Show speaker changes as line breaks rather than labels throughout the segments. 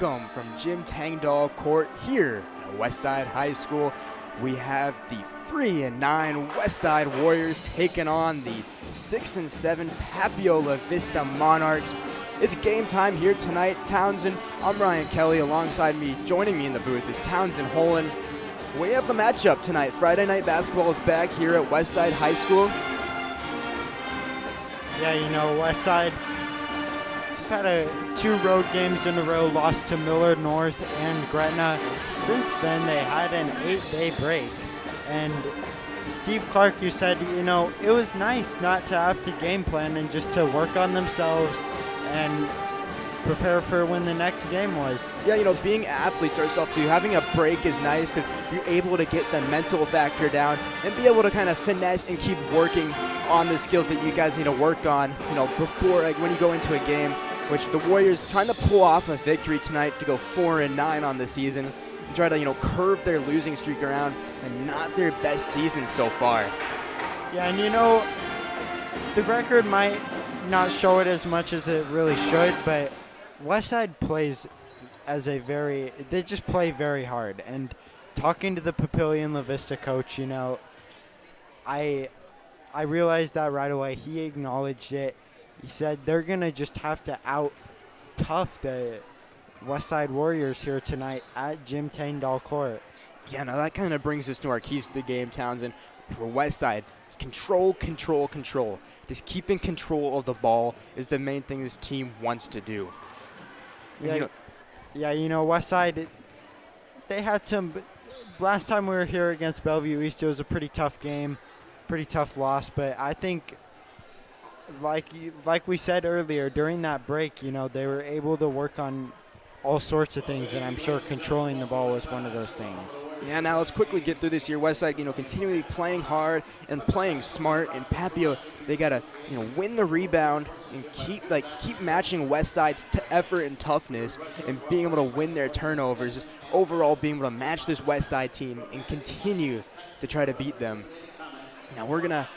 welcome from Jim Tangcall Court here at Westside High School. We have the 3-9 Westside Warriors taking on the 6-7 Papillion La-Vista Monarchs. It's game time here tonight. Townsend, I'm Ryan Kelly. Alongside me, joining me in the booth is Townsend Hollan. We have the matchup tonight. Friday night basketball is back here at Westside High School.
Yeah, you know, Westside had two road games in a row, lost to Millard North and Gretna. Since then, they had an 8-day break. And Steve Clark, you said, you know, it was nice not to have to game plan and just to work on themselves and prepare for when the next game was.
Yeah, you know, being athletes ourselves too, having a break is nice because you're able to get the mental factor down and be able to kind of finesse and keep working on the skills that you guys need to work on, you know, before, like, when you go into a game, which the Warriors trying to pull off a victory tonight to go 4-9 on the season and try to, you know, curve their losing streak around and not their best season so far.
Yeah, and you know, the record might not show it as much as it really should, but Westside plays they just play very hard. And talking to the Papillion La-Vista coach, you know, I realized that right away. He acknowledged it. He said they're going to just have to out-tough the Westside Warriors here tonight at Jim Tangcall Court.
Yeah, now that kind of brings us to our keys to the game, Townsend. For Westside, control, control, control. Just keeping control of the ball is the main thing this team wants to do.
Yeah, you know, Westside, they had some. Last time we were here against Bellevue East, it was a pretty tough game, pretty tough loss. But I think, like we said earlier, during that break, you know, they were able to work on all sorts of things, and I'm sure controlling the ball was one of those things.
Yeah, now let's quickly get through this here. Westside, you know, continually playing hard and playing smart, and Papillion, they gotta, you know, win the rebound and keep matching Westside's effort and toughness and being able to win their turnovers. Just overall being able to match this Westside team and continue to try to beat them. Now we're gonna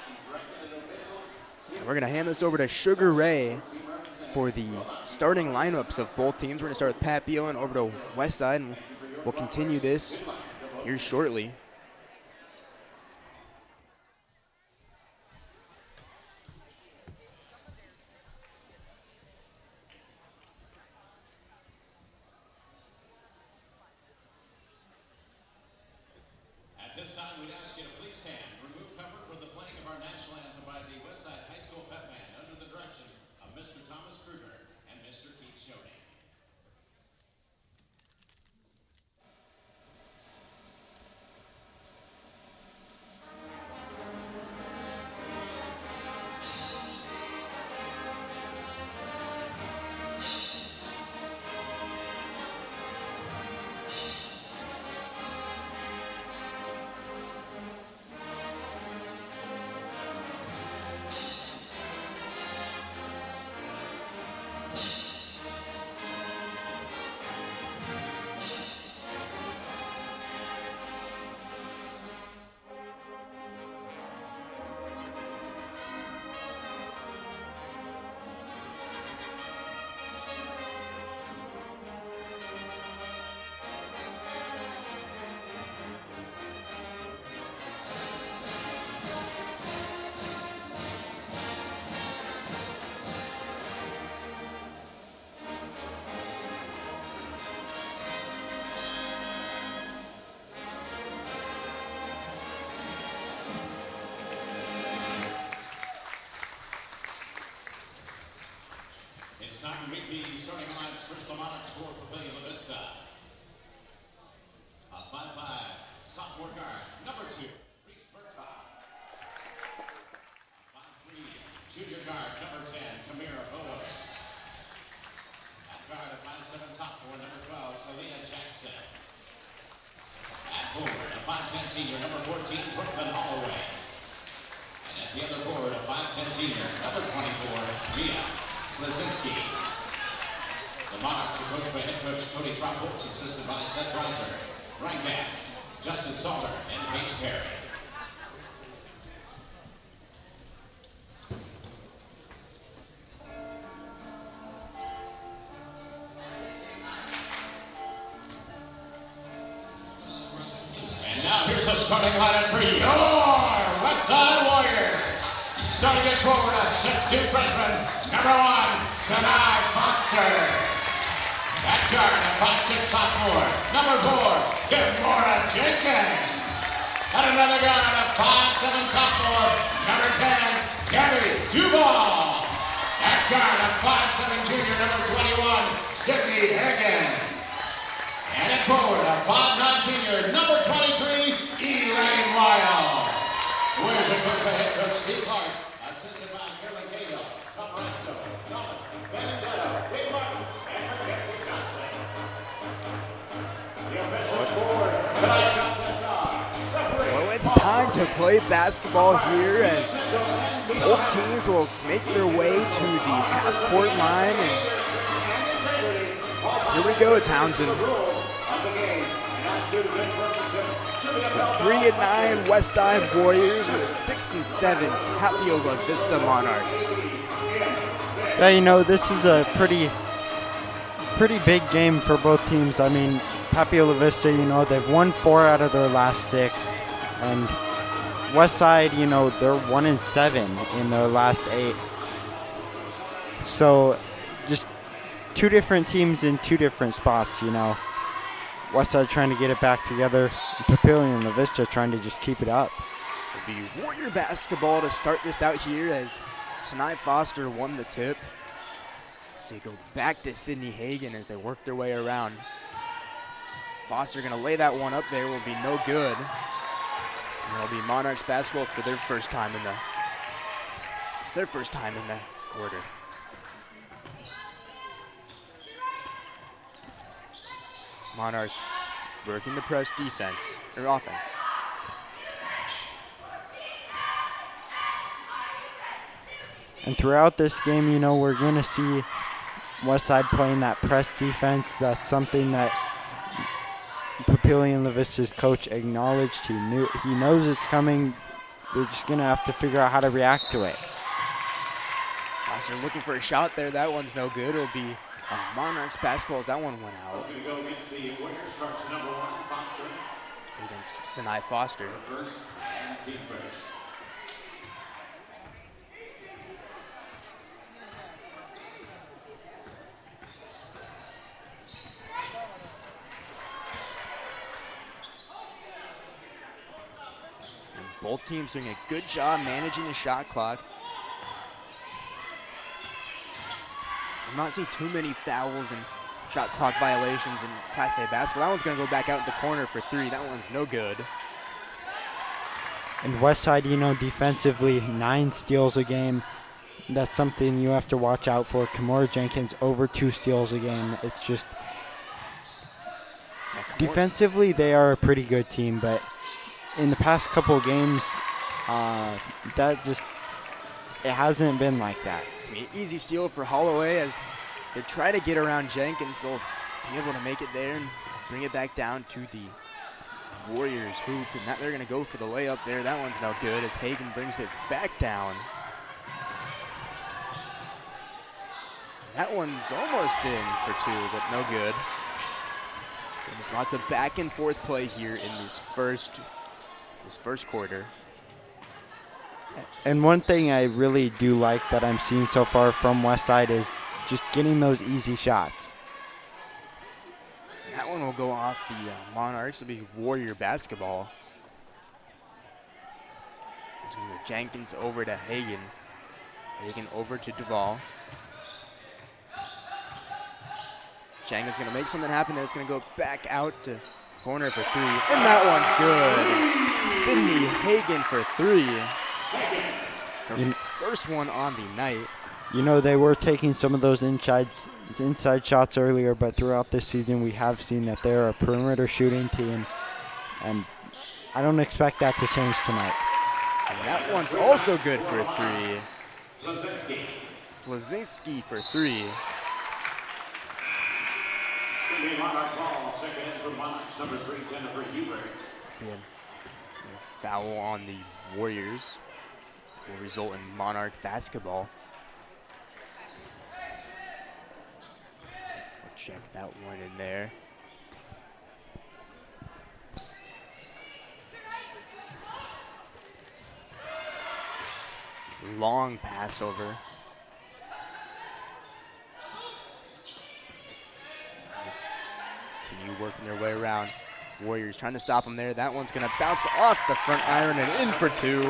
hand this over to Sugar Ray for the starting lineups of both teams. We're going to start with Papillion over to Westside, and we'll continue this here shortly.
At this time, we'd ask you to please stand. Remove cover for the playing of our national anthem by the Westside High School Pep Band under the direction of Mr. Thomas Kruger and Mr. Keith Shoney. It's time to meet the starting lineups for the Monarch for Papillion La-Vista. A 5'5", sophomore guard, number 2, Reese Bertha. A 5'3", junior guard, number 10, Kamira Boas. At guard, a 5'7", sophomore, number 12, Aaliyah Jackson. At forward, a 5'10", senior, number 14, Brooklyn Holloway. And at the other forward, a 5'10", senior, number 24, Gia Slasinski. The Monarchs are coached by head coach Cody Tropholtz, assisted by Seth Reiser, Brian Bass, Justin Salter, and Paige Perry. the starting lineup for your Westside Warriors. Starting at forward, a 6'2" freshman, number 1, Sinai Foster. At guard, a 5'6" sophomore, number 4, Kimora Jenkins. And another guard, a 5'7" sophomore, number 10, Gabby Duval. At guard, a 5'7" junior, number 21, Sydney Higgins. And at forward, a 5'9" senior, number 23, Elaine Wild. Where's the coach, the head coach, Steve Clark, assisted by Carolyn Cahill, Tom Resto, Thomas, Benedetto, Dave Martin, and Mackenzie Johnson. The officials for tonight's contest are
Well, it's time to play basketball here as both teams will make their way to the half-court line. And here we go, Townsend. The 3-9 Westside Warriors and the 6-7 Papillion La-Vista Monarchs.
Yeah, you know, this is a pretty big game for both teams. I mean, Papillion La-Vista, you know, they've won 4 out of their last 6, and Westside, you know, they're 1-7 in their last 8. So, just 2 different teams in 2 different spots, you know. Westside trying to get it back together, and Papillion La-Vista trying to just keep it up.
It'll be Warrior basketball to start this out here as Sinai Foster won the tip. So you go back to Sydney Hagan as they work their way around. Foster gonna lay that one up there, will be no good. And it'll be Monarchs basketball for their first time in the quarter. Monarchs working the press defense, or offense.
And throughout this game, you know, we're going to see Westside playing that press defense. That's something that Papillion La-Vista's coach acknowledged. He knows it's coming. They're just going to have to figure out how to react to it.
Foster looking for a shot there. That one's no good. It'll be Monarchs basketball as that one went out.
going to go against the Warriors, starts number 1, Foster.
Against Sinai Foster.
First and team first.
And both teams doing a good job managing the shot clock. I'm not seeing too many fouls and shot clock violations in Class A basketball. That one's going to go back out in the corner for 3. That one's no good.
And Westside, you know, defensively, 9 steals a game. That's something you have to watch out for. Kimora Jenkins over 2 steals a game. It's just defensively, they are a pretty good team, but in the past couple of games, it hasn't been like that.
An easy steal for Holloway as they try to get around Jenkins. They'll be able to make it there and bring it back down to the Warriors hoop. And they're going to go for the layup there. That one's no good as Hagan brings it back down. That one's almost in for 2, but no good. And there's lots of back and forth play here in this first quarter.
And one thing I really do like that I'm seeing so far from Westside is just getting those easy shots.
That one will go off the Monarchs. It'll be Warrior basketball. It's going to go Jenkins over to Hagan. Hagan over to Duval. Jenkins going to make something happen there. It's going to go back out to corner for 3. And that one's good. Sydney Hagan for 3. Her first one on the night.
You know, they were taking some of those inside shots earlier, but throughout this season we have seen that they're a perimeter shooting team, and I don't expect that to change tonight.
And that one's also good for 3. Slazinski for 3.
Monarch ball, check it in for Monarchs, number 3, Jennifer Hubert.
A foul on the Warriors will result in Monarch basketball. We'll check that one in there. long pass over. Continue working their way around. Warriors trying to stop them there. That one's going to bounce off the front iron and in for two.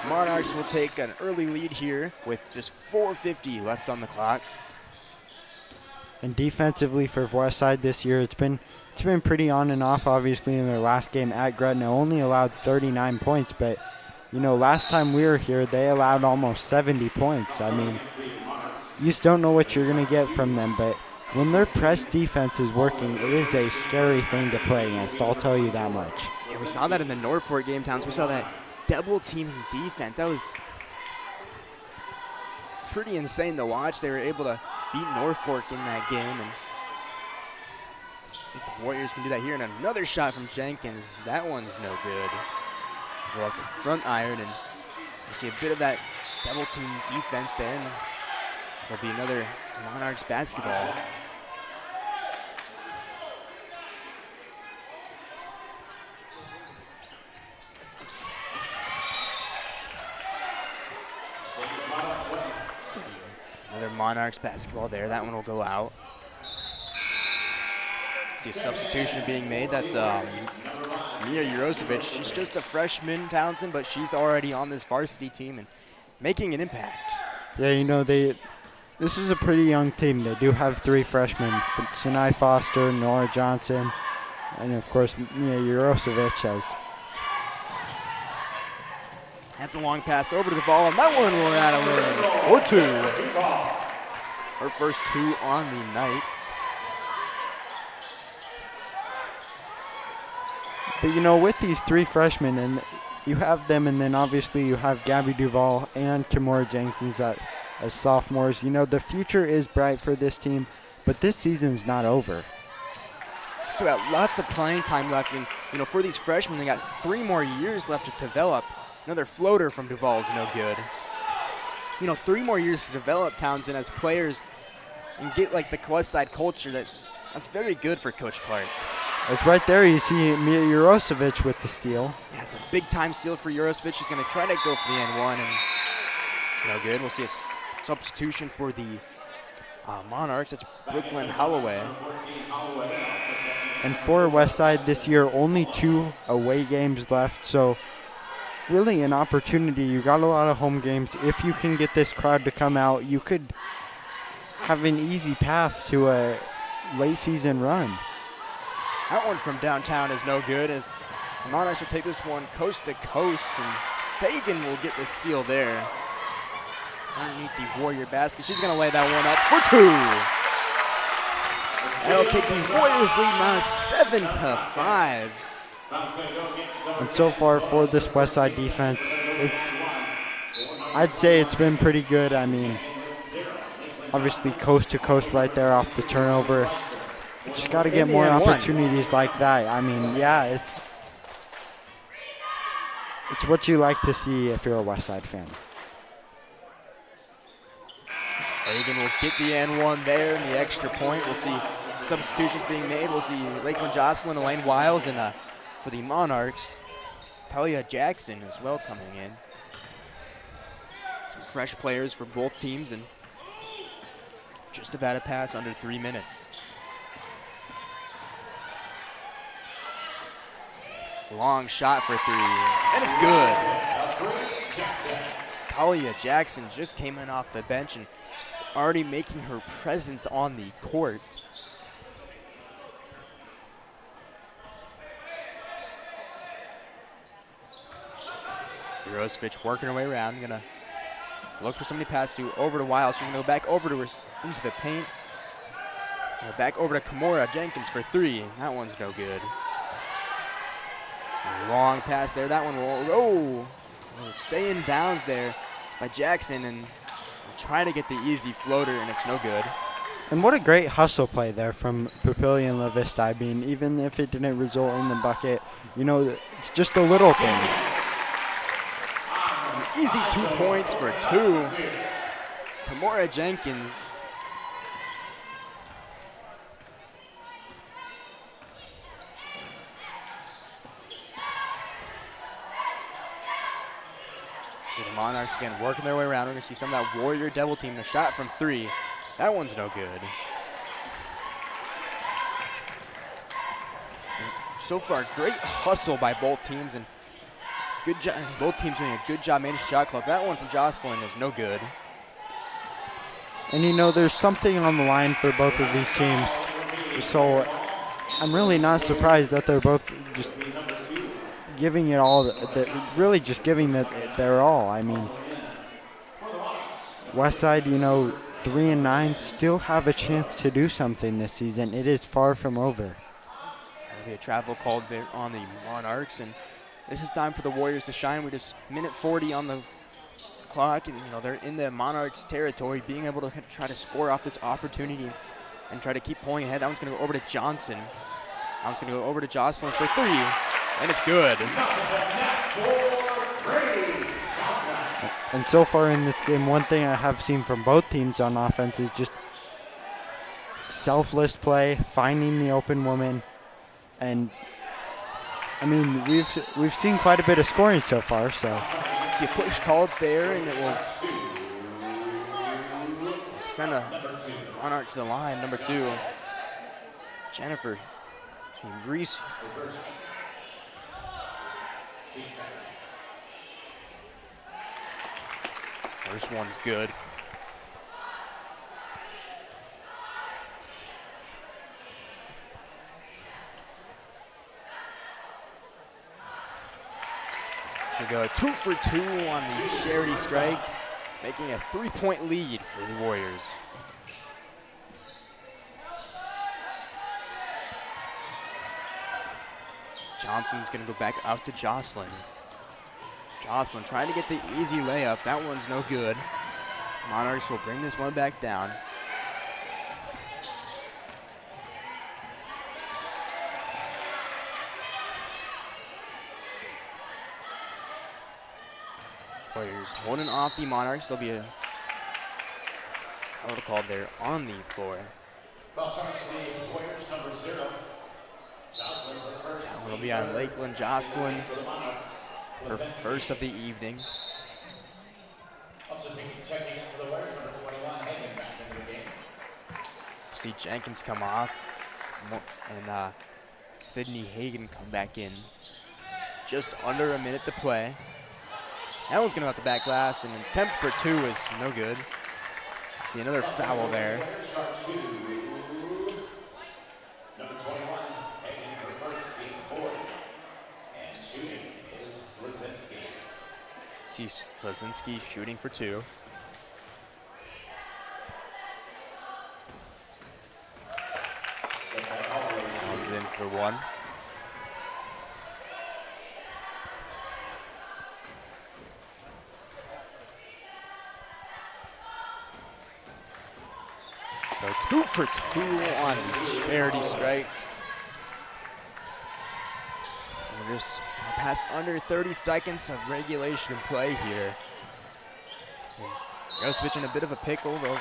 Monarchs will take an early lead here with just 4:50 left on the clock.
And defensively for Westside this year, it's been pretty on and off. Obviously, in their last game at Gretna, only allowed 39 points. But you know, last time we were here, they allowed almost 70 points. I mean, you just don't know what you're going to get from them. But when their press defense is working, it is a scary thing to play against. I'll tell you that much.
Yeah, we saw that in the Norfolk game, Towns. We saw that double teaming defense. That was pretty insane to watch. They were able to beat Norfolk in that game, and see if the Warriors can do that here. And another shot from Jenkins. That one's no good. Go up the front iron, and you see a bit of that double team defense there, and there'll be another Monarchs basketball. Another Monarchs basketball there. That one will go out. See a substitution being made. That's Mia Jurosevic. She's just a freshman, Townsend, but she's already on this varsity team and making an impact.
Yeah, you know, this is a pretty young team. They do have 3 freshmen, Sinai Foster, Nora Johnson, and of course Mia Jurosevic as.
That's a long pass over to the ball, and that one will add a win. Or 2. Her first 2 on the night.
But you know, with these 3 freshmen, and you have them, and then obviously you have Gabby Duvall and Kimura Jenkins as sophomores. You know, the future is bright for this team, but this season's not over.
So got lots of playing time left, and you know, for these freshmen, they got 3 more years left to develop. Another floater from Duvall is no good. You know, 3 more years to develop Townsend as players and get like the Westside culture. That's very good for Coach Clark.
It's right there. You see Mia Jurosevic with the steal.
Yeah, it's a big-time steal for Jurosevic. She's going to try to go for the N1, and it's no good. We'll see a substitution for the Monarchs. That's Brooklyn Holloway.
And for Westside this year, only 2 away games left, so really an opportunity. You got a lot of home games. If you can get this crowd to come out, you could have an easy path to a late season run.
That one from downtown is no good, as the Monarchs will take this one coast to coast, and Sagan will get the steal there. Underneath the Warrior basket. She's going to lay that one up for 2. That'll take the Warriors lead now 7-5.
And so far for this Westside defense, I'd say it's been pretty good. I mean, obviously coast to coast right there off the turnover. Just got to get more opportunities like that. I mean, yeah, it's what you like to see if you're a Westside fan.
Reagan will get the N1 there and the extra point. We'll see substitutions being made. We'll see Lakeland Jocelyn, Elaine Wiles, and for the Monarchs, Talia Jackson as well coming in. Some fresh players for both teams, and just about a pass under 3 minutes. Long shot for 3, and it's good. Talia Jackson just came in off the bench and is already making her presence on the court. Jurosevic working her way around, gonna look for somebody to pass to, over to Wiles. She's gonna go back over to her, into the paint. Back over to Kimura Jenkins for 3. That one's no good. Long pass there. That one will stay in bounds there by Jackson, and try to get the easy floater, and it's no good.
And what a great hustle play there from Papillion La-Vista. I mean, even if it didn't result in the bucket, you know, it's just the little things.
An easy 2 points for 2. Kimura Jenkins. So the Monarchs again working their way around. We're going to see some of that Warrior double team. A shot from 3. That one's no good. So far, great hustle by both teams, and good job. Both teams doing a good job managing the shot clock. That one from Jocelyn is no good.
And you know, there's something on the line for both of these teams. So I'm really not surprised that they're both just giving it all, really just giving their all. I mean, Westside, you know, 3-9, still have a chance to do something this season. It is far from over.
There'll be a travel called there on the Monarchs, and this is time for the Warriors to shine. We're just minute 40 on the clock, and you know they're in the Monarchs territory, being able to try to score off this opportunity and try to keep pulling ahead. That one's going to go over to Johnson. That one's going to go over to Jocelyn for 3, and it's good.
And so far in this game, one thing I have seen from both teams on offense is just selfless play, finding the open woman, and I mean we've seen quite a bit of scoring so far. So
see a push called there, and it will send a Monarch to the line. Number 2, Jennifer Reese. First one's good. Should go 2 for 2 on the charity strike, making a 3-point lead for the Warriors. Johnson's going to go back out to Jocelyn. Jocelyn trying to get the easy layup. That one's no good. Monarchs will bring this one back down. Warriors holding off the Monarchs. There'll be a foul called there on the floor. That one will be on Lakeland Jocelyn, her first of the evening. See Jenkins come off, and Sydney Hagan come back in. Just under a minute to play. That one's going to go out the back glass, and an attempt for 2 is no good. See another foul there.
Number 21, Hagan for first, team 4. And shooting is Slazinski.
See Slazinski shooting for 2. Comes in for 1. So 2 for 2 on the charity strike. We're just past under 30 seconds of regulation play here. Josevich in a bit of a pickle, though.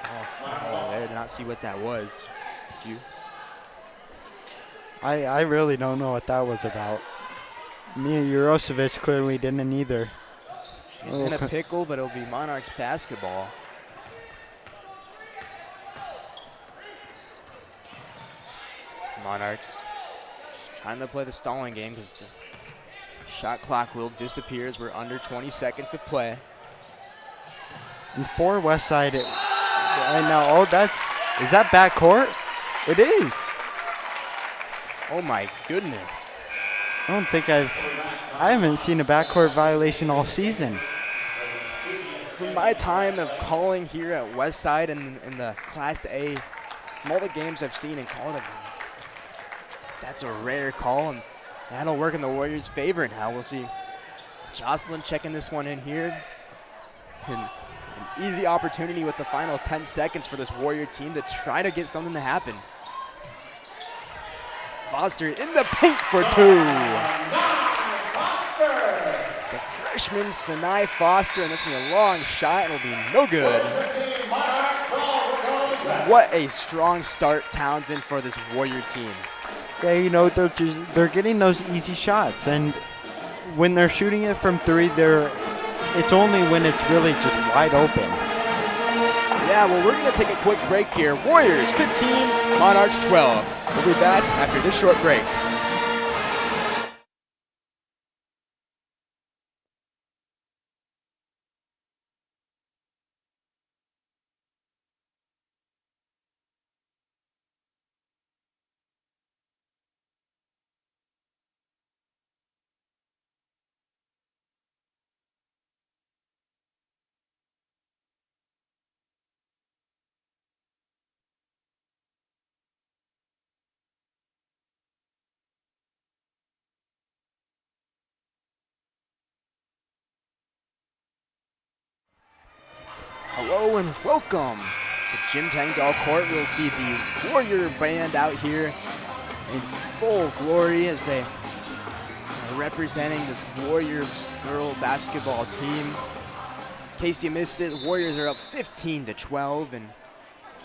Oh, foul there. Did not see what that was. Do you?
I really don't know what that was about. Mia Jurosevich clearly didn't either.
She's in a pickle, but it'll be Monarchs basketball. Monarchs just trying to play the stalling game because the shot clock will disappear as we're under 20 seconds of play.
And for Westside, I know, is that backcourt? It is.
Oh my goodness.
I haven't seen a backcourt violation all season.
From my time of calling here at Westside in the Class A, from all the games I've seen and called, that's a rare call, and that'll work in the Warriors' favor now. We'll see Jocelyn checking this one in here. And an easy opportunity with the final 10 seconds for this Warrior team to try to get something to happen. Foster in the paint for 2. The freshman, Sinai Foster, and that's going to be a long shot, and it'll be no good. What a strong start, Townsend, for this Warrior team.
Yeah, you know, they're getting those easy shots, and when they're shooting it from three, it's only when it's really just wide open.
Yeah, well, we're going to take a quick break here. Warriors 15, Monarchs 12. We'll be back after this short break. Hello and welcome to Jim Tangcall Court. We'll see the Warrior band out here in full glory as they are representing this Warriors girl basketball team. In case you missed it, Warriors are up 15-12, and in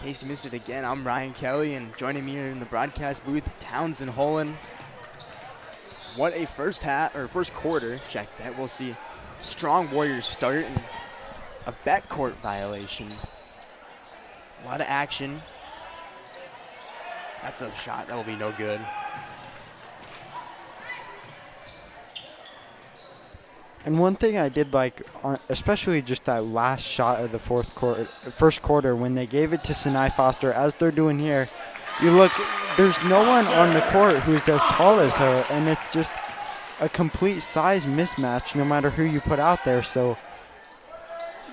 case you missed it again, I'm Ryan Kelly, and joining me here in the broadcast booth, Townsend Hollan. What a first quarter. Check that. We'll see strong Warriors start and a backcourt violation. A lot of action. That's a shot that will be no good.
And one thing I did like, especially just that last shot of the first quarter, when they gave it to Sinai Foster, as they're doing here, you look, there's no one on the court who's as tall as her, and it's just a complete size mismatch no matter who you put out there. So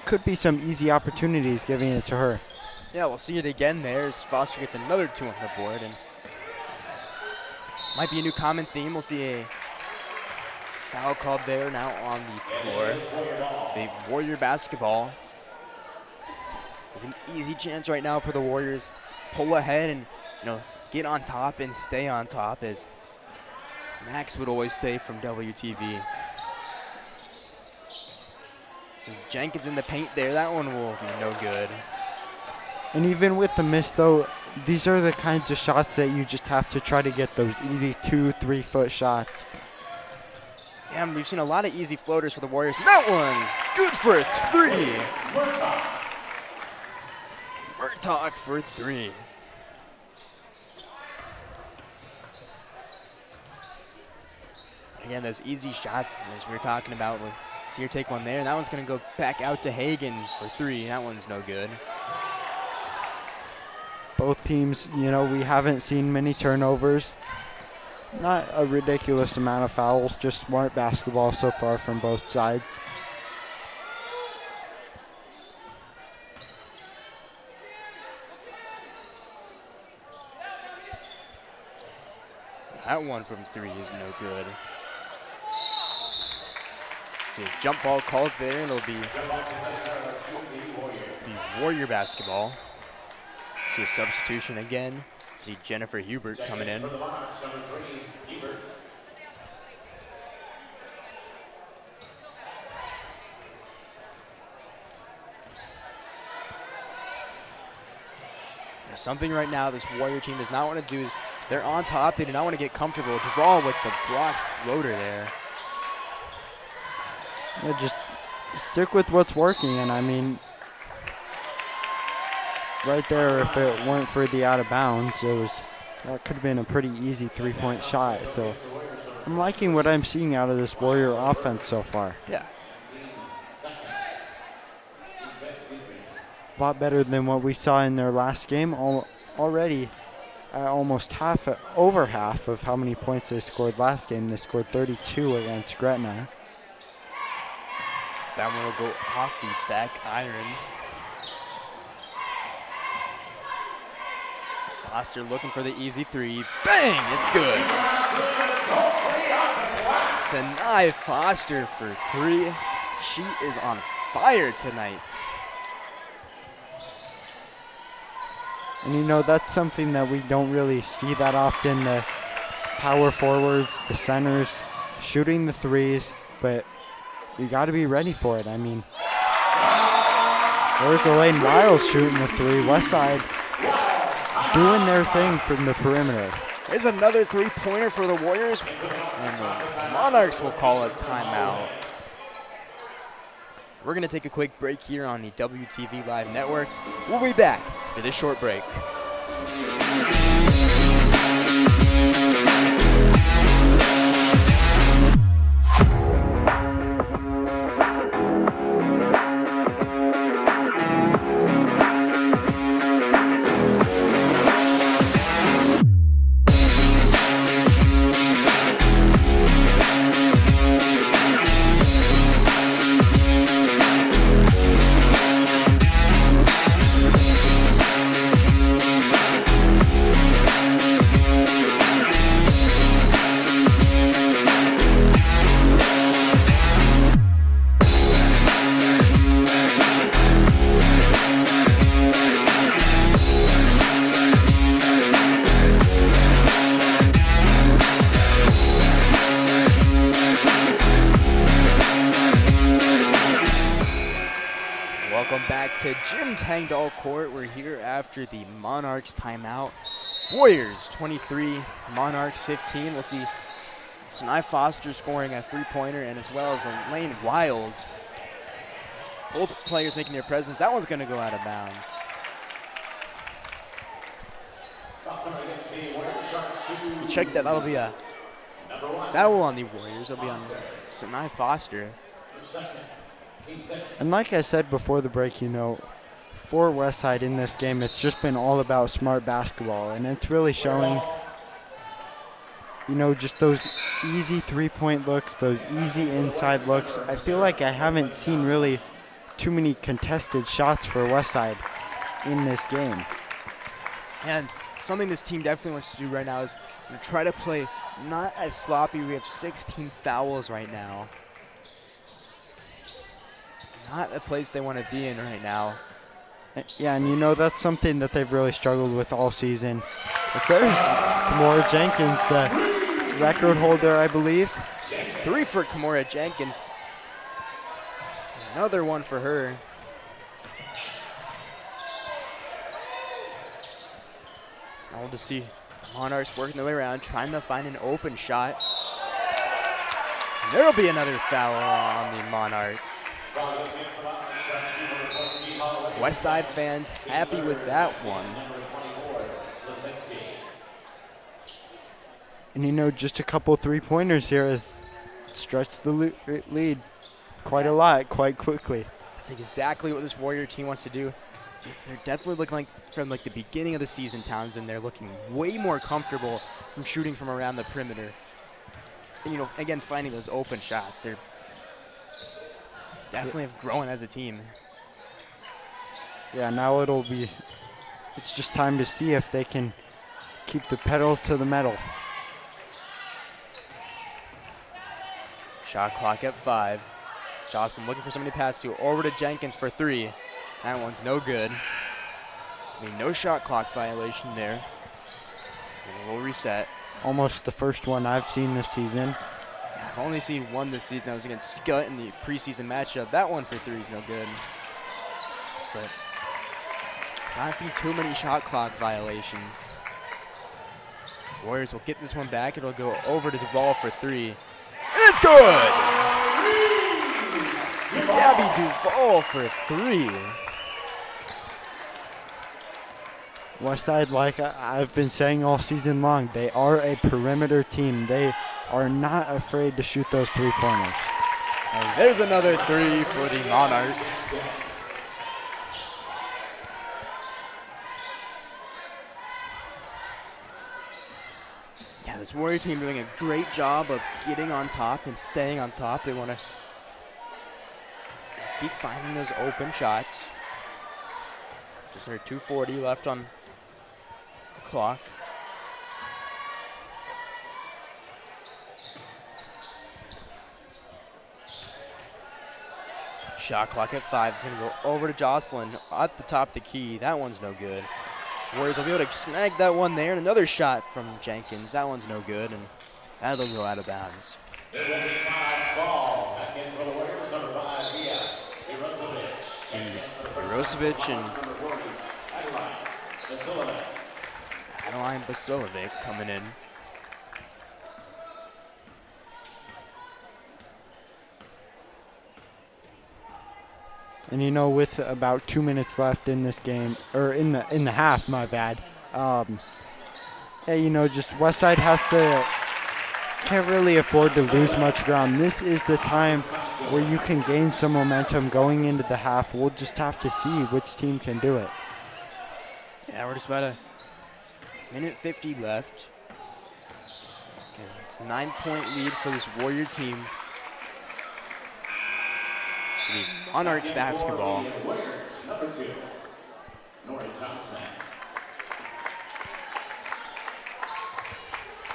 could be some easy opportunities giving it to her.
Yeah, we'll see it again there as Foster gets another 2 on the board, and might be a new common theme. We'll see a foul called there now on the floor. Big Warrior basketball. It's an easy chance right now for the Warriors. Pull ahead and get on top and stay on top, as Max would always say from WTV. So Jenkins in the paint there. That one will be no good.
And even with the miss, though, these are the kinds of shots that you just have to try to get those easy 2-3 foot shots.
Yeah, we've seen a lot of easy floaters for the Warriors. And that one's good for a 3. Murtaugh for 3. Again, those easy shots, as we were talking about, with Sear take one there, and that one's going to go back out to Hagan for 3. That one's no good.
Both teams, we haven't seen many turnovers. Not a ridiculous amount of fouls, just smart basketball so far from both sides.
That one from 3 is no good. See a jump ball called there, and it'll be Warrior basketball. See a substitution again. See Jennifer Hubert coming in. Now, something right now this Warrior team does not want to do is they're on top. They do not want to get comfortable. Draw with the blocked floater there.
Yeah, just stick with what's working, and I mean, right there, if it weren't for the out of bounds, that could have been a pretty easy 3-point shot. So I'm liking what I'm seeing out of this Warrior offense so far.
Yeah.
A lot better than what we saw in their last game. Already almost over half of how many points they scored last game. They scored 32 against Gretna.
That one will go off the back iron. Foster looking for the easy 3. Bang! It's good. Sinai Foster for 3. She is on fire tonight.
And that's something that we don't really see that often. The power forwards, the centers, shooting the 3s, but you got to be ready for it. I mean, there's Elaine Miles shooting the 3. Westside doing their thing from the perimeter.
There's another three-pointer for the Warriors, and the Monarchs will call a timeout. We're going to take a quick break here on the WTV Live Network. We'll be back after this short break. To Jim Tangcall court. We're here after the Monarchs timeout. Warriors 23, Monarchs 15. We'll see Sinai Foster scoring a three-pointer, and as well as Lane Wiles. Both players making their presence. That one's going to go out of bounds. Check that. That'll be a foul on the Warriors. It'll be on Sinai Foster.
And like I said before the break, you know, for Westside in this game, it's just been all about smart basketball. And it's really showing, you know, just those easy three-point looks, those easy inside looks. I feel like I haven't seen really too many contested shots for Westside in this game.
And something this team definitely wants to do right now is try to play not as sloppy. We have 16 fouls right now. Not a place they want to be in right now.
Yeah, and you know, that's something that they've really struggled with all season. There's Kimora Jenkins, the record holder, I believe.
It's 3 for Kimora Jenkins. Another one for her. Now we'll just see Monarchs working their way around, trying to find an open shot. And there'll be another foul on the Monarchs. Westside fans happy with that one.
And you know, just a couple three-pointers here has stretched the lead quite a lot, quite quickly.
That's exactly what this Warrior team wants to do. They're definitely looking like, from like the beginning of the season, Townsend, they're looking way more comfortable from shooting from around the perimeter. And, you know, again, finding those open shots. They're definitely have grown as a team.
Yeah, now it's just time to see if they can keep the pedal to the metal.
Shot clock at 5. Jocelyn looking for somebody to pass to. Over to Jenkins for 3. That one's no good. I mean, no shot clock violation there. And we'll reset.
Almost the first one I've seen this season.
I've only seen one this season. That was against Scott in the preseason matchup. That one for 3 is no good. But not seen too many shot clock violations. Warriors will get this one back. It'll go over to Duvall for 3. And it's good! Gabby Duvall for 3.
Westside, like I've been saying all season long, they are a perimeter team. They are not afraid to shoot those three-pointers.
And there's another 3 for the Monarchs. Yeah, this Warrior team doing a great job of getting on top and staying on top. They want to keep finding those open shots. Just under 2:40 left on the clock. Shot clock at 5. It's going to go over to Jocelyn at the top of the key. That one's no good. Warriors will be able to snag that one there. And another shot from Jenkins. That one's no good. And that'll go out of bounds.
Ball back in for the Warriors, number 5,
See, Hirosevic and Adeline Basilovic coming in.
And you know, with about 2 minutes left in this game, or in the half, my bad. Yeah, you know, just Westside can't really afford to lose much ground. This is the time where you can gain some momentum going into the half. We'll just have to see which team can do it.
Yeah, we're just about a minute 50 left. Okay, it's a 9-point lead for this Warrior team. The Monarchs basketball.
Number 2, Townsend.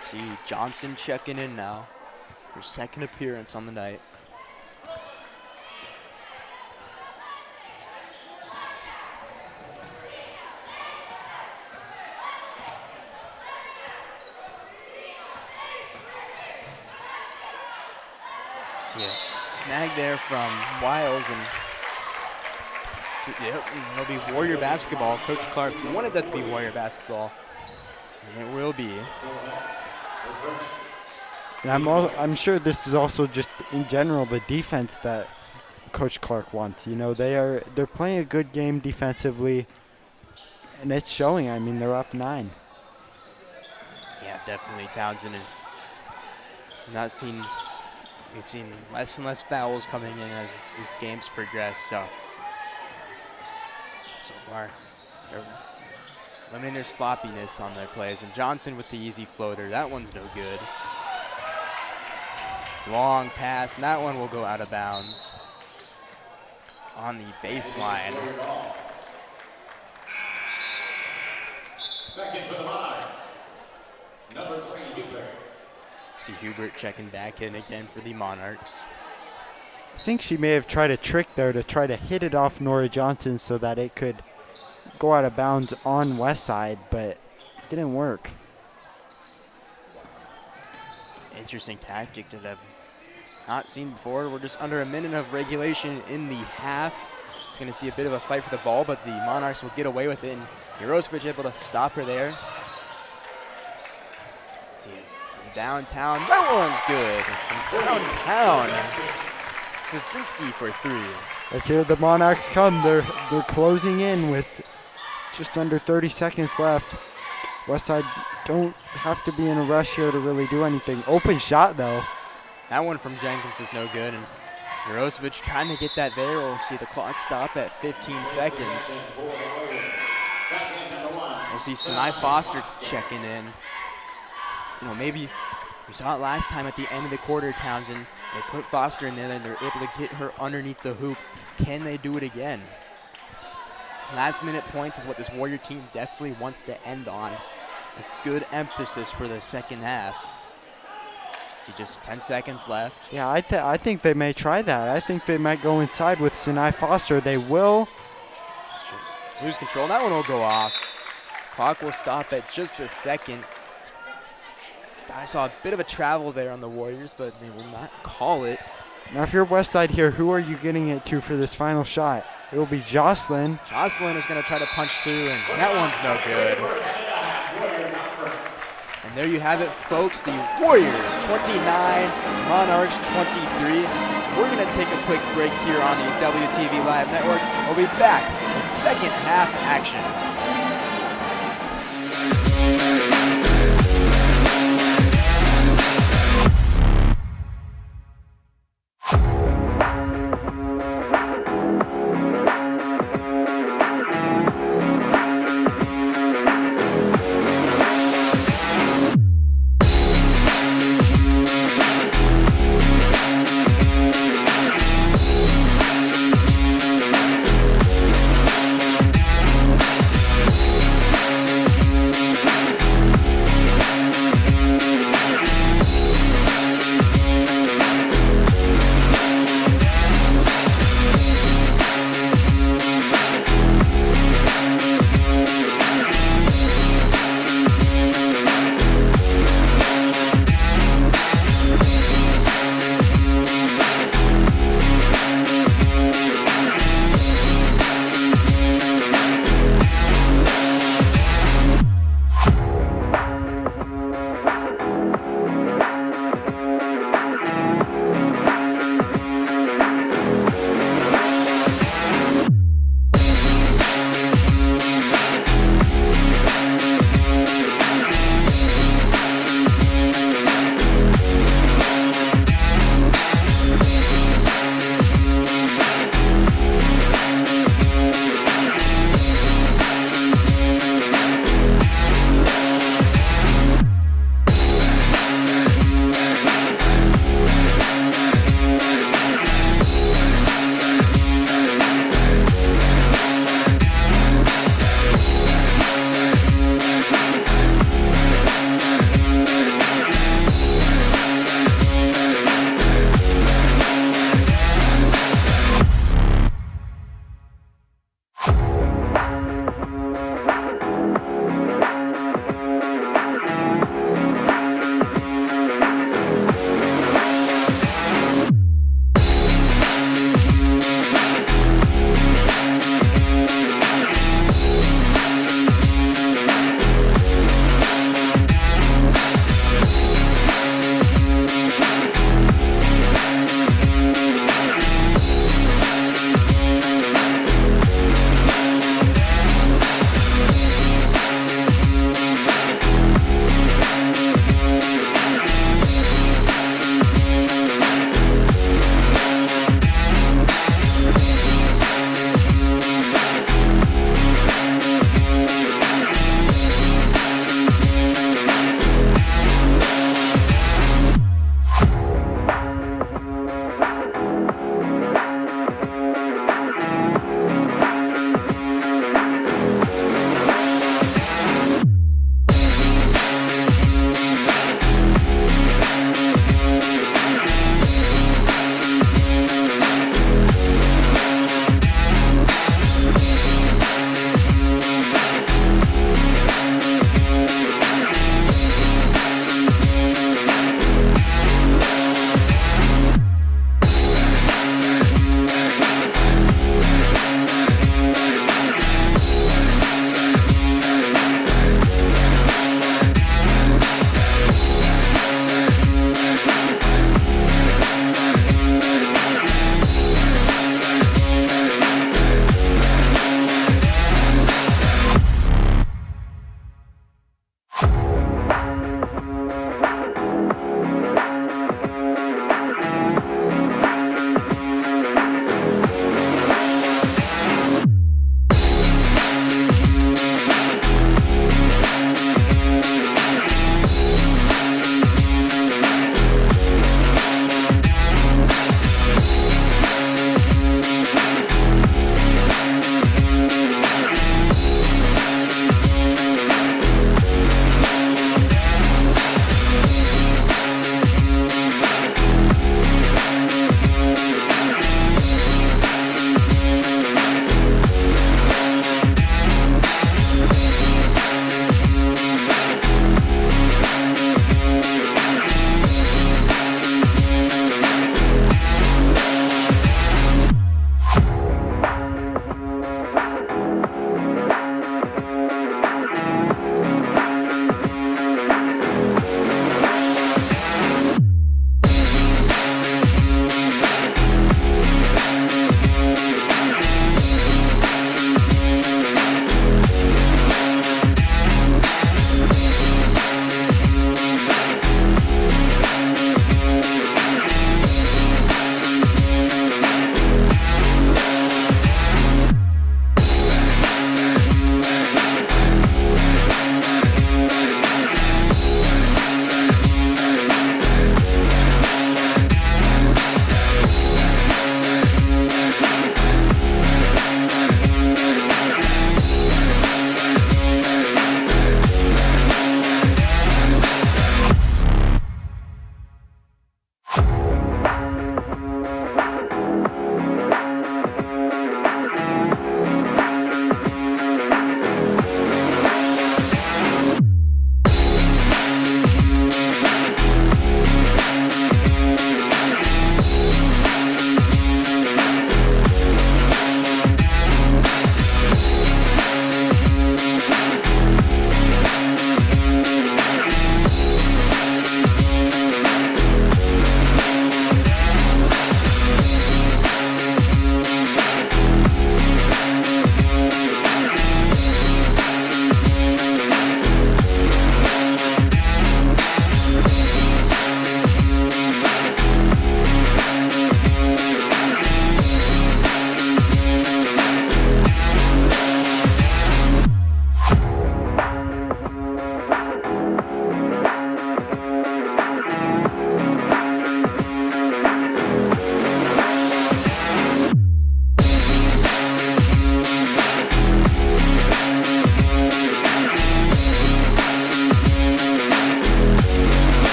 See Johnson checking in now. Her second appearance on the night. See a snag there from Wiles, and it'll be Warrior basketball. Coach Clark wanted that to be Warrior basketball, and it will be.
And I'm sure this is also just in general the defense that Coach Clark wants. You know, they're playing a good game defensively, and it's showing. I mean, they're up 9.
Yeah, definitely Townsend. And we've seen less and less fouls coming in as these games progress. So far, they're limiting their sloppiness on their plays. And Johnson with the easy floater. That one's no good. Long pass, and that one will go out of bounds on the baseline.
Back in for the Monarchs. Number 3, Hubert.
See Hubert checking back in again for the Monarchs.
I think she may have tried a trick there to try to hit it off Nora Johnson so that it could go out of bounds on Westside, but it didn't work.
Interesting tactic that I've not seen before. We're just under a minute of regulation in the half. It's going to see a bit of a fight for the ball, but the Monarchs will get away with it, and Jarosevic able to stop her there. Let's see it from downtown. That one's good. From downtown, Sasinski for 3.
But here the Monarchs come. They're closing in with just under 30 seconds left. Westside don't have to be in a rush here to really do anything. Open shot, though.
That one from Jenkins is no good, and Jarosevic trying to get that there. We'll see the clock stop at 15 seconds. We'll see Sinai Foster checking in. You know, maybe we saw it last time at the end of the quarter, Townsend. They put Foster in there, and they're able to get her underneath the hoop. Can they do it again? Last-minute points is what this Warrior team definitely wants to end on. A good emphasis for the second half. See, just 10 seconds left.
Yeah, I think they may try that. I think they might go inside with Sinai Foster. They will.
Lose control. That one will go off. Clock will stop at just a second. I saw a bit of a travel there on the Warriors, but they will not call it.
Now, if you're Westside here, who are you getting it to for this final shot? It will be Jocelyn.
Jocelyn is going to try to punch through, and that one's no good. And there you have it, folks. The Warriors 29, Monarchs 23. We're going to take a quick break here on the WTV Live Network. We'll be back with second half action.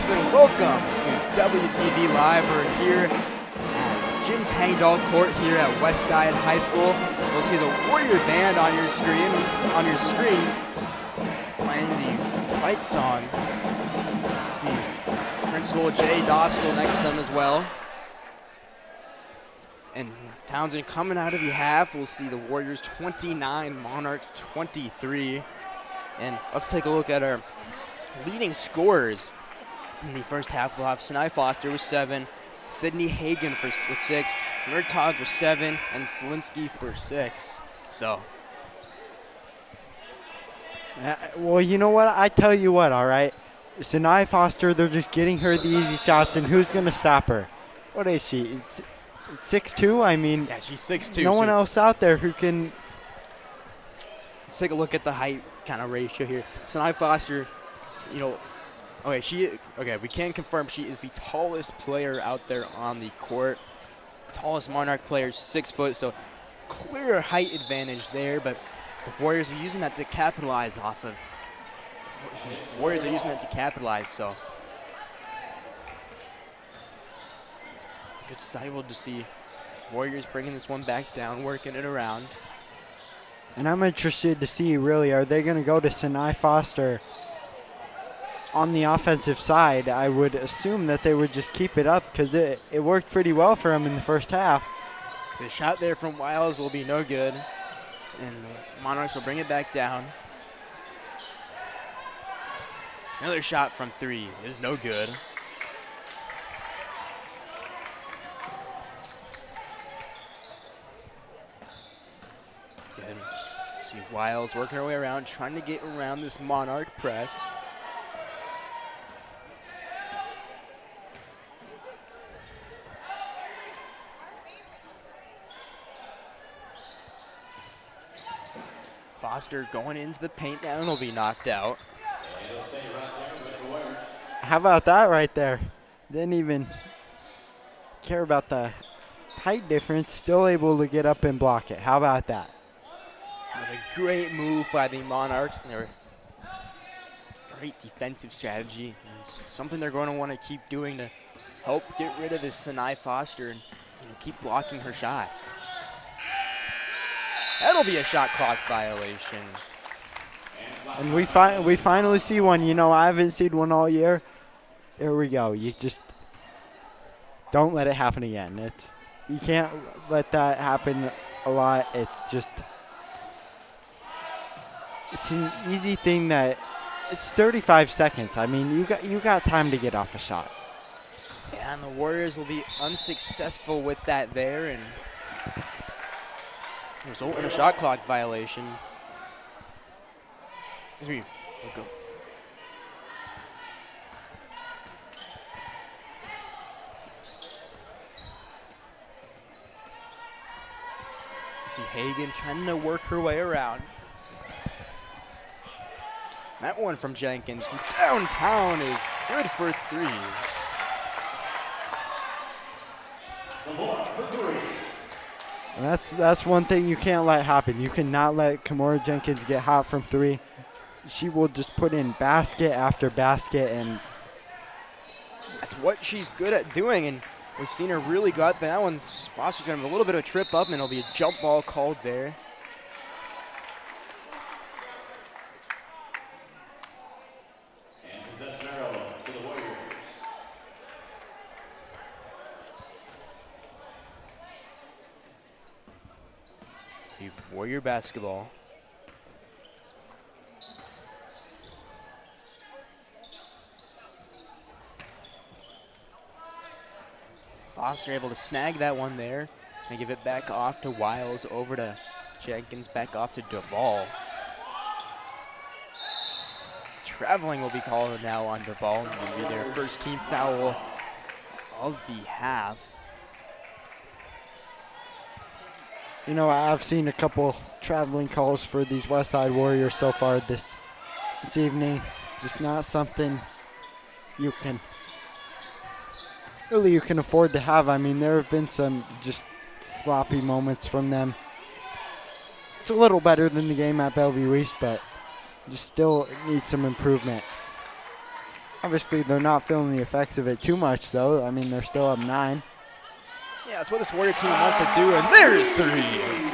folks, and welcome to WTV Live. We're here at Jim Tangcall Court here at Westside High School. We'll see the Warrior Band on your screen, playing the fight song. See Principal Jay Dostal next to them as well. And Townsend coming out of the half. We'll see the Warriors 29, Monarchs 23. And let's take a look at our leading scorers in the first half. We'll have Sinai Foster with 7, Sydney Hagan with 6, Murtaugh with 7, and Slinsky for 6. So.
Well, you know what? I tell you what, all right? Sinai Foster, they're just getting her the easy shots, and who's going to stop her? What is she? 6'2"? I mean,
yeah, she's 6'2".
No one else out there who can.
Let's take a look at the height kind of ratio here. Sinai Foster, we can confirm she is the tallest player out there on the court. Tallest Monarch player, 6 foot, so clear height advantage there, but the Warriors are using that to capitalize so. Good sight to see Warriors bringing this one back down, working it around.
And I'm interested to see, really, are they going to go to Sinai Foster on the offensive side? I would assume that they would just keep it up because it worked pretty well for them in the first half.
So a shot there from Wiles will be no good, and the Monarchs will bring it back down. Another shot from 3 is no good. Good. See Wiles working her way around, trying to get around this Monarch press. Foster going into the paint now and will be knocked out.
How about that right there? Didn't even care about the height difference, still able to get up and block it. How about that?
That was a great move by the Monarchs, and they're great defensive strategy. And it's something they're going to want to keep doing to help get rid of this Sinai Foster and keep blocking her shots. That'll be a shot clock violation.
And we finally see one. I haven't seen one all year. Here we go. You just don't let it happen again. You can't let that happen a lot. It's an easy thing that it's 35 seconds. I mean, you got time to get off a shot.
Yeah, and the Warriors will be unsuccessful with that there, and result in a shot clock violation. We'll go. You see Hagan trying to work her way around. That one from Jenkins from downtown is good for 3.
And that's one thing you can't let happen. You cannot let Kimora Jenkins get hot from 3. She will just put in basket after basket, and
that's what she's good at doing, and we've seen her really got that one. Foster's going to have a little bit of a trip up, and it'll be a jump ball called there.
And possession arrow to the Warriors.
Warrior basketball. Foster able to snag that one there and give it back off to Wiles, over to Jenkins, back off to Duvall. Traveling will be called now on Duvall. It'll be their first team foul of the half.
I've seen a couple traveling calls for these Westside Warriors so far this evening. Just not something you can afford to have. I mean, there have been some just sloppy moments from them. It's a little better than the game at Bellevue East, but just still needs some improvement. Obviously, they're not feeling the effects of it too much, though. I mean, they're still up 9.
Yeah, that's what this Warrior team wants to do, and there's 3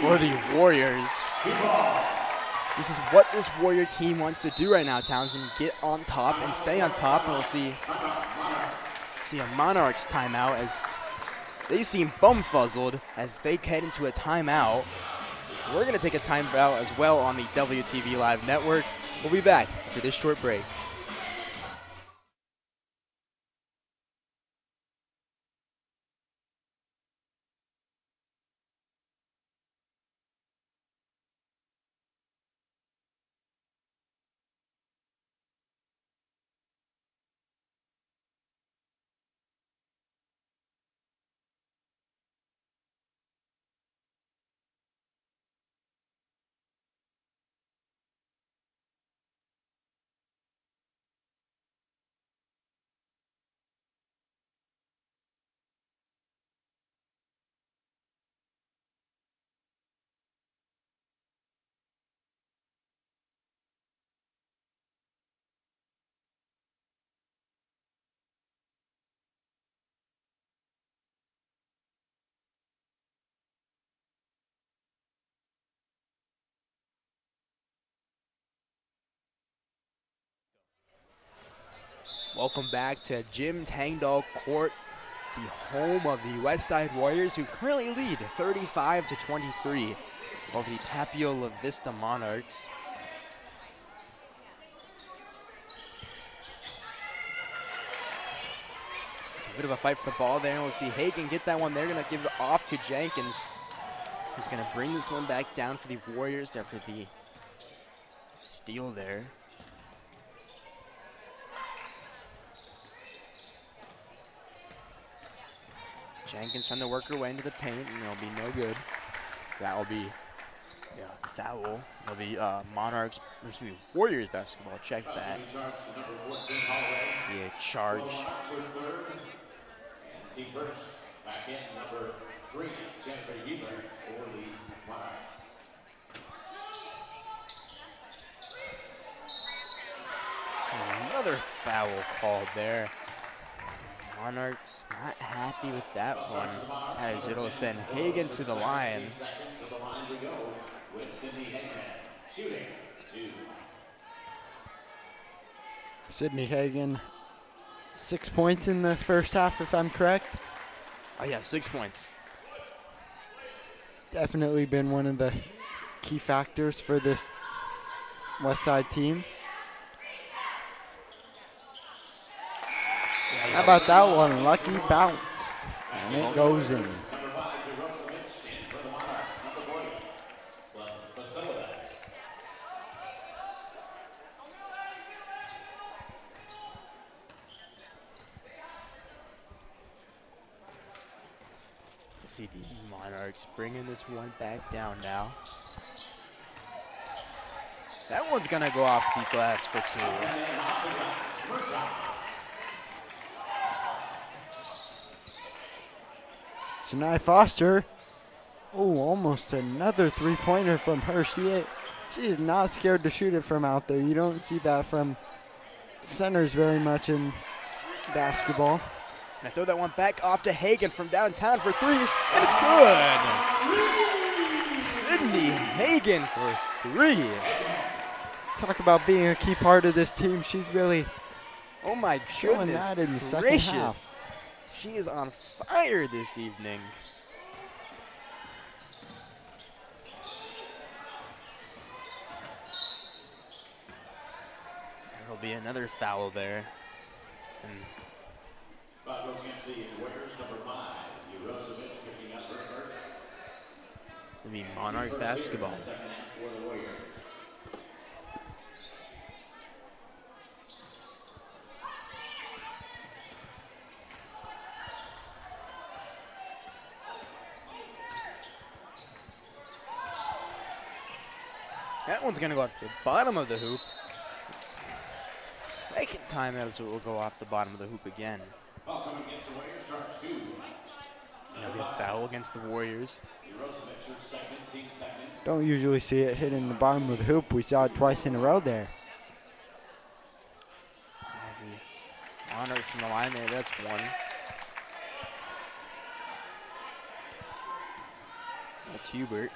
for the Warriors. This is what this Warrior team wants to do right now, Townsend. Get on top and stay on top, and we'll see a Monarchs timeout as they seem bumfuzzled as they head into a timeout. We're going to take a timeout as well on the WTV Live Network. We'll be back after this short break. Welcome back to Jim Tangcall Court, the home of the Westside Warriors, who currently lead 35-23 over the Papillion La-Vista Monarchs. It's a bit of a fight for the ball there. We'll see Hagen get that one. They're going to give it off to Jenkins, who's going to bring this one back down for the Warriors after the steal there. Jenkins trying to work her way into the paint, and it'll be no good. That will be foul. It'll be Monarchs, excuse me, Warriors basketball. Check that. Yeah, charge.
Team first, back in number 3, Jennifer Huber for the Monarchs.
Another foul called there. Monarchs not happy with that one, as it'll send Hagen to the line.
To the line we go with Sydney Hagen shooting 2.
Sydney Hagen, 6 points in the first half, if I'm correct.
Oh yeah, 6 points.
Definitely been one of the key factors for this Westside team. How about that one? Lucky bounce. And it goes in.
See the Monarchs bringing this one back down now. That one's going to go off the glass for 2.
Sinai Foster. Oh, almost another three-pointer from her. She is not scared to shoot it from out there. You don't see that from centers very much in basketball.
And I throw that one back off to Hagen from downtown for 3, and it's good. Sydney Hagen for 3.
Talk about being a key part of this team. She's really
oh my
showing
goodness
that in the second
gracious.
half.
She is on fire this evening. There'll be another foul there. And
against the Warriors, number 5, Urosevic picking up her first.
it'll be Monarch basketball.
Second half for the Warriors.
That one's going to go off the bottom of the hoop. Second time that will go off the bottom of the hoop again.
Welcome against the Warriors, charge 2.
That'll be a foul against the Warriors.
Urosevic, her second, team second.
Don't usually see it hitting the bottom of the hoop. We saw it twice in a row there.
Monarchs from the line there. That's one. That's Hubert.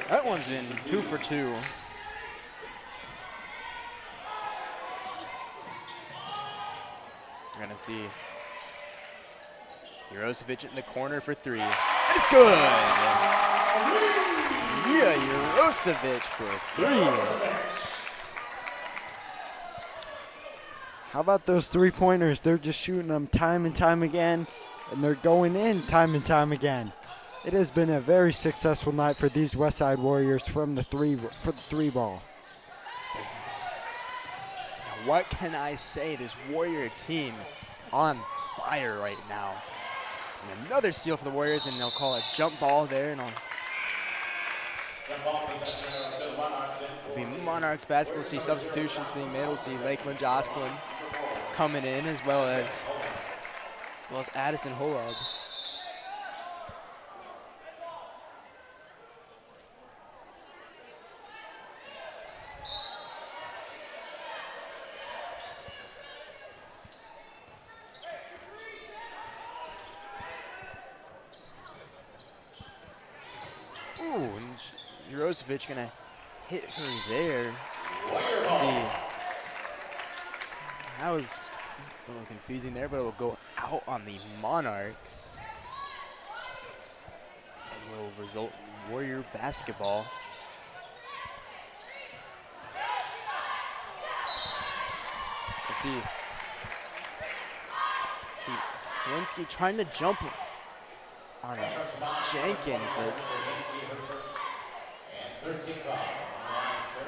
That one's in 2 for 2. We're gonna see Jurosevic in the corner for 3. It's good! Yeah, Jurosevic for 3.
How about those 3-pointers? They're just shooting them time and time again, and they're going in time and time again. It has been a very successful night for these Westside Warriors from the three ball.
Now, what can I say? This Warrior team on fire right now. And another steal for the Warriors, and they'll call a jump ball there, and it'll be Monarchs basketball. We'll see substitutions being made. We'll see Lakeland Jocelyn coming in, as well as Addison Hollan. Ooh, and Jurosevic gonna hit her there. See, that was a little confusing there, but it will go out on the Monarchs and will result in Warrior basketball. See Zielinski trying to jump on Jenkins, but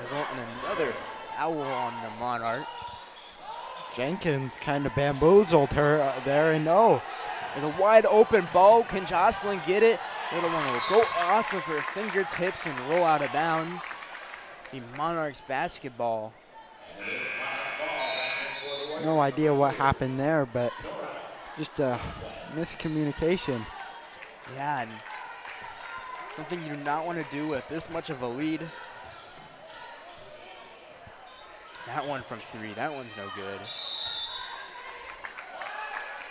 result in another foul on the Monarchs.
Jenkins kind of bamboozled her there, and oh,
there's a wide open ball. Can Jocelyn get it? Little one will go off of her fingertips and roll out of bounds. The Monarchs basketball.
no idea what happened there, but just a miscommunication.
Yeah, and something you do not want to do with this much of a lead. That one from 3, that one's no good.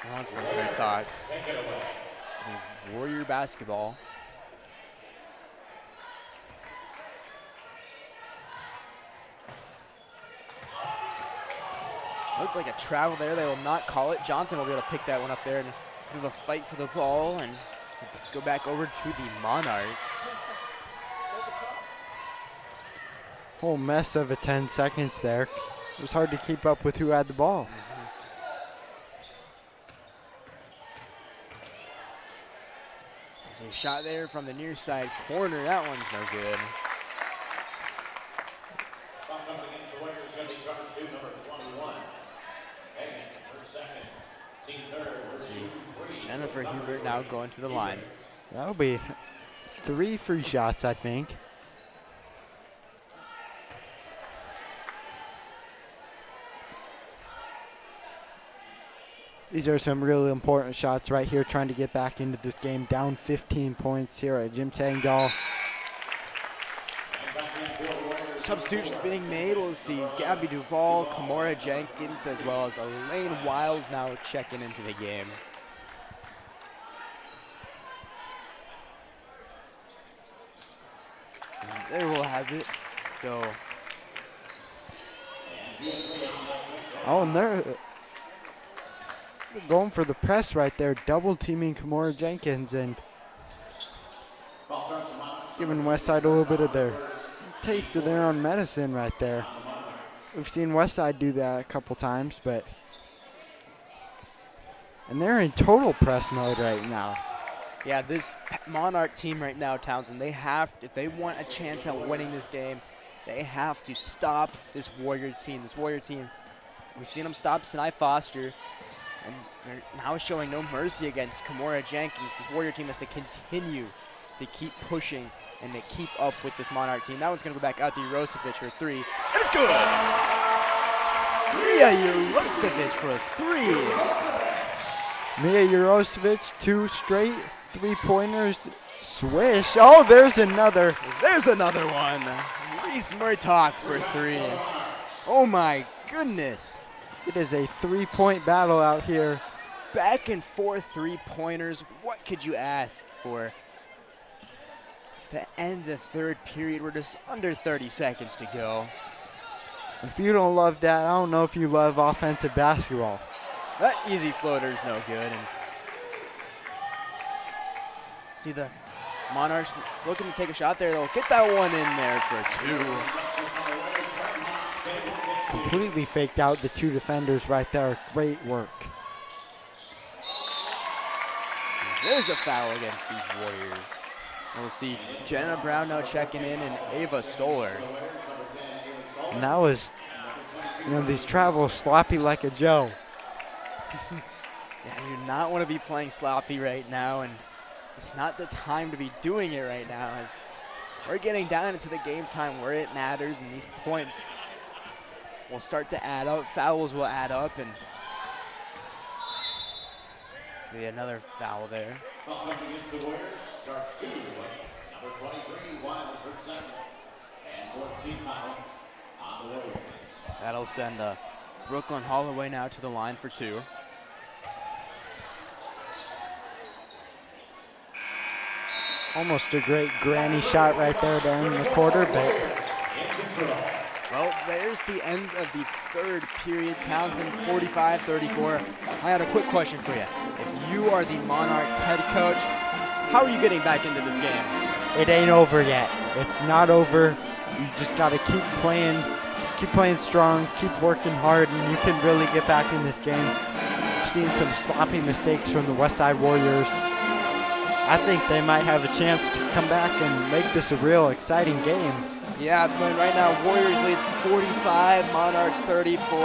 That one from Kurtak. It's gonna be Warrior basketball. Looked like a travel there. They will not call it. Johnson will be able to pick that one up there and have a fight for the ball and go back over to the Monarchs.
Whole mess of a 10 seconds there. It was hard to keep up with who had the ball.
There's a shot there from the near side corner. That one's no good. See, Jennifer Hubert now going to the line.
That'll be 3 free shots, I think. These are some really important shots right here, trying to get back into this game. Down 15 points here at Jim Tangcall.
Substitutions being made. We'll see Gabby Duvall, Kamora Jenkins, as well as Elaine Wiles now checking into the game. And there we'll have it. Go.
Oh, and they're going for the press right there, double teaming Kamora Jenkins and giving Westside a little bit of their taste of their own medicine right there. We've seen Westside do that a couple times, and they're in total press mode right now.
Yeah, this Monarch team right now, Townsend, if they want a chance at winning this game, they have to stop this Warrior team. This Warrior team, we've seen them stop Sinai Foster, and they're now showing no mercy against Kamora Jenkins. This Warrior team has to continue to keep pushing and to keep up with this Monarch team. That one's going to go back out to Jurosevic for 3. And it's good! Mia Jurosevic for a 3.
Mia Jurosevic, 2 straight 3-pointers. Swish. Oh, there's another.
There's another one. Reese Murtaugh for 3. Oh my goodness.
It is a 3-point battle out here.
Back and forth 3-pointers. What could you ask for? To end the third period, we're just under 30 seconds to go.
If you don't love that, I don't know if you love offensive basketball.
That easy floater's no good. And see the Monarchs looking to take a shot there. They'll get that one in there for 2.
Completely faked out the 2 defenders right there. Great work.
There's a foul against these Warriors. We'll see Jenna Brown now checking in and Ava Stoller.
And that was, these travels sloppy like a Joe.
Yeah, you do not want to be playing sloppy right now, and it's not the time to be doing it right now, as we're getting down into the game time where it matters, and these points will start to add up. Fouls will add up, and be another foul there.
Foul against the Warriors. Charge 2. Number 23, Wild for second. And 14 foul on the Warriors.
That'll send Brooklyn Holloway now to the line for 2.
Almost a great granny shot right there to end the quarter, but
well, there's the end of the third period. Townsend 45-34. I had a quick question for you. If you are the Monarchs head coach, how are you getting back into this game?
it ain't over yet. It's not over. You just got to keep playing strong, keep working hard, and you can really get back in this game. I've seen some sloppy mistakes from the Westside Warriors. I think they might have a chance to come back and make this a real exciting game.
Yeah, but right now Warriors lead 45, Monarchs 34.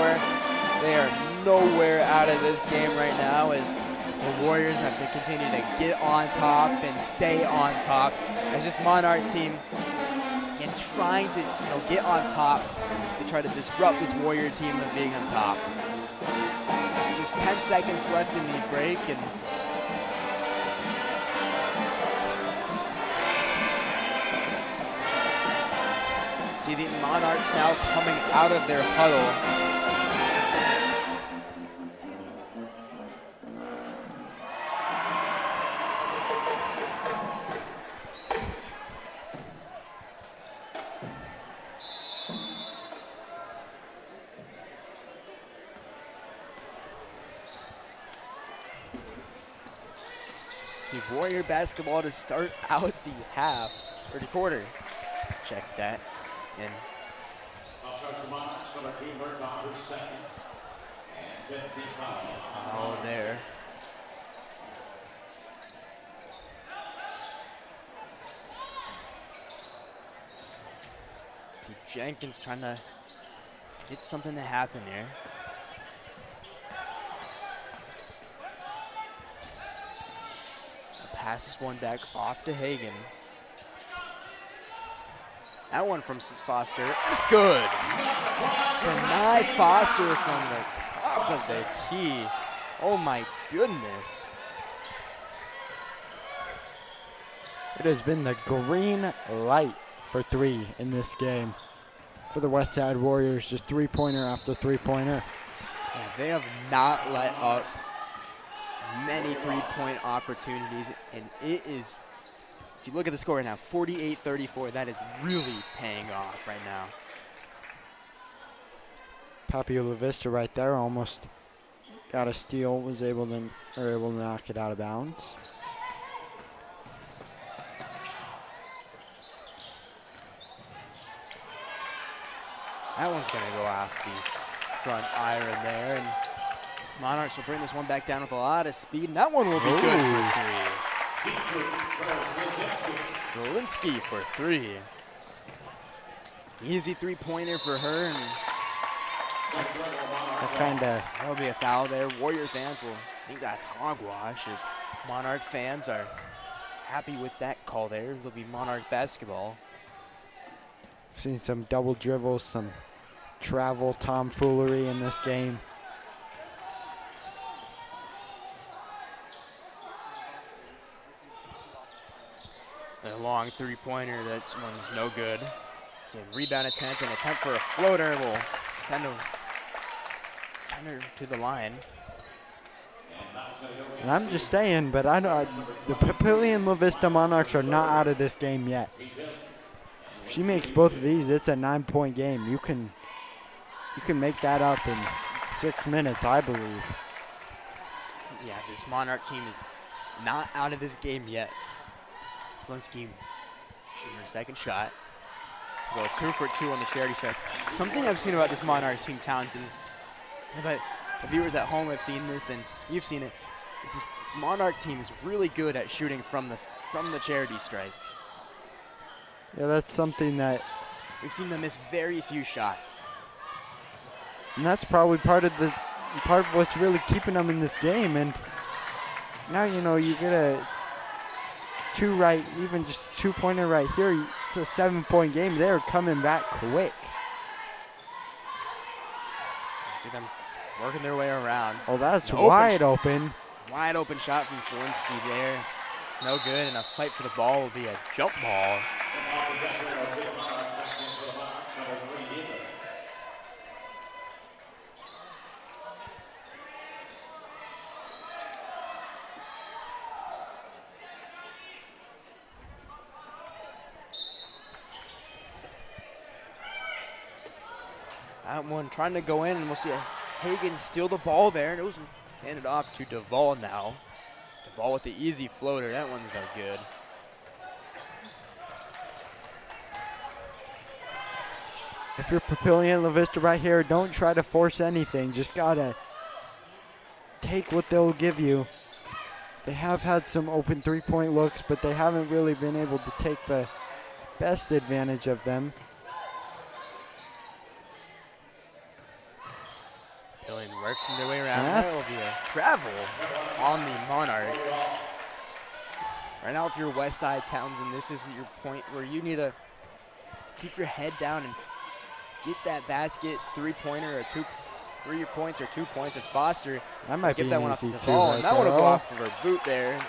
They are nowhere out of this game right now as the Warriors have to continue to get on top and stay on top. As this Monarch team and trying to get on top to try to disrupt this Warrior team from being on top. Just 10 seconds left in the break, and see the Monarchs now coming out of their huddle. The Warrior basketball to start out the half, or the quarter. Check that. And foul there. Jenkins trying to get something to happen here. Passes one back off to Hagan. That one from Foster. It's good. Sanai Foster from the top of the key. Oh my goodness.
It has been the green light for three in this game for the Westside Warriors. Just three-pointer after three-pointer.
Yeah, they have not let up many three-point opportunities, and it is, if you look at the score right now, 48-34, that is really paying off right now.
Papillion La-Vista right there almost got a steal, was able to knock it out of bounds.
That one's gonna go off the front iron there, and Monarchs will bring this one back down with a lot of speed, and that one will be good for three. Selinsky for three. Easy three-pointer for her, and that'll be a foul there. Warrior fans will think that's hogwash, as Monarch fans are happy with that call there. It'll be Monarch basketball.
Seen some double dribbles, some travel tomfoolery in this game.
A long three-pointer, this one's no good. See a rebound attempt, an attempt for a floater will send her to the line.
And I'm just saying, but I know the Papillion La-Vista Monarchs are not out of this game yet. If she makes both of these, it's a 9-point game. You can make that up in 6 minutes, I believe.
Yeah, this Monarch team is not out of this game yet. Selinsky shooting her second shot. Go 2 for 2 on the charity stripe. Something I've seen about this Monarch team, Townsend, but the viewers at home have seen this, and you've seen it. This Monarch team is really good at shooting from the charity stripe.
Yeah, that's something that
We've seen them miss very few shots.
And that's probably part of what's really keeping them in this game. And now, you know, you get a even just 2-pointer right here. It's a 7-point game. They're coming back quick.
See them working their way around.
Oh, that's wide open.
Wide open shot from Selinsky there. It's no good, and a fight for the ball will be a jump ball. That one trying to go in, and we'll see Hagen steal the ball there. And it was handed off to Duvall now. Duvall with the easy floater. That one's no good.
If you're Papillion La-Vista right here, don't try to force anything. Just gotta take what they'll give you. They have had some open 3-point looks, but they haven't really been able to take the best advantage of them.
Papillion working their way around. That will be a travel on the Monarchs. Right now, if you're Westside Townsend, this is your point where you need to keep your head down and get that basket, 3-pointer, or 3 points or 2 points, and Foster
that might
get
be
that one off
easy
the
too,
ball,
right
and that one will
there.
go off of her boot there.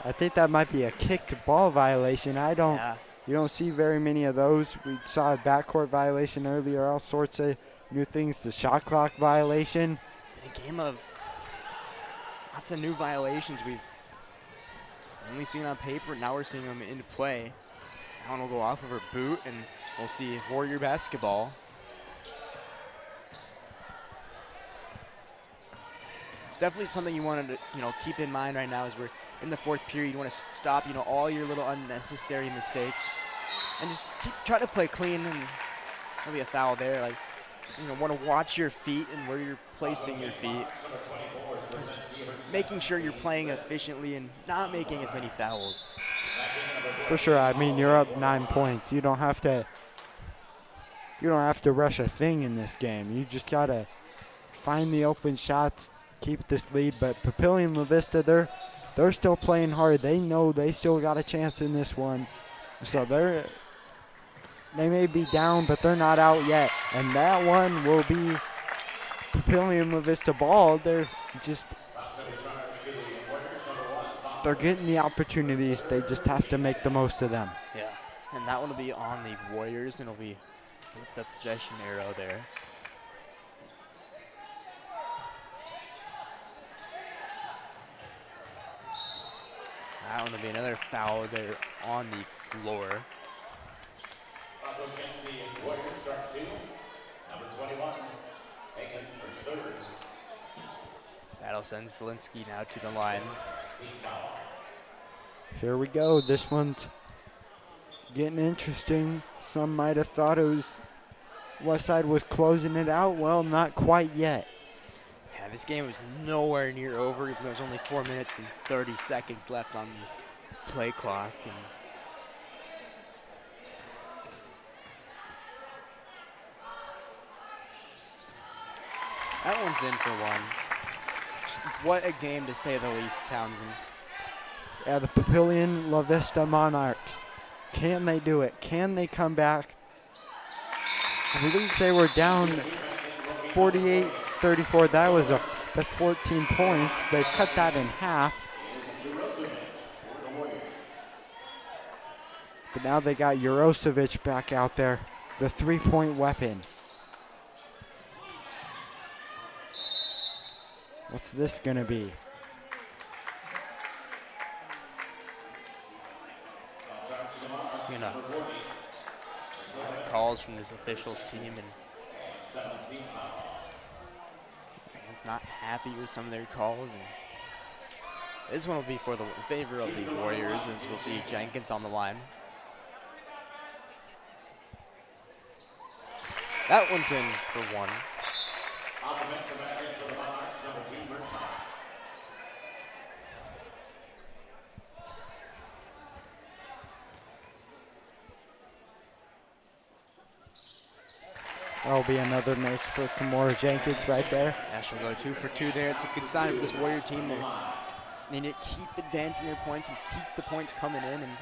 I think that might be a kicked ball violation. You don't see very many of those. We saw a backcourt violation earlier, all sorts of new things. The shot clock violation.
In a game of lots of new violations we've only seen on paper. Now we're seeing them into play. That one will go off of her boot, and we'll see Warrior basketball. It's definitely something you want to keep in mind right now as we're in the 4th period. You want to stop all your little unnecessary mistakes and just try to play clean, and there'll be a foul there. Want to watch your feet and where you're placing your feet. Just making sure you're playing efficiently and not making as many fouls.
For sure. I mean, you're up 9 points. You don't have to rush a thing in this game. You just gotta find the open shots, keep this lead. But Papillion La-Vista, they're still playing hard. They know they still got a chance in this one. So they may be down, but they're not out yet. And that one will be Papillion La-Vista ball. They're getting the opportunities. They just have to make the most of them.
Yeah, and that one will be on the Warriors, and it'll be flip the possession arrow there. That one will be another foul there on the floor.
Against the Warriors, starts 2, number 21, Hagen for 3rd.
That'll send Selinsky now to the line.
Here we go. This one's getting interesting. Some might have thought Westside was closing it out. Well, not quite yet.
Yeah, this game was nowhere near over. There was only 4 minutes and 30 seconds left on the play clock. And that one's in for one. Just what a game, to say the least, Townsend.
Yeah, the Papillion La-Vista Monarchs. Can they do it? Can they come back? I believe they were down 48-34. That's 14 points. They've cut that in half. But now they got Jurosevic back out there, the three-point weapon. What's this going to be?
He's going to have calls from his officials team, and fans not happy with some of their calls. And this one will be in favor of the Warriors, as we'll see Jenkins on the line. That one's in for one.
That'll be another make for Kimora Jenkins right there.
Yeah, she'll go 2 for 2 there. It's a good sign for this Warrior team. They need to keep advancing their points and keep the points coming in and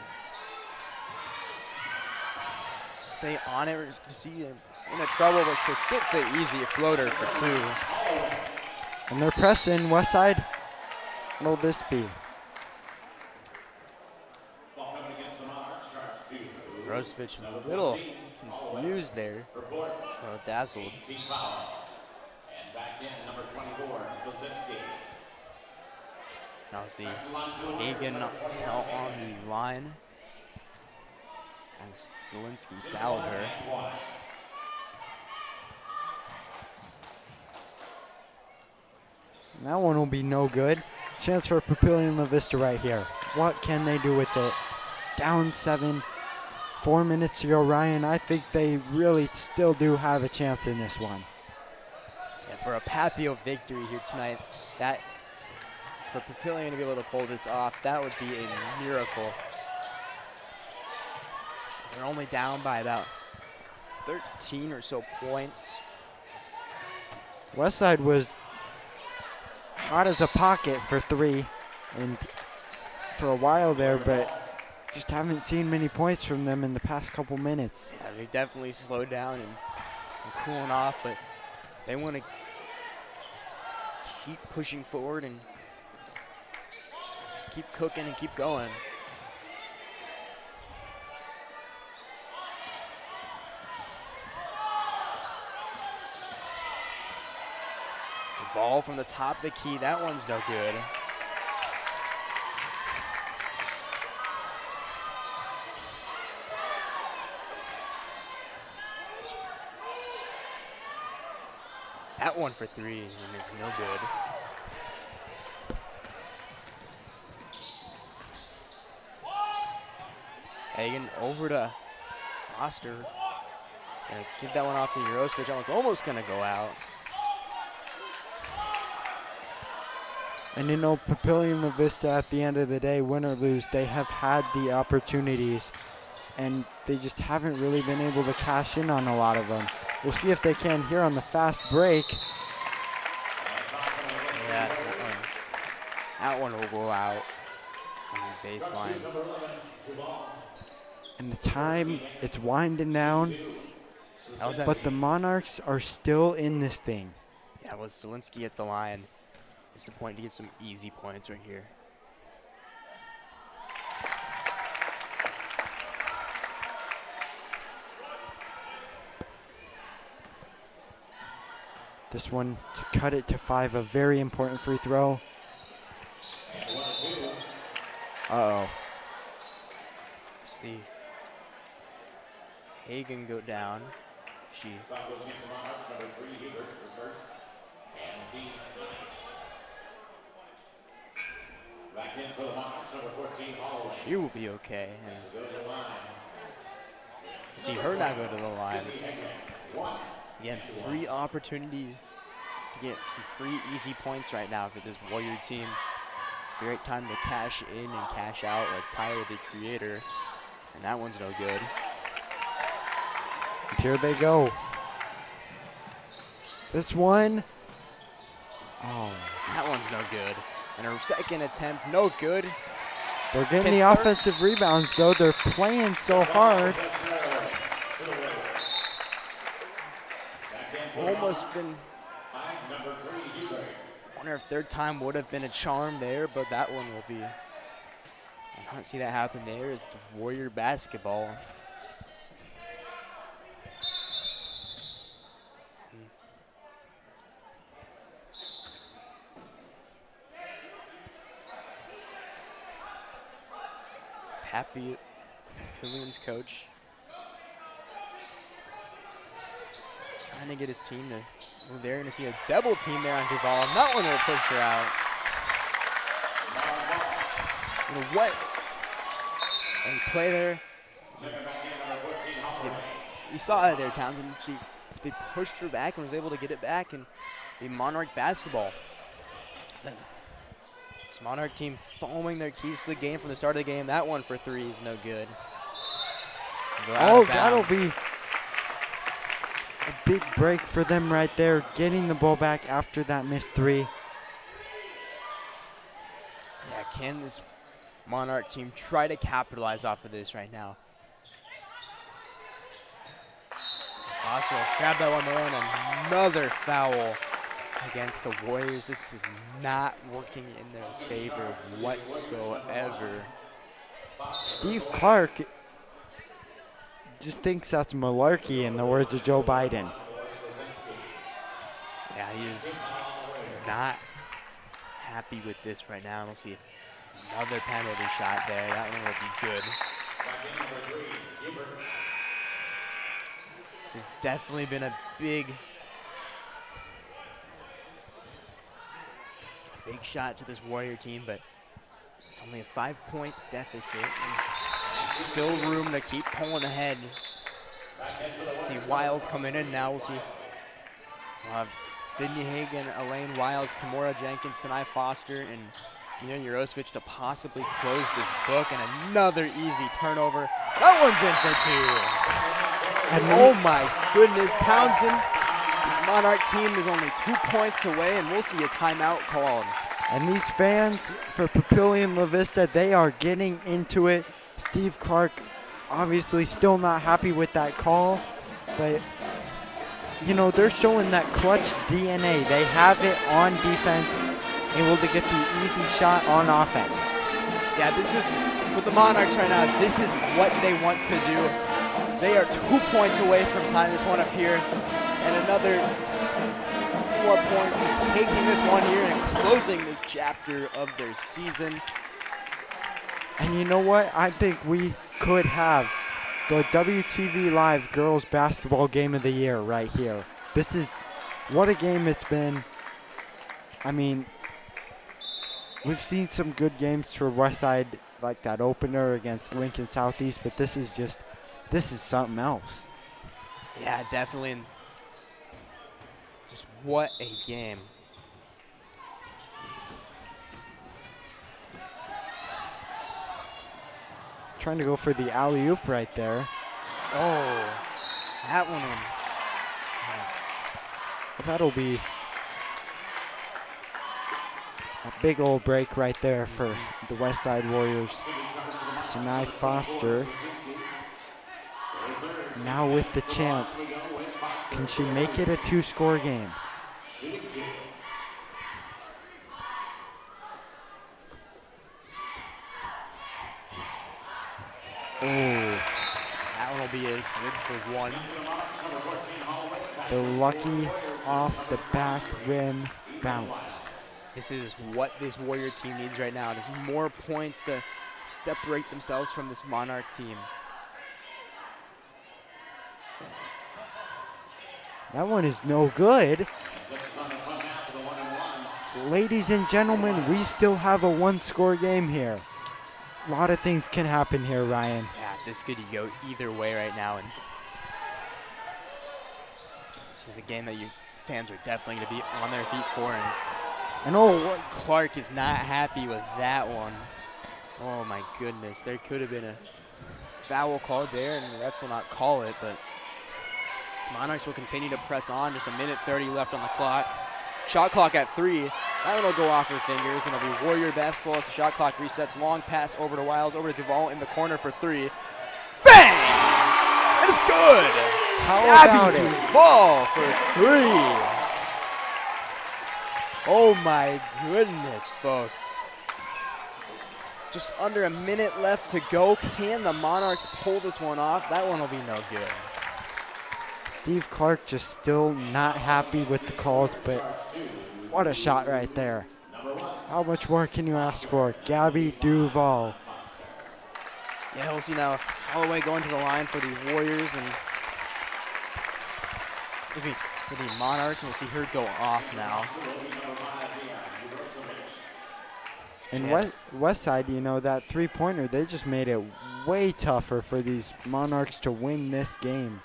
stay on it. We're just going to see them in trouble, but she'll get the easy floater for 2.
And they're pressing Westside. What'll this be?
Jurosevic a little confused there, dazzled. Now see Hagen now on the line as Zielinski fouled her.
And that one will be no good. Chance for Papillion La-Vista right here. What can they do with it? Down 7, 4 minutes to go, Ryan. I think they really still do have a chance in this one.
Yeah, for a Papio victory here tonight, that for Papillion to be able to pull this off, that would be a miracle. They're only down by about 13 or so points.
Westside was hot as a pocket for 3 and for a while there, but just haven't seen many points from them in the past couple minutes.
Yeah, they definitely slowed down and cooling off, but they want to keep pushing forward and just keep cooking and keep going. Ball from the top of the key, that one's no good. That one for 3 and it's no good. Hagen over to Foster. Gonna give that one off to Jurosevic. That one's almost gonna go out.
And you know, Papillion La-Vista, at the end of the day, win or lose, they have had the opportunities, and they just haven't really been able to cash in on a lot of them. We'll see if they can here on the fast break.
Yeah, that one will go out on the baseline.
And the time, it's winding down, but the Monarchs are still in this thing.
Yeah, with Zielinski at the line. It's the point to get some easy points right here.
This one to cut it to 5, a very important free throw. Uh-oh.
See Hagen go down. She will be okay. And see her now go to the line. Again, free opportunity to get some free, easy points right now for this Warrior team. Great time to cash in and cash out like Tyler, the creator. And that one's no good.
And here they go. This one. Oh.
That one's no good. And her second attempt, no good.
They're getting the offensive rebounds, though. They're playing so hard.
Almost been. Wonder if third time would have been a charm there, but that one will be I don't see that happen there. It's Warrior basketball. Papillion's coach trying to get his team to move there. Going to see a double team there on Duval. And that one will push her out. You know what? And play there. You saw it there, Townsend. They pushed her back and was able to get it back and be Monarch basketball. This Monarch team following their keys to the game from the start of the game. That one for three is no good.
Oh, that'll be a big break for them right there, getting the ball back after that missed three.
Yeah, can this Monarch team try to capitalize off of this right now? Foster will grab that one there, and another foul against the Warriors. This is not working in their favor whatsoever.
Steve Clark just thinks that's malarkey, in the words of Joe Biden.
Yeah, he is not happy with this right now. We'll see another penalty shot there. That one will be good. This has definitely been a big shot to this Warrior team, but it's only a 5-point deficit. And still room to keep pulling ahead. See Wiles coming in now. We'll see. We'll have Sydney Hagan, Elaine Wiles, Kimura Jenkins, Sinai Foster, and Nina Jurosevic to possibly close this book. And another easy turnover. That one's in for two. And oh my goodness, Townsend. This Monarch team is only 2 points away, and we'll see a timeout called.
And these fans for Papillion La-Vista, they are getting into it. Steve Clark obviously still not happy with that call, but you know, they're showing that clutch DNA. They have it on defense, able to get the easy shot on offense.
Yeah, this is, for the Monarchs right now, this is what they want to do. They are 2 points away from tying this one up here, and another 4 points to taking this one here and closing this chapter of their season.
And you know what? I think we could have the WTV Live Girls Basketball Game of the Year right here. This is, what a game it's been. I mean, we've seen some good games for Westside, like that opener against Lincoln Southeast, but this is just, this is something else.
Yeah, definitely. Just what a game.
Trying to go for the alley-oop right there.
Oh, that one.
That'll be a big old break right there for the Westside Warriors. Sinai Foster now with the chance. Can she make it a 2-score game? Oh,
that one will be a good for one.
The lucky off the back rim bounce.
This is what this Warrior team needs right now. Just more points to separate themselves from this Monarch team.
That one is no good. Ladies and gentlemen, we still have a 1-score game here. A lot of things can happen here, Ryan.
Yeah, this could go either way right now. And this is a game that you fans are definitely going to be on their feet for.
And oh,
Clark is not happy with that one. Oh my goodness, there could have been a foul called there, and the refs will not call it, but Monarchs will continue to press on. Just a minute 30 left on the clock. Shot clock at 3. That one will go off her fingers, and it'll be Warrior basketball as the shot clock resets. Long pass over to Wiles, over to Duval in the corner for 3. Bang! And it's good!
How about it?
Duval for 3. Oh my goodness, folks. Just under a minute left to go. Can the Monarchs pull this one off? That one will be no good.
Steve Clark just still not happy with the calls, but what a shot right there. How much more can you ask for? Gabby Duval.
Yeah, we'll see now. Holloway going to the line for the Warriors and for the Monarchs, and we'll see her go off now.
And Westside, you know, that three-pointer, they just made it way tougher for these Monarchs to win this game.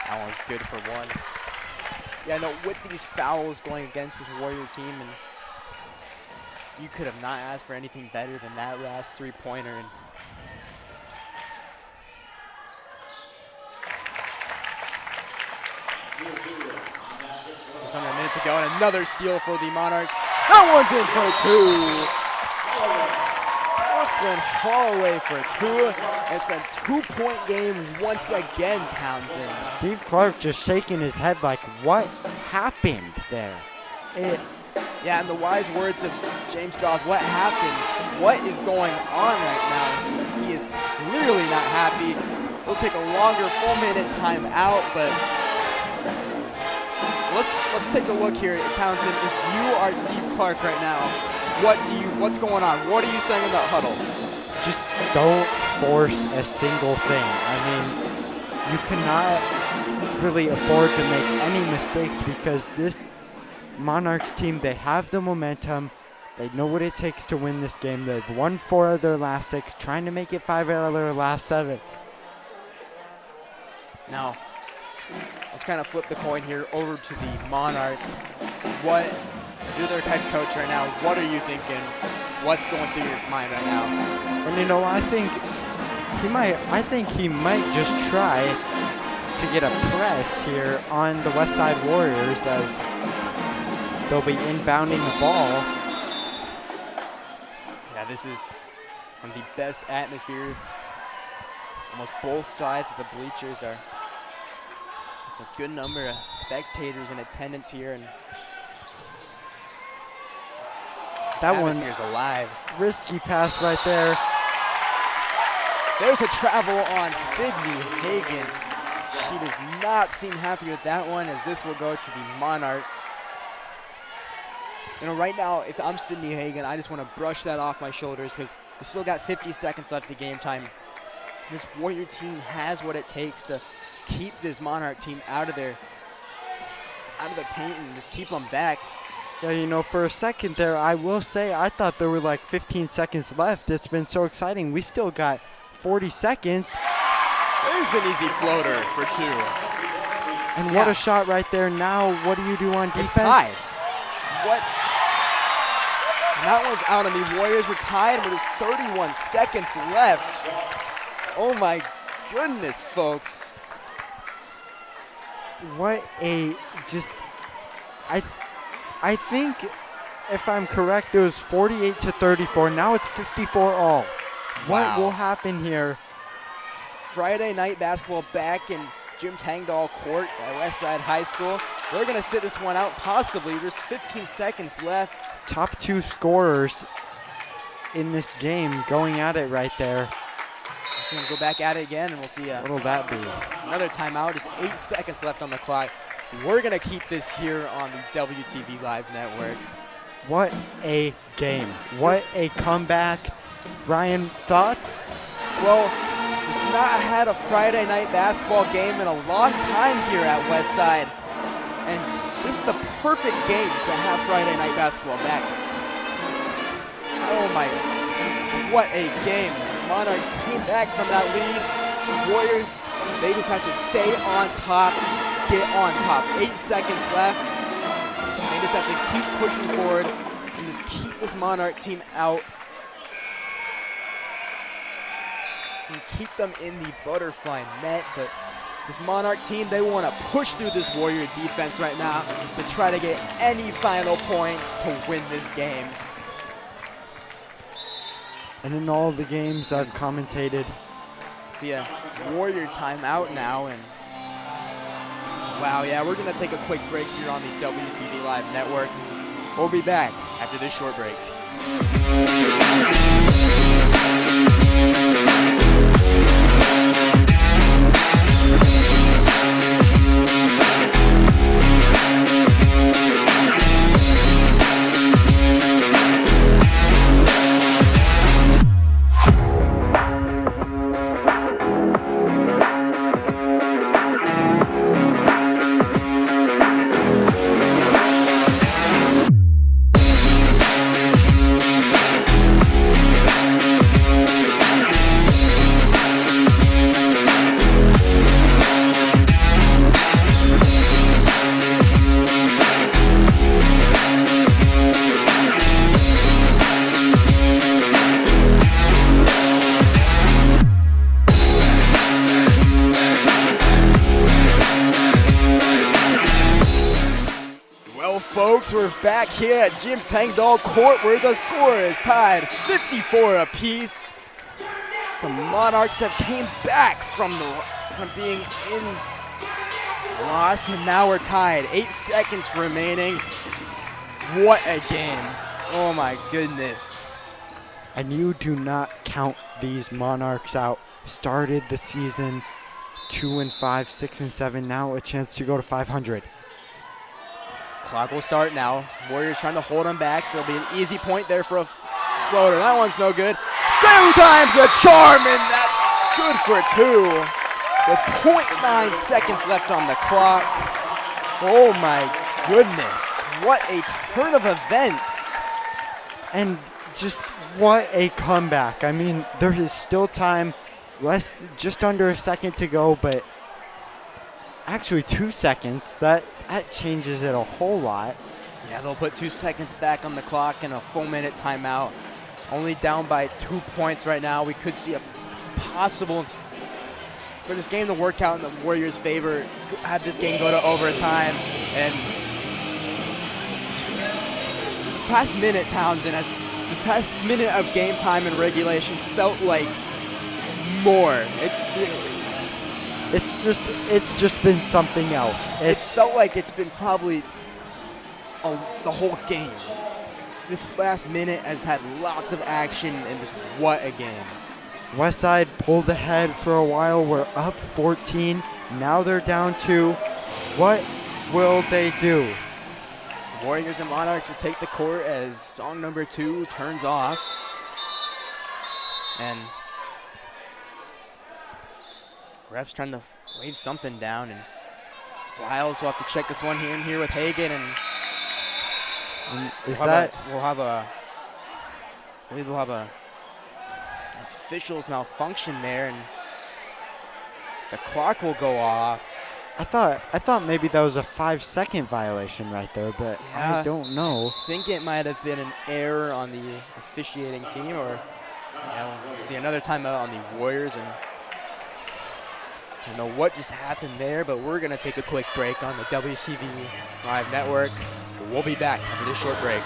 That one's good for one. Yeah, no, with these fouls going against this Warrior team, and you could have not asked for anything better than that last three-pointer. And just under a minute to go, and another steal for the Monarchs. That one's in for two. Coughlin Holloway for two. It's a two-point game once again, Townsend.
Steve Clark just shaking his head like, what happened there?
Yeah, in the wise words of James Draws, what happened? What is going on right now? He is clearly not happy. We'll take a longer 4-minute timeout, but let's take a look here, Townsend. If you are Steve Clark right now, what's going on? What are you saying in that huddle?
Just don't force a single thing. I mean, you cannot really afford to make any mistakes because this Monarchs team, they have the momentum. They know what it takes to win this game. They've won 4 of their last 6, trying to make it 5 out of their last 7.
Now, let's kind of flip the coin here over to the Monarchs. If you're their head coach right now, what are you thinking? What's going through your mind right now?
And you know, I think he might just try to get a press here on the Westside Warriors as they'll be inbounding the ball.
Yeah, this is one of the best atmospheres. Almost both sides of the bleachers are with a good number of spectators in attendance here, and
that
atmosphere's alive.
Risky pass right there.
There's a travel on Sydney Hagan. She does not seem happy with that one, as this will go to the Monarchs. You know, right now, if I'm Sydney Hagan, I just want to brush that off my shoulders because we still got 50 seconds left of game time. This Warrior team has what it takes to keep this Monarch team out of the paint and just keep them back.
Yeah, you know, for a second there, I will say I thought there were like 15 seconds left. It's been so exciting. We still got 40 seconds.
There's an easy floater for two.
And what a shot right there. Now, what do you do on defense?
It's tied. What? And that one's out on the Warriors. We're tied with just 31 seconds left. Oh my goodness, folks.
What a I think, if I'm correct, it was 48-34. Now it's 54 all. What will happen here?
Friday night basketball back in Jim Tangcall court at Westside High School. They're going to sit this one out possibly. There's 15 seconds left.
Top 2 scorers in this game going at it right there.
So we'll go back at it again, and we'll see
What'll that be?
Another timeout. Just 8 seconds left on the clock. We're going to keep this here on the WTV Live Network.
What a game. What a comeback. Ryan, thoughts?
Well, we've not had a Friday night basketball game in a long time here at Westside. And this is the perfect game to have Friday night basketball back. Oh my goodness, what a game. Monarchs came back from that lead. Warriors, they just have to stay on top, get on top. 8 seconds left. They just have to keep pushing forward and just keep this Monarch team out and keep them in the butterfly net. But this Monarch team, they want to push through this Warrior defense right now to try to get any final points to win this game.
And in all the games I've commentated.
See a Warrior timeout now, and wow, yeah, we're going to take a quick break here on the WTV Live Network. We'll be back after this short break. Folks, we're back here at Jim Tangcall Court where the score is tied 54 apiece. The Monarchs have came back from being in loss, and now we're tied. 8 seconds remaining. What a game. Oh my goodness.
And you do not count these Monarchs out. Started the season 2-5, 6-7. Now a chance to go to 500.
Clock will start now. Warriors trying to hold them back. There'll be an easy point there for a floater. That one's no good. Sometimes a charm, and that's good for 2. With 0.9 seconds left on the clock. Oh my goodness. What a turn of events.
And just what a comeback. I mean, there is still time. Just under a second to go, but actually 2 seconds. That changes it a whole lot.
Yeah, they'll put 2 seconds back on the clock and a full minute timeout. Only down by 2 points right now. We could see a possible, for this game to work out in the Warriors' favor, have this game go to overtime. And this past minute, Townsend, this past minute of game time and regulations felt like more.
It's just been something else.
It felt like it's been probably the whole game. This last minute has had lots of action, and just what a game.
Westside pulled ahead for a while. We're up 14. Now they're down 2. What will they do?
Warriors and Monarchs will take the court as song number 2 turns off. And ref's trying to wave something down, and Wiles will have to check this one here with Hagan, and we'll have a officials malfunction there, and the clock will go off.
I thought maybe that was a 5-second violation right there, but yeah, I don't know.
I think it might have been an error on the officiating team, or we'll see another timeout on the Warriors, and I don't know what just happened there, but we're going to take a quick break on the WTV Live Network. We'll be back after this short break.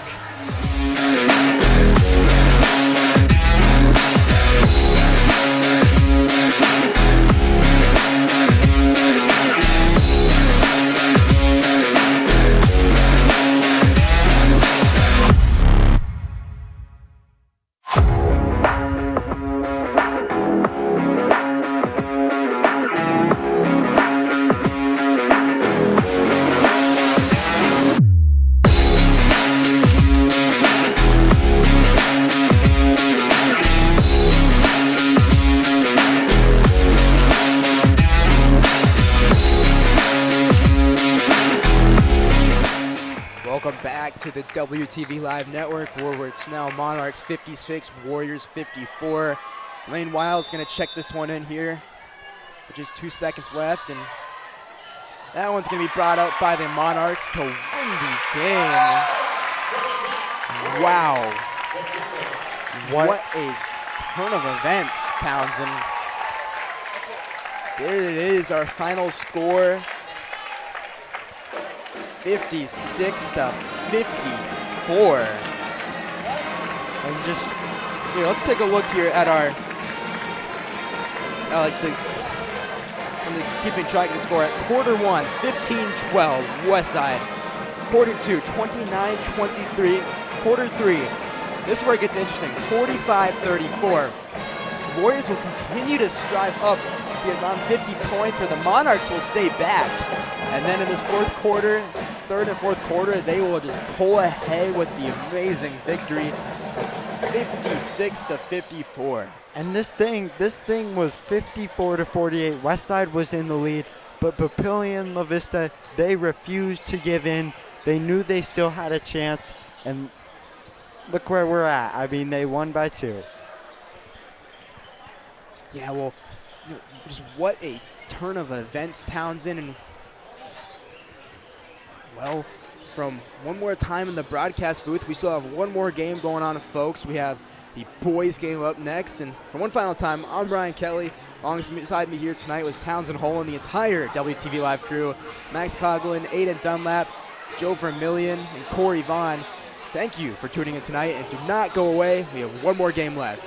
To the WTV Live Network, where it's now Monarchs 56, Warriors 54. Lane Wiles going to check this one in here, with just 2 seconds left, and that one's going to be brought out by the Monarchs to win the game. Wow. What a turn of events, Townsend. There it is, our final score. 56-54. And just let's take a look here at our keeping track of the score at quarter 1, 15-12 Westside. Quarter two, 29-23. Quarter three, this is where it gets interesting. 45-34. Warriors will continue to strive up to get around 50 points, where the Monarchs will stay back. And then in this fourth quarter, third and fourth quarter, they will just pull ahead with the amazing victory, 56-54.
And this thing was 54-48. Westside was in the lead, but Papillion La-Vista, they refused to give in. They knew they still had a chance, and look where we're at. I mean, they won by 2.
Yeah, well, just what a turn of events, Townsend. And, well, from one more time in the broadcast booth, we still have one more game going on, folks. We have the boys game up next. And for one final time, I'm Brian Kelly. Alongside me here tonight was Townsend Hollan, the entire WTV Live crew, Max Coughlin, Aiden Dunlap, Joe Vermillion, and Corey Vaughn. Thank you for tuning in tonight, and do not go away. We have one more game left.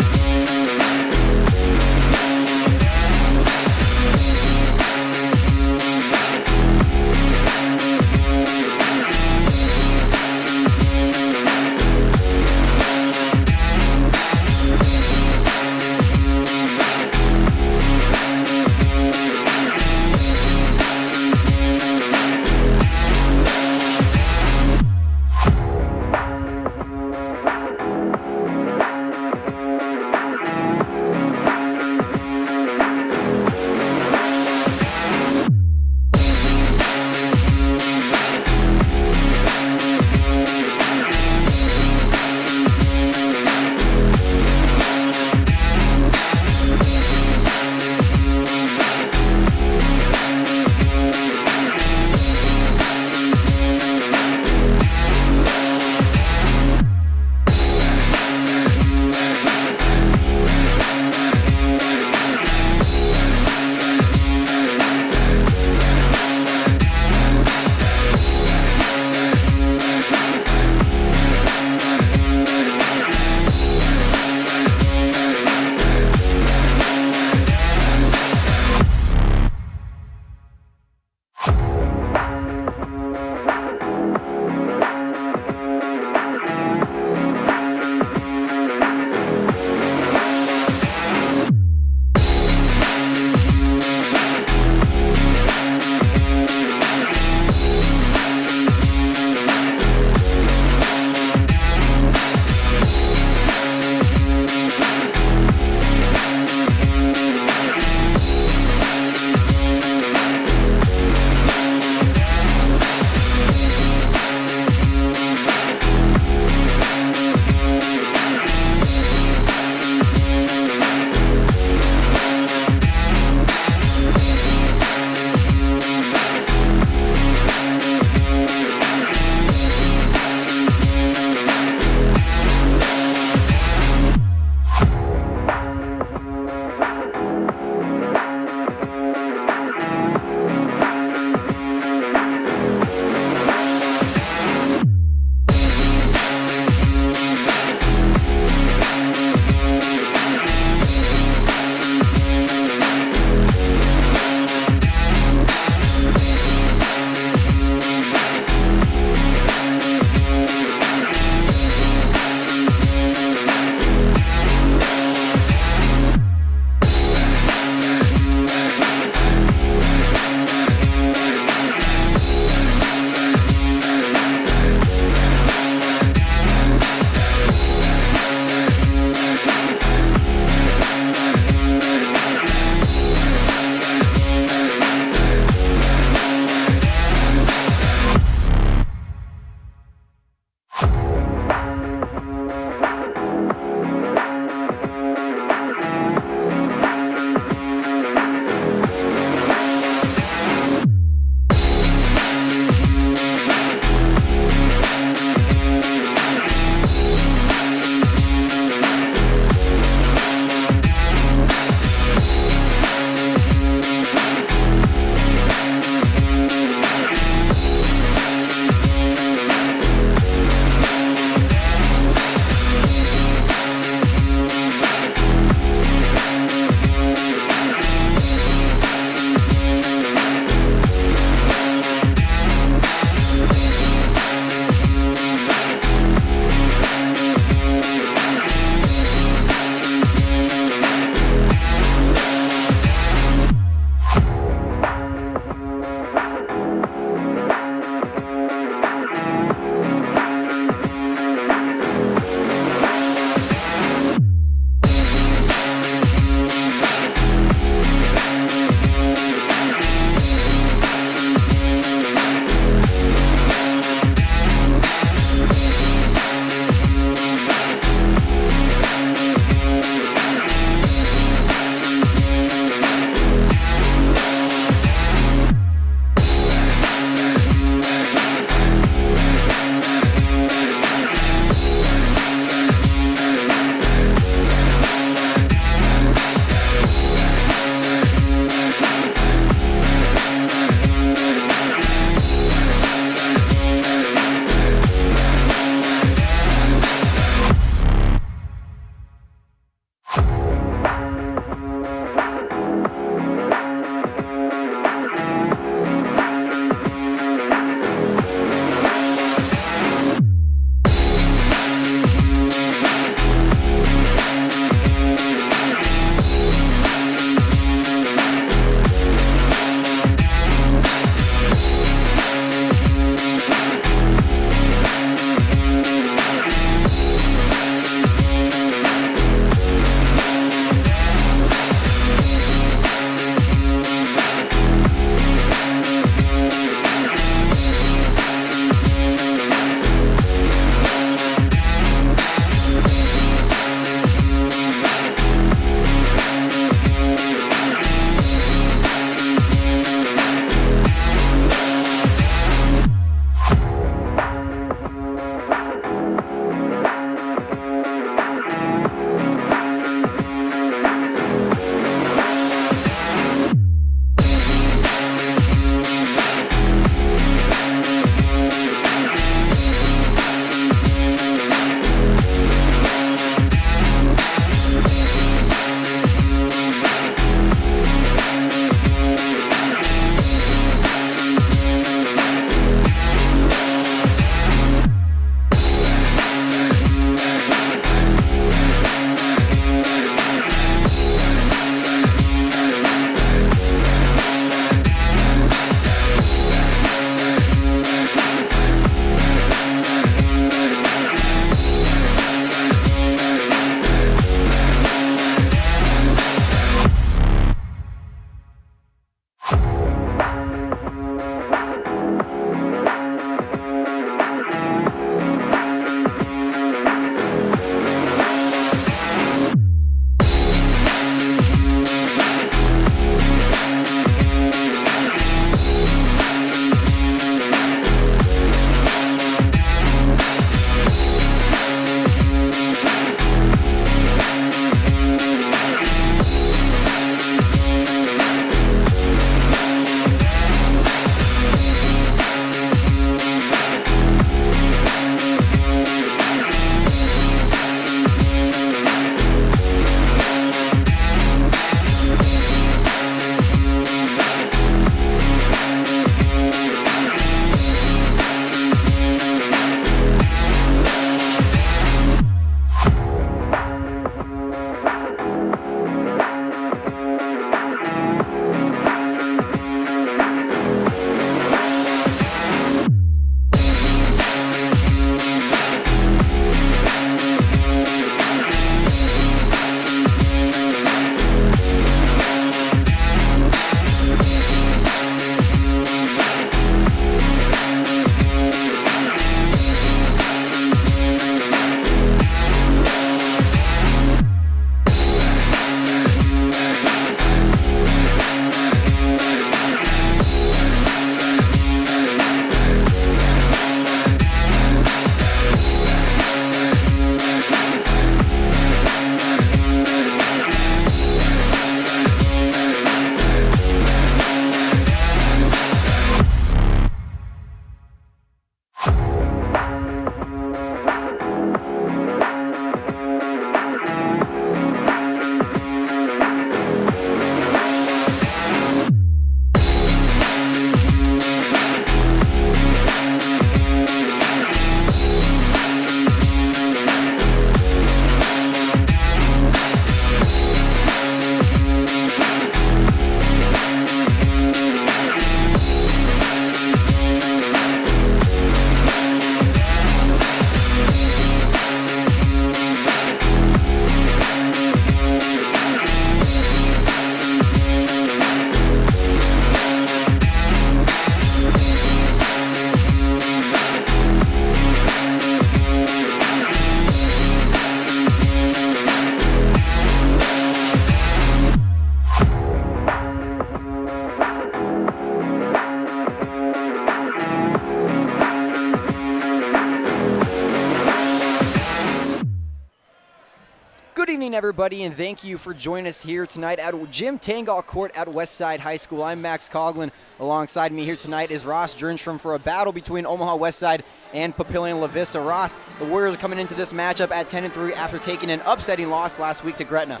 everybody, and thank you for joining us here tonight at Jim Tangcall Court at Westside High School. I'm Max Coughlin. Alongside me here tonight is Ross Jernstrom for a battle between Omaha Westside and Papillion La-Vista. Ross, the Warriors are coming into this matchup at 10-3 after taking an upsetting loss last week to Gretna.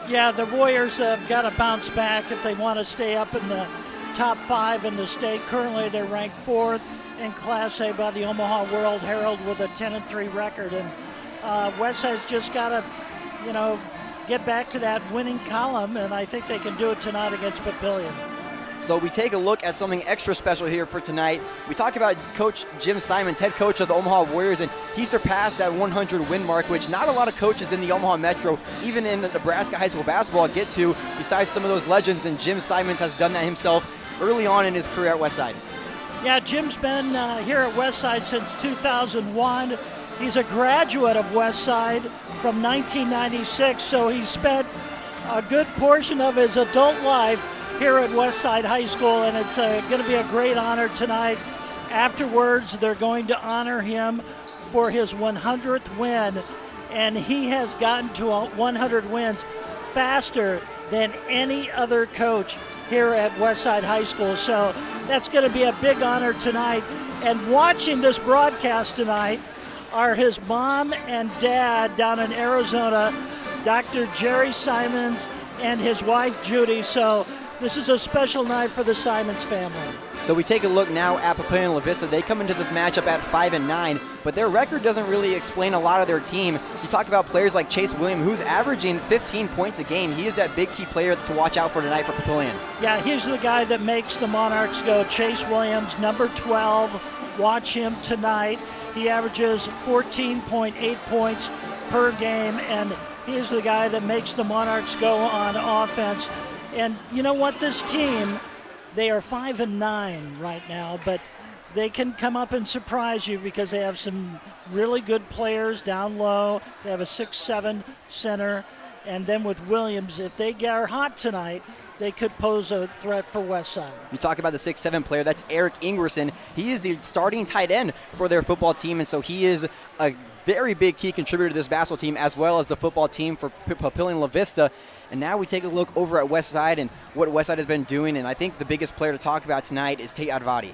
Yeah, the Warriors have got to bounce back if they want to stay up in the top 5 in the state. Currently, they're ranked 4th in Class A by the Omaha World Herald with a 10-3 record. And Westside's just got to, get back to that winning column, and I think they can do it tonight against Papillion.
So we take a look at something extra special here for tonight. We talk about Coach Jim Simons, head coach of the Omaha Warriors, and he surpassed that 100 win mark, which not a lot of coaches in the Omaha Metro, even in Nebraska high school basketball, get to, besides some of those legends, and Jim Simons has done that himself early on in his career at Westside.
Yeah, Jim's been here at Westside since 2001. He's a graduate of Westside from 1996, so he spent a good portion of his adult life here at Westside High School, and it's going to be a great honor tonight. Afterwards, they're going to honor him for his 100th win, and he has gotten to 100 wins faster than any other coach here at Westside High School. So that's going to be a big honor tonight. And watching this broadcast tonight are his mom and dad down in Arizona, Dr. Jerry Simons and his wife Judy. So this is a special night for the Simons family.
So we take a look now at Papillion La-Vista. They come into this matchup at 5-9, but their record doesn't really explain a lot of their team. You talk about players like Chase Williams, who's averaging 15 points a game. He is that big key player to watch out for tonight for Papillion.
Yeah, he's the guy that makes the Monarchs go. Chase Williams, number 12. Watch him tonight. He averages 14.8 points per game, and he is the guy that makes the Monarchs go on offense. And you know what, this team, they are 5-9 right now, but they can come up and surprise you because they have some really good players down low. They have a 6'7" center, and then with Williams, if they are hot tonight, they could pose a threat for Westside.
You talk about the 6'7" player, that's Eric Ingerson. He is the starting tight end for their football team, and so he is a very big key contributor to this basketball team as well as the football team for Papillion La-Vista. And now we take a look over at Westside and what Westside has been doing, and I think the biggest player to talk about tonight is Tate Advati.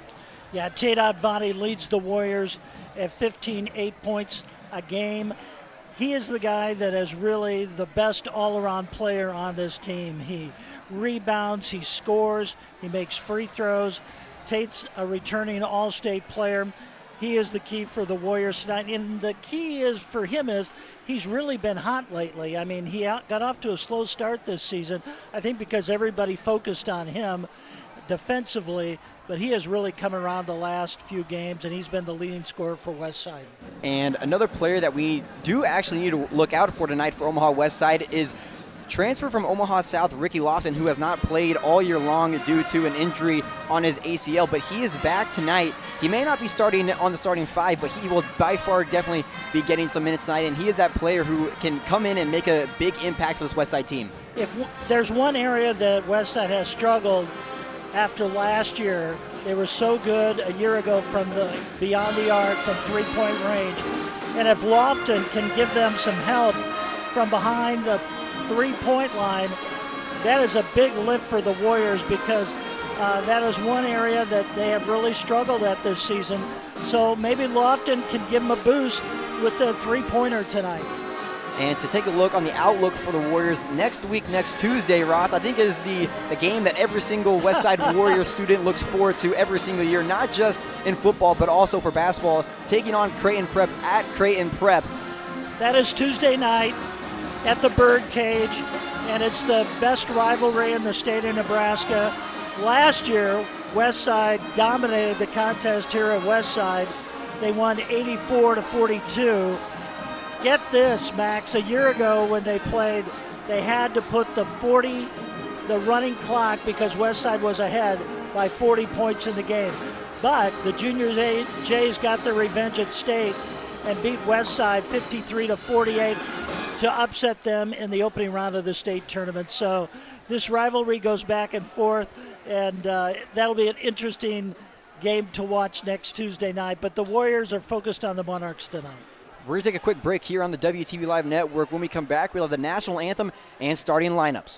Yeah, Tate Advati leads the Warriors at 15.8 points a game. He is the guy that is really the best all-around player on this team. He rebounds, he scores, he makes free throws. Tate's a returning all-state player. He is the key for the Warriors tonight, and the key is for him is he's really been hot lately. I mean, he got off to a slow start this season, I think because everybody focused on him defensively, but he has really come around the last few games, and he's been the leading scorer for Westside.
And another player that we do actually need to look out for tonight for Omaha Westside is transfer from Omaha South, Ricky Lofton, who has not played all year long due to an injury on his ACL, but he is back tonight. He may not be starting on the starting 5, but he will by far definitely be getting some minutes tonight, and he is that player who can come in and make a big impact for this Westside team.
If there's one area that Westside has struggled after last year, they were so good a year ago from the beyond the arc, from three-point range, and if Lofton can give them some help from behind the three-point line, that is a big lift for the Warriors because that is one area that they have really struggled at this season. So maybe Lofton can give them a boost with the three-pointer tonight.
And to take a look on the outlook for the Warriors next week, next Tuesday, Ross, I think is the game that every single Westside Warrior student looks forward to every single year, not just in football, but also for basketball, taking on Creighton Prep at Creighton Prep.
That is Tuesday night at the Birdcage, and it's the best rivalry in the state of Nebraska. Last year, Westside dominated the contest here at Westside. They won 84-42. Get this, Max, a year ago when they played, they had to put the running clock because Westside was ahead by 40 points in the game. But the Junior Jays got their revenge at state and beat Westside 53-48 to upset them in the opening round of the state tournament. So this rivalry goes back and forth, and that'll be an interesting game to watch next Tuesday night. But the Warriors are focused on the Monarchs tonight.
We're going to take a quick break here on the WTV Live Network. When we come back, we'll have the national anthem and starting lineups.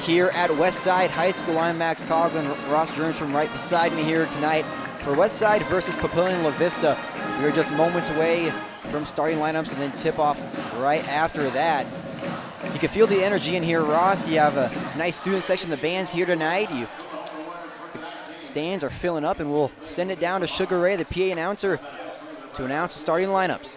here at Westside High School. I'm Max Coughlin, Ross Jernstrom right beside me here tonight for Westside versus Papillion La-Vista. We are just moments away from starting lineups and then tip-off right after that. You can feel the energy in here, Ross. You have a nice student section. The band's here tonight. The stands are filling up, and we'll send it down to Sugar Ray, the PA announcer, to announce the starting lineups.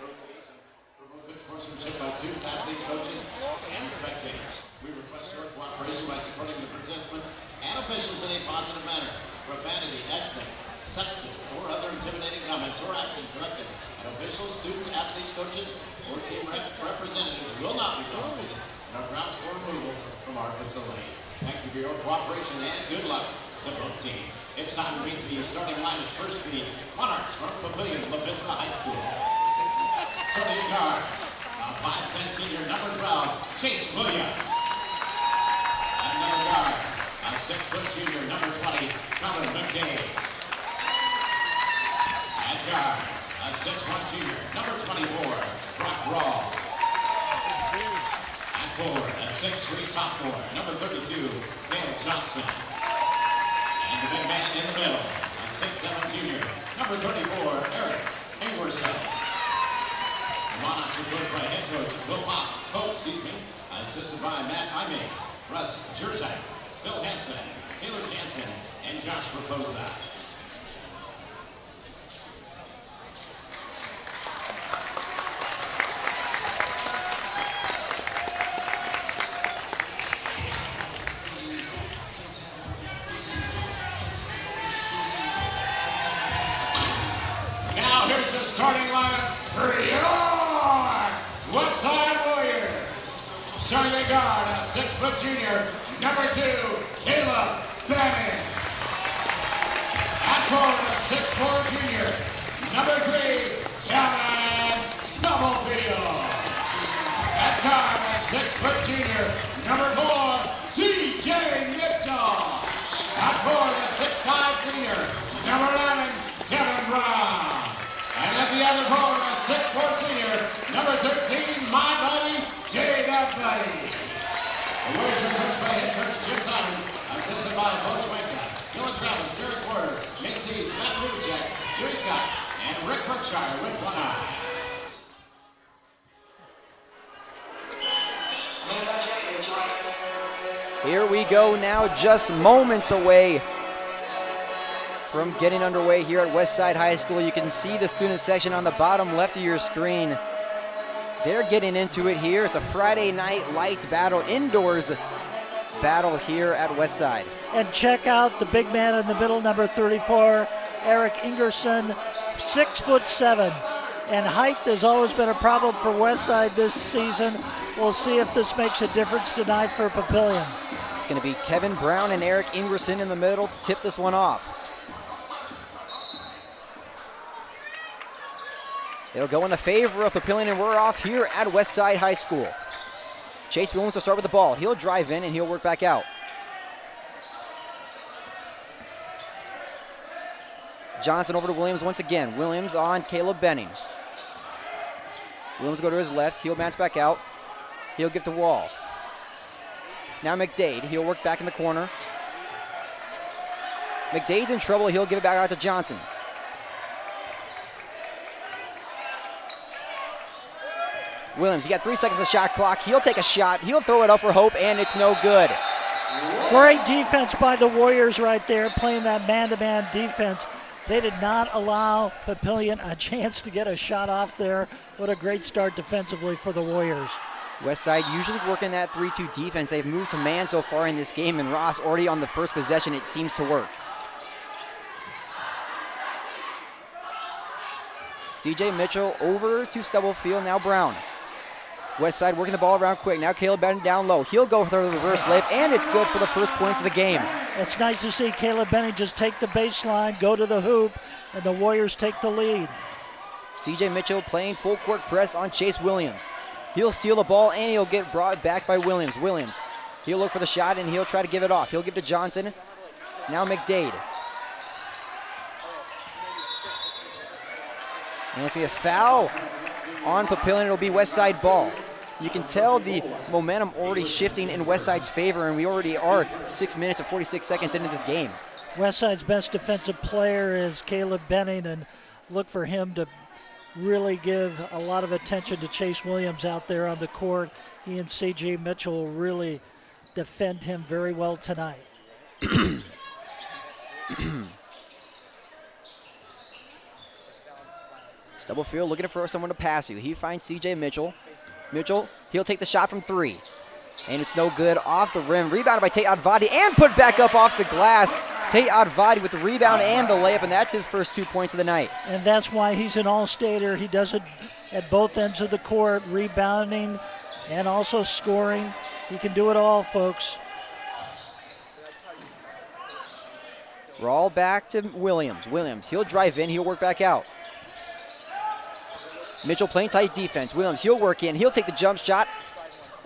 By supporting the participants and officials in a positive manner. Profanity, ethnic, sexist, or other intimidating comments or actions directed at officials, students, athletes, coaches, or team representatives will not be tolerated and are grounds for removal from our facility. Thank you for your cooperation and good luck to both teams. It's time to meet the starting lineups. First, the Monarchs from Papillion La-Vista High School. Starting guard, a 5'10" senior, number 12, Chase Williams. Another guard, a 6-foot junior, number 20, Colin McKay. At guard, a 6'1" junior, number 24, Brock Rawl. At forward, a 6'3" sophomore, number 32, Dale Johnson. And the big man in the middle, a 6'7" junior, number 34, Eric Ingersoll. Sponsored coach by head coach Will Pop, assisted by Matt Ime, Russ Jernstrom, Bill Hansen, Taylor Jansen, and Josh Raposa. Now here's the starting lineup for your Westside Warriors. Starting at guard, a 6-foot junior, number 2, Caleb Bannon. At forward, a 6'4" junior, number 3, Kevin Stubblefield. At guard, a 6-foot junior, number 4, CJ Mitchell. At forward, a 6'5" junior, number 11, Kevin Brown. And at the other forward, a 6'4" senior, number 13, my buddy, J.W. Buddy. The Warriors are coached by head coach Jim Tangcall, assisted by Coach Wanka, Dylan Travis, Derek Porter, Nick Deeds, Matt Lubacek, Jerry Scott, and Rick Berkshire with one eye.
Here we go now, just moments away from getting underway here at Westside High School. You can see the student section on the bottom left of your screen. They're getting into it here. It's a Friday night lights battle, indoors battle here at Westside.
And check out the big man in the middle, number 34, Eric Ingerson, 6'7". And height has always been a problem for Westside this season. We'll see if this makes a difference tonight for Papillion.
It's going to be Kevin Brown and Eric Ingerson in the middle to tip this one off. It'll go in the favor of Papillion, and we're off here at Westside High School. Chase Williams will start with the ball. He'll drive in and he'll work back out. Johnson over to Williams once again. Williams on Caleb Benning. Williams will go to his left. He'll bounce back out. He'll give to Wall. Now McDade. He'll work back in the corner. McDade's in trouble. He'll give it back out to Johnson. Williams, he got 3 seconds on the shot clock. He'll take a shot. He'll throw it up for hope, and it's no good.
Great defense by the Warriors right there, playing that man-to-man defense. They did not allow Papillion a chance to get a shot off there. What a great start defensively for the Warriors.
Westside usually working that 3-2 defense. They've moved to man so far in this game, and Ross already on the first possession. It seems to work. CJ Mitchell over to Stubblefield, now Brown. Westside working the ball around quick. Now Caleb Benning down low. He'll go for the reverse layup, and it's good for the first points of the game.
It's nice to see Caleb Benning just take the baseline, go to the hoop, and the Warriors take the lead.
CJ Mitchell playing full court press on Chase Williams. He'll steal the ball, and he'll get brought back by Williams. Williams, he'll look for the shot, and he'll try to give it off. He'll give to Johnson. Now McDade. And it's going to be a foul on Papillion. It'll be Westside ball. You can tell the momentum already shifting in Westside's favor, and we already are 6 minutes and 46 seconds into this game.
Westside's best defensive player is Caleb Benning, and look for him to really give a lot of attention to Chase Williams out there on the court. He and C.J. Mitchell will really defend him very well tonight.
Stubblefield looking for someone to pass you. He finds C.J. Mitchell. Mitchell, he'll take the shot from 3. And it's no good, off the rim. Rebounded by Tate Advadi and put back up off the glass. Tate Advadi with the rebound and the layup, and that's his first 2 points of the night.
And that's why he's an all-stater. He does it at both ends of the court, rebounding and also scoring. He can do it all, folks.
We're all back to Williams. Williams, he'll drive in, he'll work back out. Mitchell playing tight defense. Williams, he'll work in. He'll take the jump shot.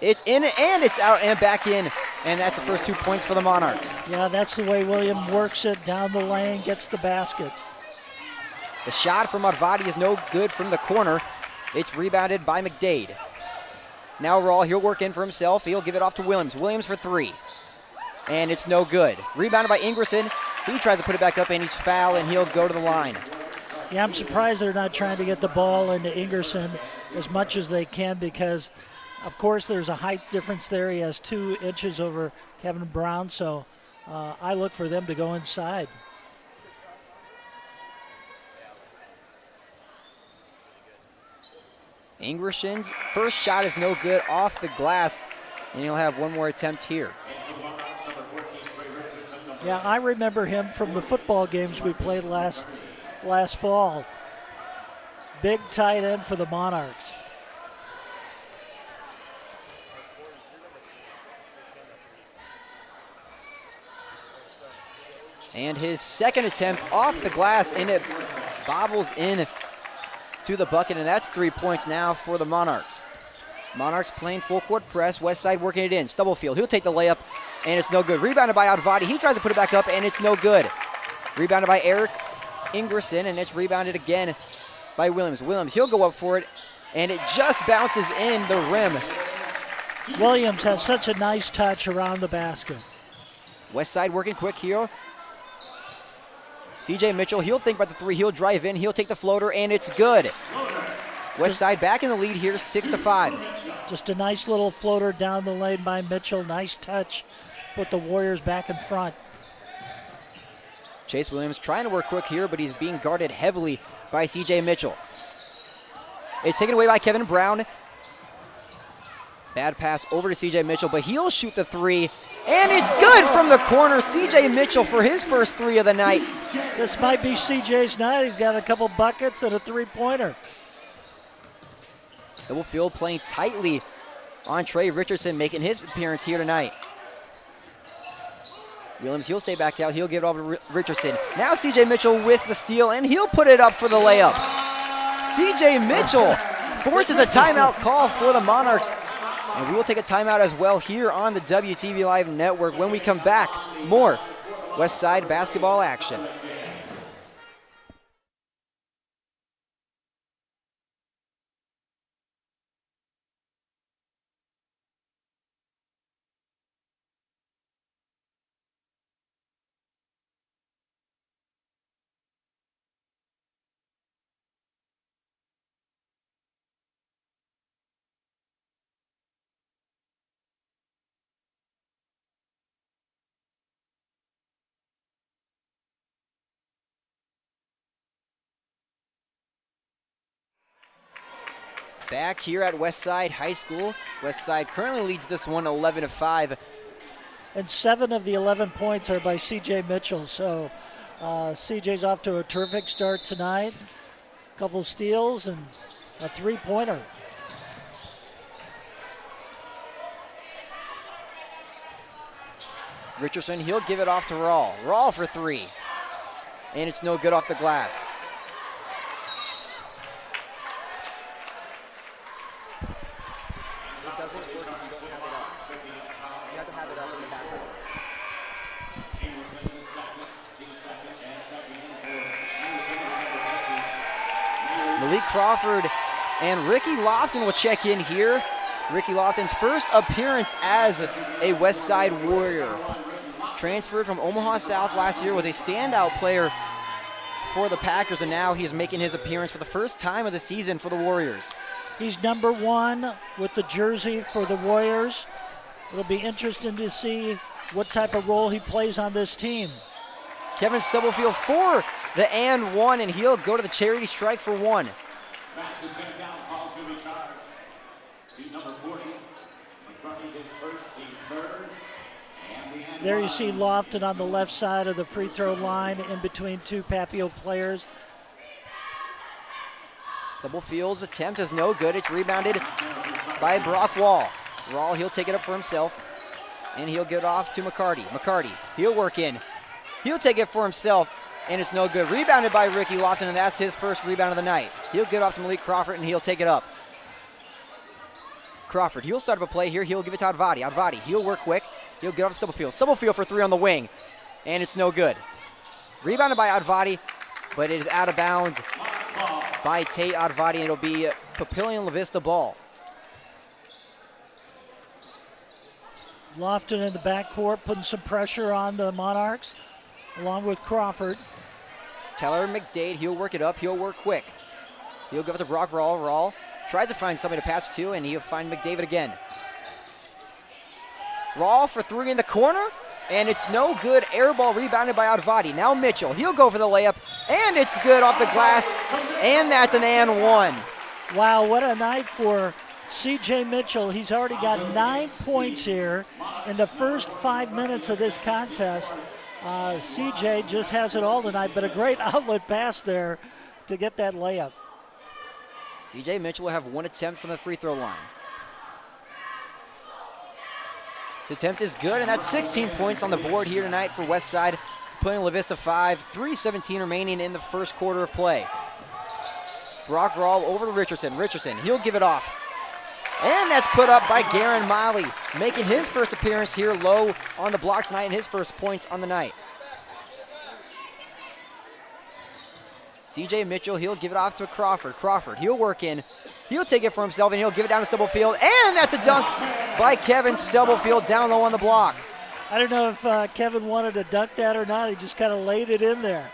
It's in and it's out and back in. And that's the first 2 points for the Monarchs.
Yeah, that's the way Williams works it down the lane, gets the basket.
The shot from Advadi is no good from the corner. It's rebounded by McDade. Now Rawl, he'll work in for himself. He'll give it off to Williams. Williams for 3. And it's no good. Rebounded by Ingerson. He tries to put it back up, and he's fouled, and he'll go to the line.
Yeah, I'm surprised they're not trying to get the ball into Ingerson. as much as they can because, of course, there's a height difference there. He has 2 inches over Kevin Brown, so I look for them to go inside.
Ingerson's first shot is no good off the glass, and he'll have one more attempt here.
Yeah, I remember him from the football games we played last fall. Big tight end for the Monarchs.
And his second attempt off the glass, and it bobbles in to the bucket, and that's 3 points now for the Monarchs. Monarchs playing full court press, Westside working it in. Stubblefield, he'll take the layup, and it's no good. Rebounded by Advadi, he tries to put it back up, and it's no good. Rebounded by Eric Ingerson, and it's rebounded again by Williams. Williams, he'll go up for it, and it just bounces in the rim.
Williams has such a nice touch around the basket.
Westside working quick here. CJ Mitchell, he'll think about the 3, he'll drive in, he'll take the floater, and it's good. Westside back in the lead here, 6-5.
Just a nice little floater down the lane by Mitchell. Nice touch. Put the Warriors back in front.
Chase Williams trying to work quick here, but he's being guarded heavily by CJ Mitchell. It's taken away by Kevin Brown. Bad pass over to CJ Mitchell, but he'll shoot the 3, and it's good from the corner. CJ Mitchell for his first 3 of the night.
This might be CJ's night. He's got a couple buckets and a 3-pointer.
Stubblefield playing tightly on Trey Richardson, making his appearance here tonight. Williams, he'll stay back out. He'll give it over to Richardson. Now CJ Mitchell with the steal, and he'll put it up for the layup. CJ Mitchell forces a timeout call for the Monarchs. And we will take a timeout as well here on the WTV Live Network. When we come back, more Westside basketball action. Back here at Westside High School. Westside currently leads this one 11-5.
And 7 of the 11 points are by CJ Mitchell. So CJ's off to a terrific start tonight. A couple steals and a 3-pointer.
Richardson, he'll give it off to Rawl. Rawl for 3. And it's no good off the glass. Malik Crawford and Ricky Lofton will check in here. Ricky Lofton's first appearance as a Westside Warrior. Transferred from Omaha South last year, was a standout player for the Packers, and now he's making his appearance for the first time of the season for the Warriors.
He's number 1 with the jersey for the Warriors. It'll be interesting to see what type of role he plays on this team.
Kevin Stubblefield for the and 1, and he'll go to the charity strike for 1.
Basket's going to count. Call's going to be charged. Team number 40. McCartney his first, team third. And
There you see Lofton on the left side of the free throw line in between 2 Papio players.
Stubblefield's attempt is no good. It's rebounded by Brock Wall. Rawl, he'll take it up for himself, and he'll get it off to McCarty. McCarty, he'll work in. He'll take it for himself, and it's no good. Rebounded by Ricky Lofton, and that's his first rebound of the night. He'll get it off to Malik Crawford, and he'll take it up. Crawford, he'll start up a play here. He'll give it to Advadi. Advadi, he'll work quick. He'll get off to Stubblefield. Stubblefield for 3 on the wing, and it's no good. Rebounded by Advadi, but it is out of bounds by Tate Advadi, and it'll be Papillion La-Vista ball.
Lofton in the backcourt putting some pressure on the Monarchs, along with Crawford.
Tyler McDade, he'll work it up. He'll work quick. He'll give it to Brock Rawl. Rawl tries to find somebody to pass to, and he'll find McDavid again. Raw for three in the corner, and it's no good. Air ball rebounded by Advati. Now Mitchell, he'll go for the layup, and it's good off the glass, and that's an and one.
Wow, what a night for C.J. Mitchell. He's already got 9 points here in the first 5 minutes of this contest. C.J. just has it all tonight, but a great outlet pass there to get that layup.
C.J. Mitchell will have one attempt from the free throw line. The attempt is good, and that's 16 points on the board here tonight for Westside. Papillion La-Vista 5, 3:17 remaining in the first quarter of play. Brock Rawl over to Richardson. Richardson, he'll give it off. And that's put up by Garen Molly, making his first appearance here low on the block tonight and his first points on the night. C.J. Mitchell, he'll give it off to Crawford. Crawford, he'll work in. He'll take it for himself, and he'll give it down to Stubblefield. And that's a dunk by Kevin Stubblefield down low on the block.
I don't know if Kevin wanted to dunk that or not. He just kind of laid it in there.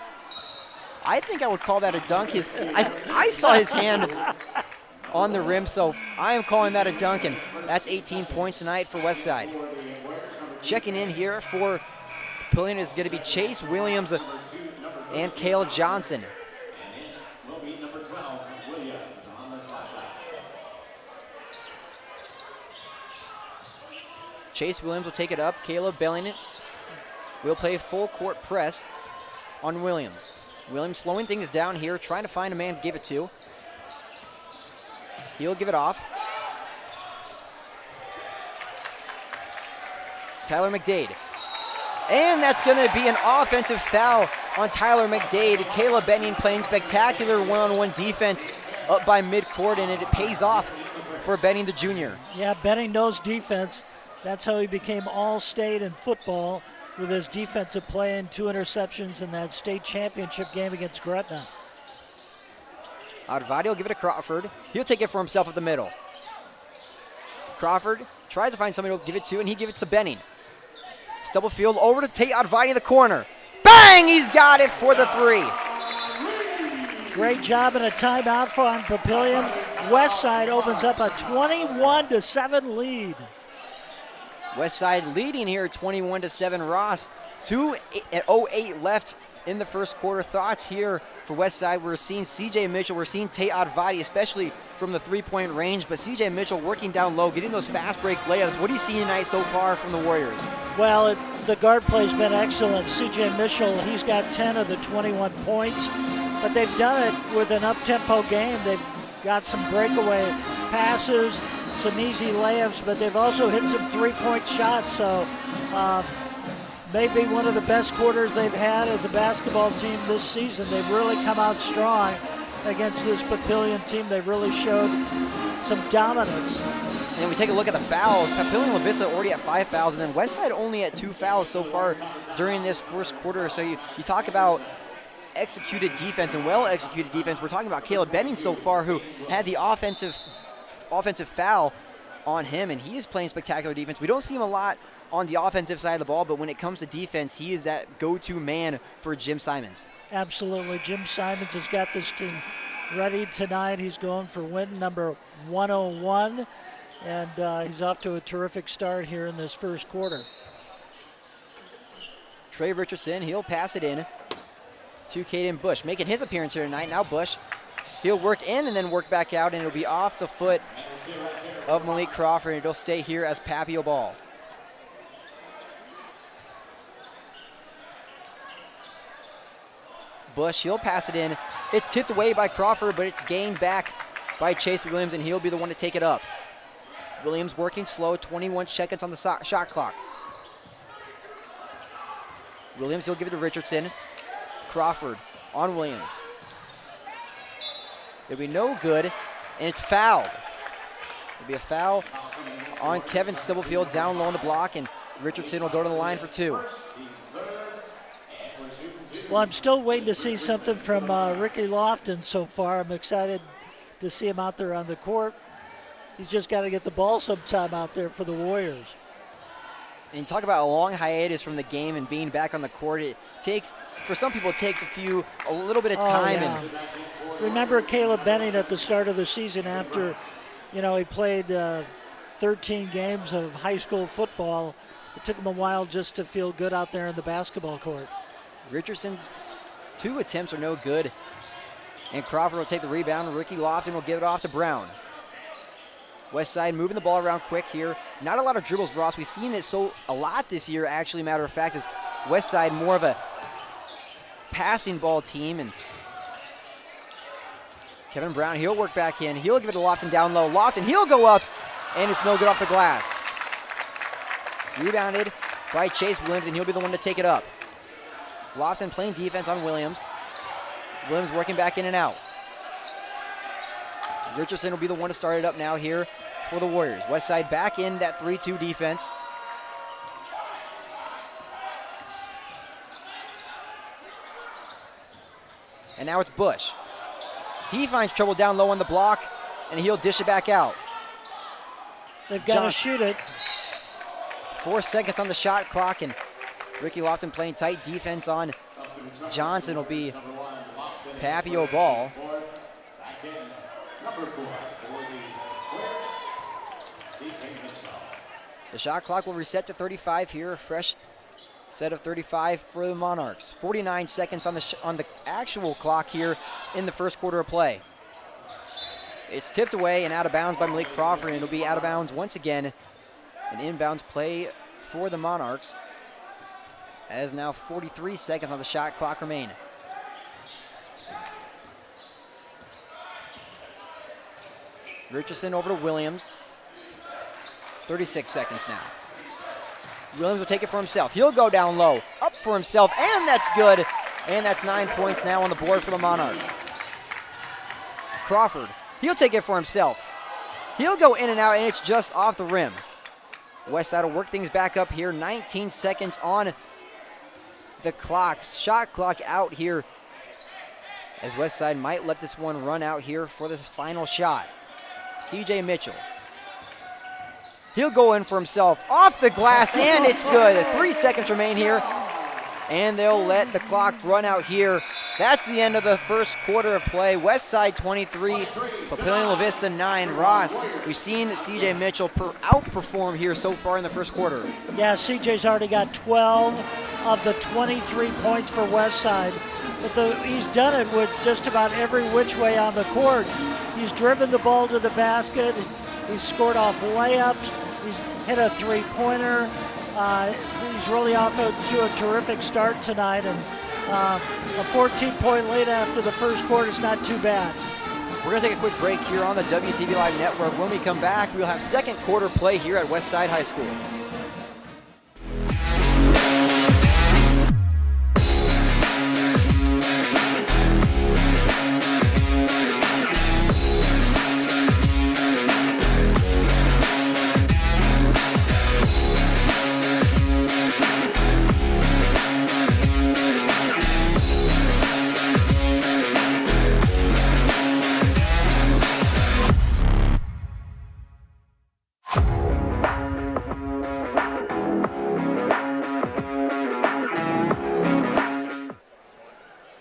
I think I would call that a dunk. I saw his hand on the rim, so I am calling that a dunk, and that's 18 points tonight for Westside. Checking in here for Papillion is going to be Chase Williams and Cale Johnson. Chase Williams will take it up. Caleb Belling will play full court press on Williams. Williams slowing things down here, trying to find a man to give it to. He'll give it off. Tyler McDade. And that's going to be an offensive foul on Tyler McDade. Caleb Benning playing spectacular one-on-one defense up by midcourt, and it pays off for Benning the junior.
Yeah, Benning knows defense. That's how he became all-state in football with his defensive play and 2 interceptions in that state championship game against Gretna.
Advati will give it to Crawford. He'll take it for himself at the middle. Crawford tries to find somebody to give it to, and he gives it to Benning. Stubblefield over to Tate Advati in the corner. Bang! He's got it for the three.
Great job and a timeout for Papillion. Westside opens up a 21-7 lead.
Westside leading here 21-7. Ross, 2:08 left in the first quarter. Thoughts here for Westside. We're seeing C.J. Mitchell. We're seeing Tate Advati, especially from the three-point range. But C.J. Mitchell working down low, getting those fast break layups. What do you see tonight so far from the Warriors?
Well, the guard play's been excellent. C.J. Mitchell, he's got 10 of the 21 points. But they've done it with an up-tempo game. They've got some breakaway passes, some easy layups, but they've also hit some three-point shots. So maybe one of the best quarters they've had as a basketball team this season. They've really come out strong against this Papillion team. They've really showed some dominance.
And we take a look at the fouls. Papillion La-Vista already at 5 fouls, and then Westside only at 2 fouls so far during this first quarter. So you talk about executed defense and well-executed defense. We're talking about Caleb Benning so far, who had the offensive foul on him, and he is playing spectacular defense. We don't see him a lot on the offensive side of the ball, but when it comes to defense, he is that go-to man for Jim Simons.
Absolutely. Jim Simons has got this team ready tonight. He's going for win number 101, and he's off to a terrific start here in this first quarter.
Trey Richardson, he'll pass it in to Caden Bush, making his appearance here tonight. Now Bush, he'll work in and then work back out, and it'll be off the foot of Malik Crawford, and it'll stay here as Papio ball. Bush, he'll pass it in. It's tipped away by Crawford, but it's gained back by Chase Williams, and he'll be the one to take it up. Williams working slow, 21 seconds on the shot clock. Williams, he'll give it to Richardson. Crawford on Williams. It'll be no good, and it's fouled. It'll be a foul on Kevin Stubblefield down low on the block, and Richardson will go to the line for 2.
Well, I'm still waiting to see something from Ricky Lofton so far. I'm excited to see him out there on the court. He's just got to get the ball sometime out there for the Warriors.
And talk about a long hiatus from the game and being back on the court. It takes, for some people, it takes a little bit of time.
Yeah.
And
remember Caleb Benning at the start of the season after, he played 13 games of high school football. It took him a while just to feel good out there in the basketball court.
Richardson's 2 attempts are no good. And Crawford will take the rebound. Ricky Lofton will give it off to Brown. Westside moving the ball around quick here. Not a lot of dribbles, Ross. We've seen it a lot this year, actually, matter of fact, is Westside more of a passing ball team. And Kevin Brown, he'll work back in. He'll give it to Lofton down low. Lofton, he'll go up, and it's no good off the glass. Rebounded by Chase Williams, and he'll be the one to take it up. Lofton playing defense on Williams. Williams working back in and out. Richardson will be the one to start it up now here for the Warriors. Westside back in that 3-2 defense. And now it's Bush. He finds trouble down low on the block, and he'll dish it back out.
They've got to shoot it.
4 seconds on the shot clock, and Ricky Lofton playing tight defense on Johnson. Will be Papio ball. The shot clock will reset to 35 here. A fresh set of 35 for the Monarchs. 49 seconds on the actual clock here in the first quarter of play. It's tipped away and out of bounds by Malik Crawford, and it'll be out of bounds once again. An inbounds play for the Monarchs, as now 43 seconds on the shot clock remain. Richardson over to Williams. 36 seconds now. Williams will take it for himself. He'll go down low, up for himself, and that's good. And that's 9 points now on the board for the Monarchs. Crawford, he'll take it for himself. He'll go in and out, and it's just off the rim. Westside will work things back up here. 19 seconds on the clock. Shot clock out here, as Westside might let this one run out here for this final shot. C.J. Mitchell. He'll go in for himself. Off the glass, and it's good. 3 seconds remain here, and they'll let the clock run out here. That's the end of the first quarter of play. Westside 23, Papillion La-Vista 9. Ross, we've seen C.J. Mitchell outperform here so far in the first quarter.
Yeah, C.J.'s already got 12 of the 23 points for Westside. But he's done it with just about every which way on the court. He's driven the ball to the basket. He's scored off layups. He's hit a three-pointer. He's really off to a terrific start tonight. And a 14-point lead after the first quarter is not too bad.
We're going to take a quick break here on the WTV Live Network. When we come back, we'll have second quarter play here at Westside High School.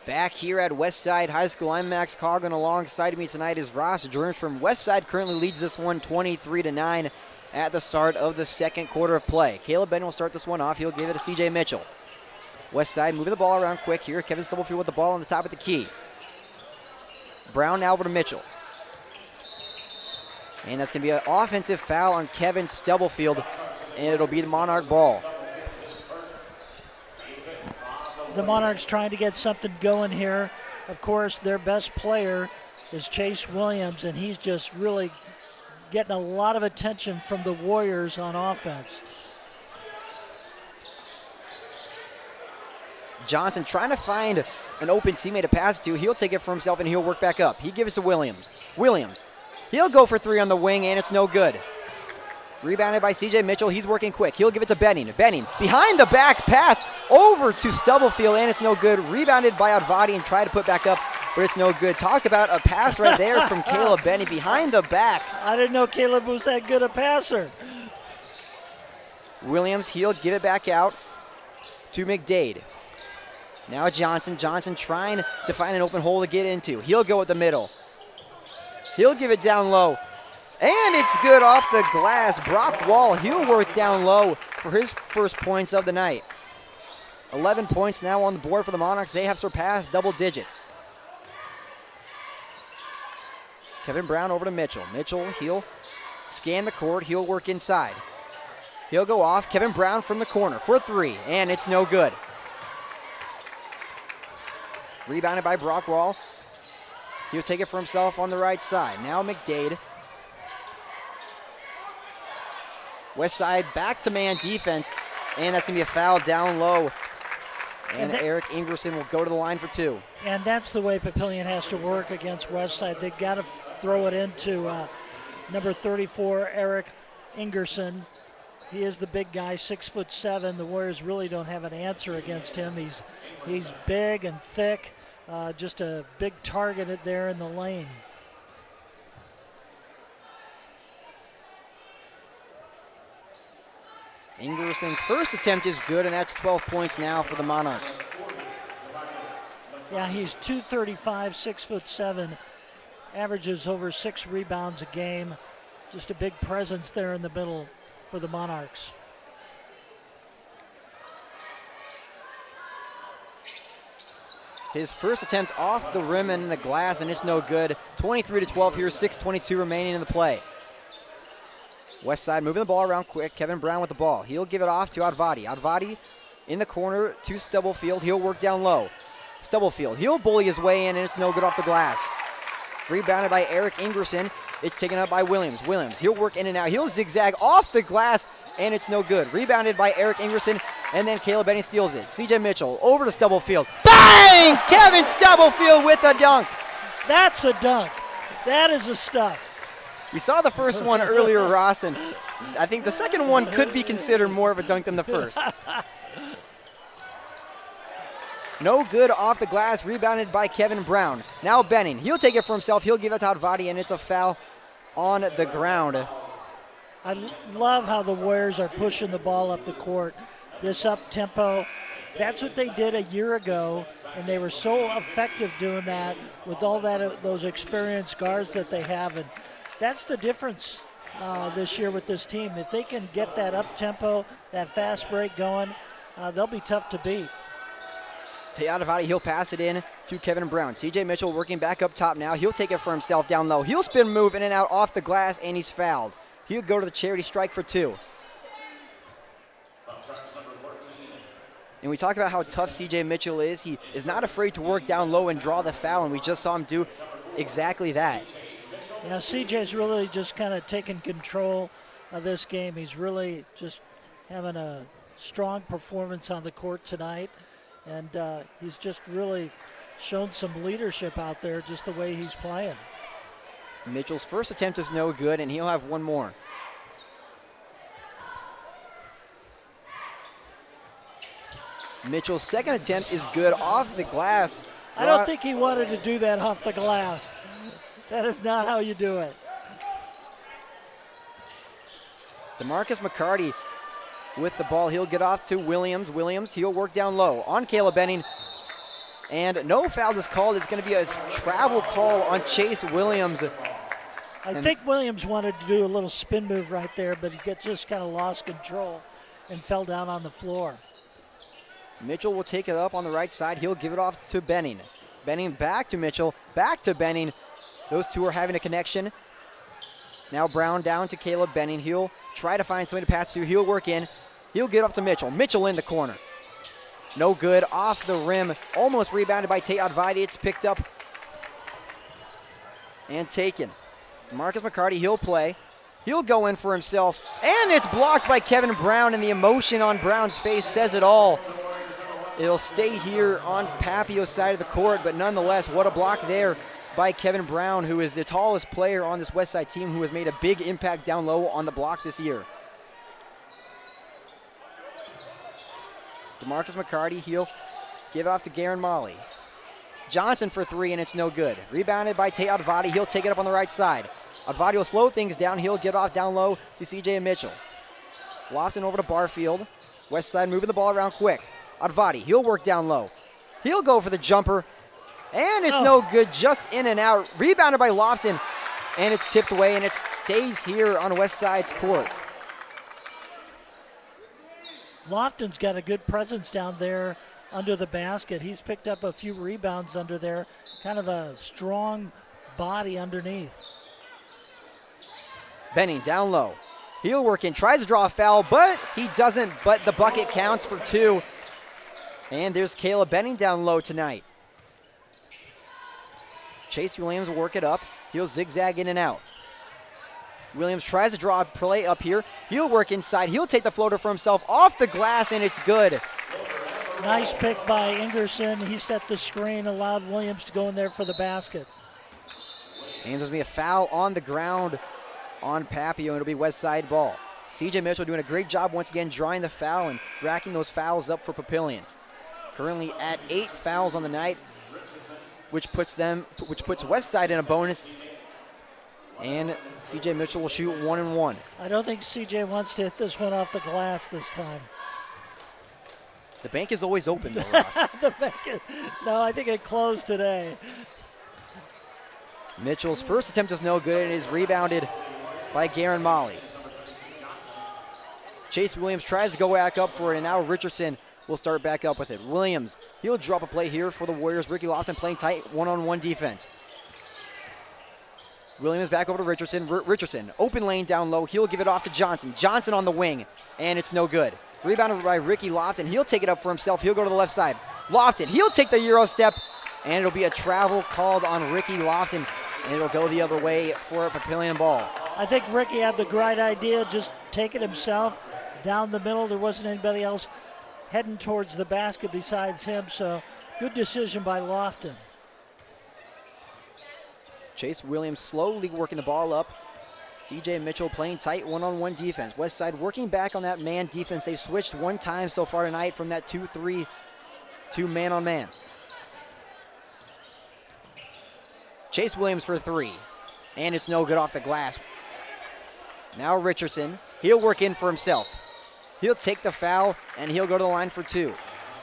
Back here at Westside High School, I'm Max Coughlin. Alongside me tonight is Ross Jernstrom. Westside currently leads this one 23-9 at the start of the second quarter of play. Caleb Benning will start this one off. He'll give it to C.J. Mitchell. Westside moving the ball around quick here. Kevin Stubblefield with the ball on the top of the key. Brown now over to Mitchell. And that's going to be an offensive foul on Kevin Stubblefield, and it'll be the Monarch ball.
The Monarchs trying to get something going here. Of course, their best player is Chase Williams, and he's just really getting a lot of attention from the Warriors on offense.
Johnson trying to find an open teammate to pass to. He'll take it for himself, and he'll work back up. He gives it to Williams. Williams, he'll go for three on the wing, and it's no good. Rebounded by C.J. Mitchell. He's working quick. He'll give it to Benning. Benning behind the back pass over to Stubblefield, and it's no good. Rebounded by Advadi and tried to put back up, but it's no good. Talk about a pass right there from Caleb Benning behind the back.
I didn't know Caleb was that good a passer.
Williams, he'll give it back out to McDade. Now Johnson. Johnson trying to find an open hole to get into. He'll go with the middle. He'll give it down low. And it's good off the glass. Brock Wall, he'll work down low for his first points of the night. 11 points now on the board for the Monarchs. They have surpassed double digits. Kevin Brown over to Mitchell. Mitchell, he'll scan the court. He'll work inside. He'll go off. Kevin Brown from the corner for 3, and it's no good. Rebounded by Brock Wall. He'll take it for himself on the right side. Now McDade. Westside back to man defense, and that's going to be a foul down low. And Eric Ingerson will go to the line for 2.
And that's the way Papillion has to work against Westside. They've got to throw it into number 34, Eric Ingerson. He is the big guy, 6'7". The Warriors really don't have an answer against him. He's big and thick, just a big target there in the lane.
Ingerson's first attempt is good, and that's 12 points now for the Monarchs.
Yeah, he's 235, 6'7", averages over 6 rebounds a game. Just a big presence there in the middle for the Monarchs.
His first attempt off the rim and the glass, and it's no good. 23-12 here, 6:22 remaining in the play. Westside moving the ball around quick. Kevin Brown with the ball. He'll give it off to Advadi. Advadi in the corner to Stubblefield. He'll work down low. Stubblefield, he'll bully his way in, and it's no good off the glass. Rebounded by Eric Ingerson. It's taken up by Williams. Williams, he'll work in and out. He'll zigzag off the glass, and it's no good. Rebounded by Eric Ingerson, and then Caleb Benning steals it. CJ Mitchell over to Stubblefield. Bang! Kevin Stubblefield with a dunk.
That's a dunk. That is a stuff.
We saw the first one earlier, Ross, and I think the second one could be considered more of a dunk than the first. No good off the glass, rebounded by Kevin Brown. Now Benning, he'll take it for himself. He'll give it to Advadi, and it's a foul on the ground.
I love how the Warriors are pushing the ball up the court. This up-tempo, that's what they did a year ago, and they were so effective doing that with all that those experienced guards that they have. And that's the difference this year with this team. If they can get that up-tempo, that fast break going, they'll be tough to beat.
Advadi, he'll pass it in to Kevin Brown. CJ Mitchell working back up top now. He'll take it for himself down low. He'll spin move in and out off the glass, and he's fouled. He'll go to the charity strike for 2. And we talk about how tough CJ Mitchell is. He is not afraid to work down low and draw the foul, and we just saw him do exactly that.
Yeah, CJ's really just kind of taking control of this game. He's really just having a strong performance on the court tonight. And he's just really shown some leadership out there just the way he's playing.
Mitchell's first attempt is no good, and he'll have one more. Mitchell's second attempt is good off the glass.
I don't think he wanted to do that off the glass. That is not how you do it.
DeMarcus McCarty with the ball. He'll get off to Williams. Williams, he'll work down low on Caleb Benning. And no foul is called. It's going to be a travel call on Chase Williams.
I think Williams wanted to do a little spin move right there, but he just kind of lost control and fell down on the floor.
Mitchell will take it up on the right side. He'll give it off to Benning. Benning back to Mitchell, back to Benning. Those two are having a connection. Now Brown down to Caleb Benning. He'll try to find somebody to pass to. He'll work in. He'll get off to Mitchell. Mitchell in the corner. No good. Off the rim. Almost rebounded by Tate Advadi. It's picked up and taken. Marcus McCarty, he'll play. He'll go in for himself. And it's blocked by Kevin Brown, and the emotion on Brown's face says it all. It'll stay here on Papio's side of the court, but nonetheless, what a block there by Kevin Brown, who is the tallest player on this Westside team, who has made a big impact down low on the block this year. DeMarcus McCarty, he'll give it off to Garen Molly. Johnson for 3, and it's no good. Rebounded by Tate Advadi. He'll take it up on the right side. Advadi will slow things down. He'll get off down low to CJ Mitchell. Lofton over to Barfield. Westside moving the ball around quick. Advati, he'll work down low. He'll go for the jumper, and it's no good, just in and out. Rebounded by Lofton, and it's tipped away, and it stays here on Westside's court.
Lofton's got a good presence down there under the basket. He's picked up a few rebounds under there, kind of a strong body underneath.
Benning down low. He'll work in, tries to draw a foul, but he doesn't, but the bucket counts for 2. And there's Caleb Benning down low tonight. Chase Williams will work it up. He'll zigzag in and out. Williams tries to draw a play up here. He'll work inside. He'll take the floater for himself off the glass, and it's good.
Nice pick by Ingerson. He set the screen, allowed Williams to go in there for the basket.
And there's going to be a foul on the ground on Papio, and it'll be Westside ball. CJ Mitchell doing a great job once again drawing the foul and racking those fouls up for Papillion. Currently at 8 fouls on the night, which puts Westside in a bonus. And CJ Mitchell will shoot 1 and 1.
I don't think CJ wants to hit this one off the glass this time.
The bank is always open, though, Ross.
No, I think it closed today.
Mitchell's first attempt is no good and is rebounded by Garen Molly. Chase Williams tries to go back up for it, and now Richardson will start back up with it. Williams, he'll drop a play here for the Warriors. Ricky Lofton playing tight one-on-one defense. Williams back over to Richardson. Richardson, open lane down low. He'll give it off to Johnson. Johnson on the wing, and it's no good. Rebounded by Ricky Lofton. He'll take it up for himself. He'll go to the left side. Lofton, he'll take the Euro step, and it'll be a travel called on Ricky Lofton, and it'll go the other way for a Papillion ball.
I think Ricky had the great idea, just take it himself down the middle. There wasn't anybody else heading towards the basket besides him, so good decision by Lofton.
Chase Williams slowly working the ball up. CJ Mitchell playing tight one-on-one defense. Westside working back on that man defense. They've switched one time so far tonight from that 2-3 to man-on-man. Chase Williams for 3, and it's no good off the glass. Now Richardson, he'll work in for himself. He'll take the foul, and he'll go to the line for 2.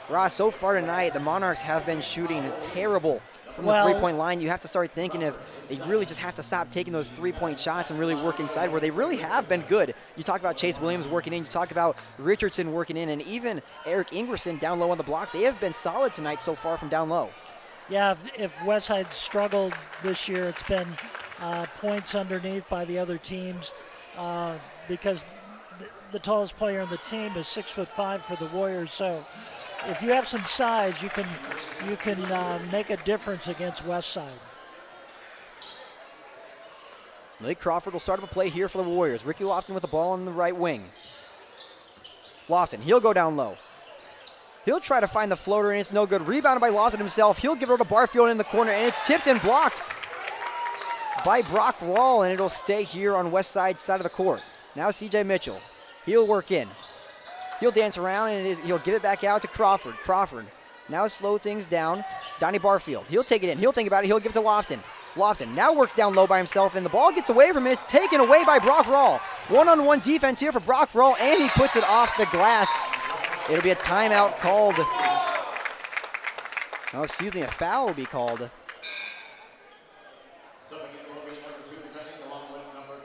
Ross, so far tonight, the Monarchs have been shooting terrible from the three-point line. You have to start thinking of, they really just have to stop taking those three-point shots and really work inside, where they really have been good. You talk about Chase Williams working in, you talk about Richardson working in, and even Eric Ingerson down low on the block. They have been solid tonight so far from down low.
Yeah, if Westside struggled this year, it's been points underneath by the other teams because the tallest player on the team is 6'5" for the Warriors. So if you have some size, you can make a difference against Westside.
Lake Crawford will start up a play here for the Warriors. Ricky Lofton with the ball on the right wing. Lofton, he'll go down low. He'll try to find the floater, and it's no good. Rebounded by Lawson himself. He'll give it to Barfield in the corner, and it's tipped and blocked by Brock Rawl, and it'll stay here on Westside's side of the court. Now CJ Mitchell. He'll work in. He'll dance around, and he'll give it back out to Crawford. Crawford now slow things down. Donnie Barfield. He'll take it in. He'll think about it. He'll give it to Lofton. Lofton now works down low by himself, and the ball gets away from him. It's taken away by Brock Rawl. One-on-one defense here for Brock Rawl, and he puts it off the glass. It'll be a timeout called. Oh, excuse me, a foul will be called.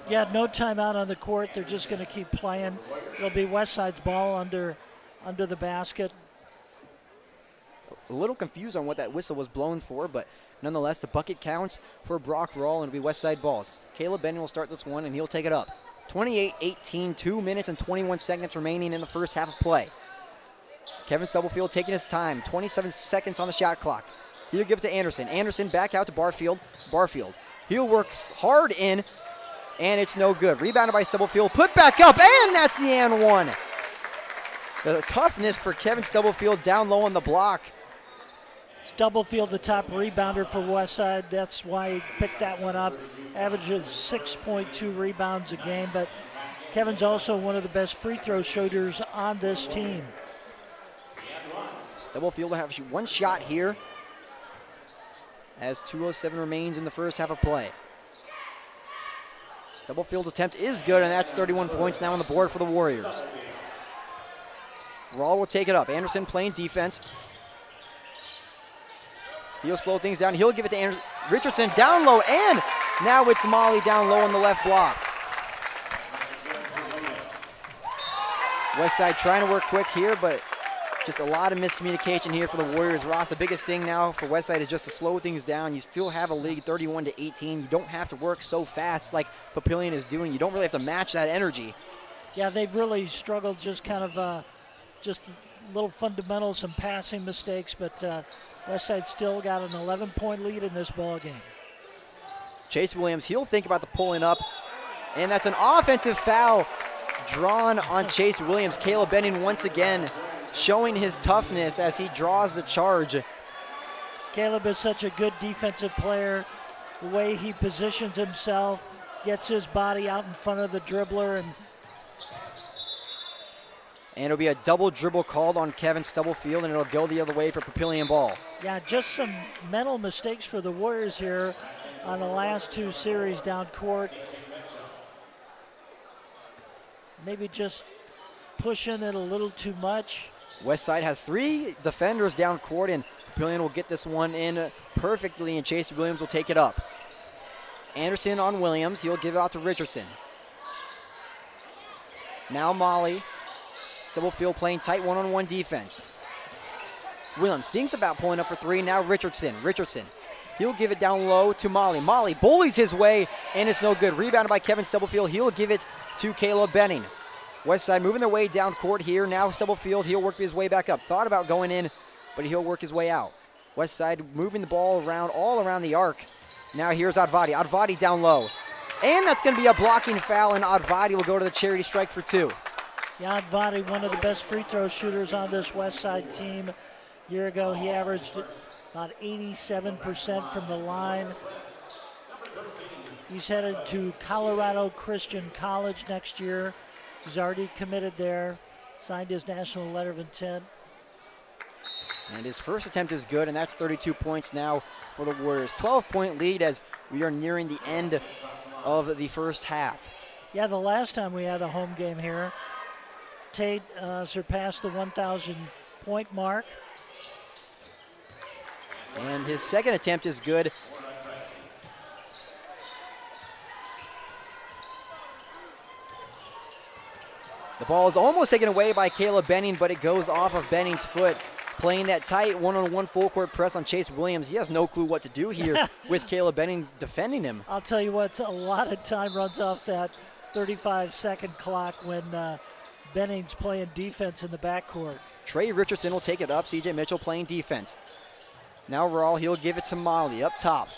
Yeah, no timeout on the court. They're just going to keep playing. It'll be Westside's ball under the basket.
A little confused on what that whistle was blown for, but nonetheless, the bucket counts for Brock Rawl, and it'll be Westside balls. Caleb Benning will start this one, and he'll take it up. 28-18, 2 minutes and 21 seconds remaining in the first half of play. Kevin Stubblefield taking his time, 27 seconds on the shot clock. He'll give it to Anderson. Anderson back out to Barfield. Barfield, he'll work hard in, and it's no good. Rebounded by Stubblefield, put back up, and that's the and one. The toughness for Kevin Stubblefield down low on the block.
Stubblefield, the top rebounder for Westside. That's why he picked that one up. Averages 6.2 rebounds a game, but Kevin's also one of the best free throw shooters on this team.
Stubblefield will have to shoot one shot here as 2:07 remains in the first half of play. Stubblefield's attempt is good, and that's 31 points now on the board for the Warriors. Rawl will take it up. Anderson playing defense. He'll slow things down. He'll give it to Richardson down low, and now it's Molly down low on the left block. Westside trying to work quick here, but just a lot of miscommunication here for the Warriors. Ross, the biggest thing now for Westside is just to slow things down. You still have a lead 31-18. You don't have to work so fast like Papillion is doing. You don't really have to match that energy.
Yeah, they've really struggled, just kind of just little fundamentals, some passing mistakes, but Westside still got an 11-point lead in this ball game.
Chase Williams, he'll think about the pulling up, and that's an offensive foul drawn on Chase Williams. Caleb Benning once again showing his toughness as he draws the charge.
Caleb is such a good defensive player. The way he positions himself, gets his body out in front of the dribbler,
and it'll be a double dribble called on Kevin Stubblefield, and it'll go the other way for Papillion ball.
Yeah, just some mental mistakes for the Warriors here on the last two series down court. Maybe just pushing it a little too much.
Westside has 3 defenders down court, and Papillion will get this one in perfectly, and Chase Williams will take it up. Anderson on Williams. He'll give it out to Richardson. Now Molly. Stubblefield playing tight one-on-one defense. Williams thinks about pulling up for 3. Now Richardson. He'll give it down low to Molly. Molly bullies his way, and it's no good. Rebounded by Kevin Stubblefield. He'll give it to Caleb Benning. Westside moving their way down court here. Now Stubblefield, he'll work his way back up. Thought about going in, but he'll work his way out. Westside moving the ball around, all around the arc. Now here's Advadi. Advadi down low. And that's going to be a blocking foul, and Advadi will go to the charity strike for 2.
Yeah, Advadi, one of the best free throw shooters on this Westside team. A year ago, he averaged about 87% from the line. He's headed to Colorado Christian College next year. He's already committed there, signed his national letter of intent.
And his first attempt is good, and that's 32 points now for the Warriors. 12-point lead as we are nearing the end of the first half.
Yeah, the last time we had a home game here, Tate surpassed the 1,000-point mark.
And his second attempt is good. The ball is almost taken away by Caleb Benning, but it goes off of Benning's foot. Playing that tight one-on-one full-court press on Chase Williams. He has no clue what to do here with Caleb Benning defending him.
I'll tell you what, a lot of time runs off that 35-second clock when Benning's playing defense in the backcourt.
Trey Richardson will take it up. CJ Mitchell playing defense. Now Rawl, he'll give it to Molly up top.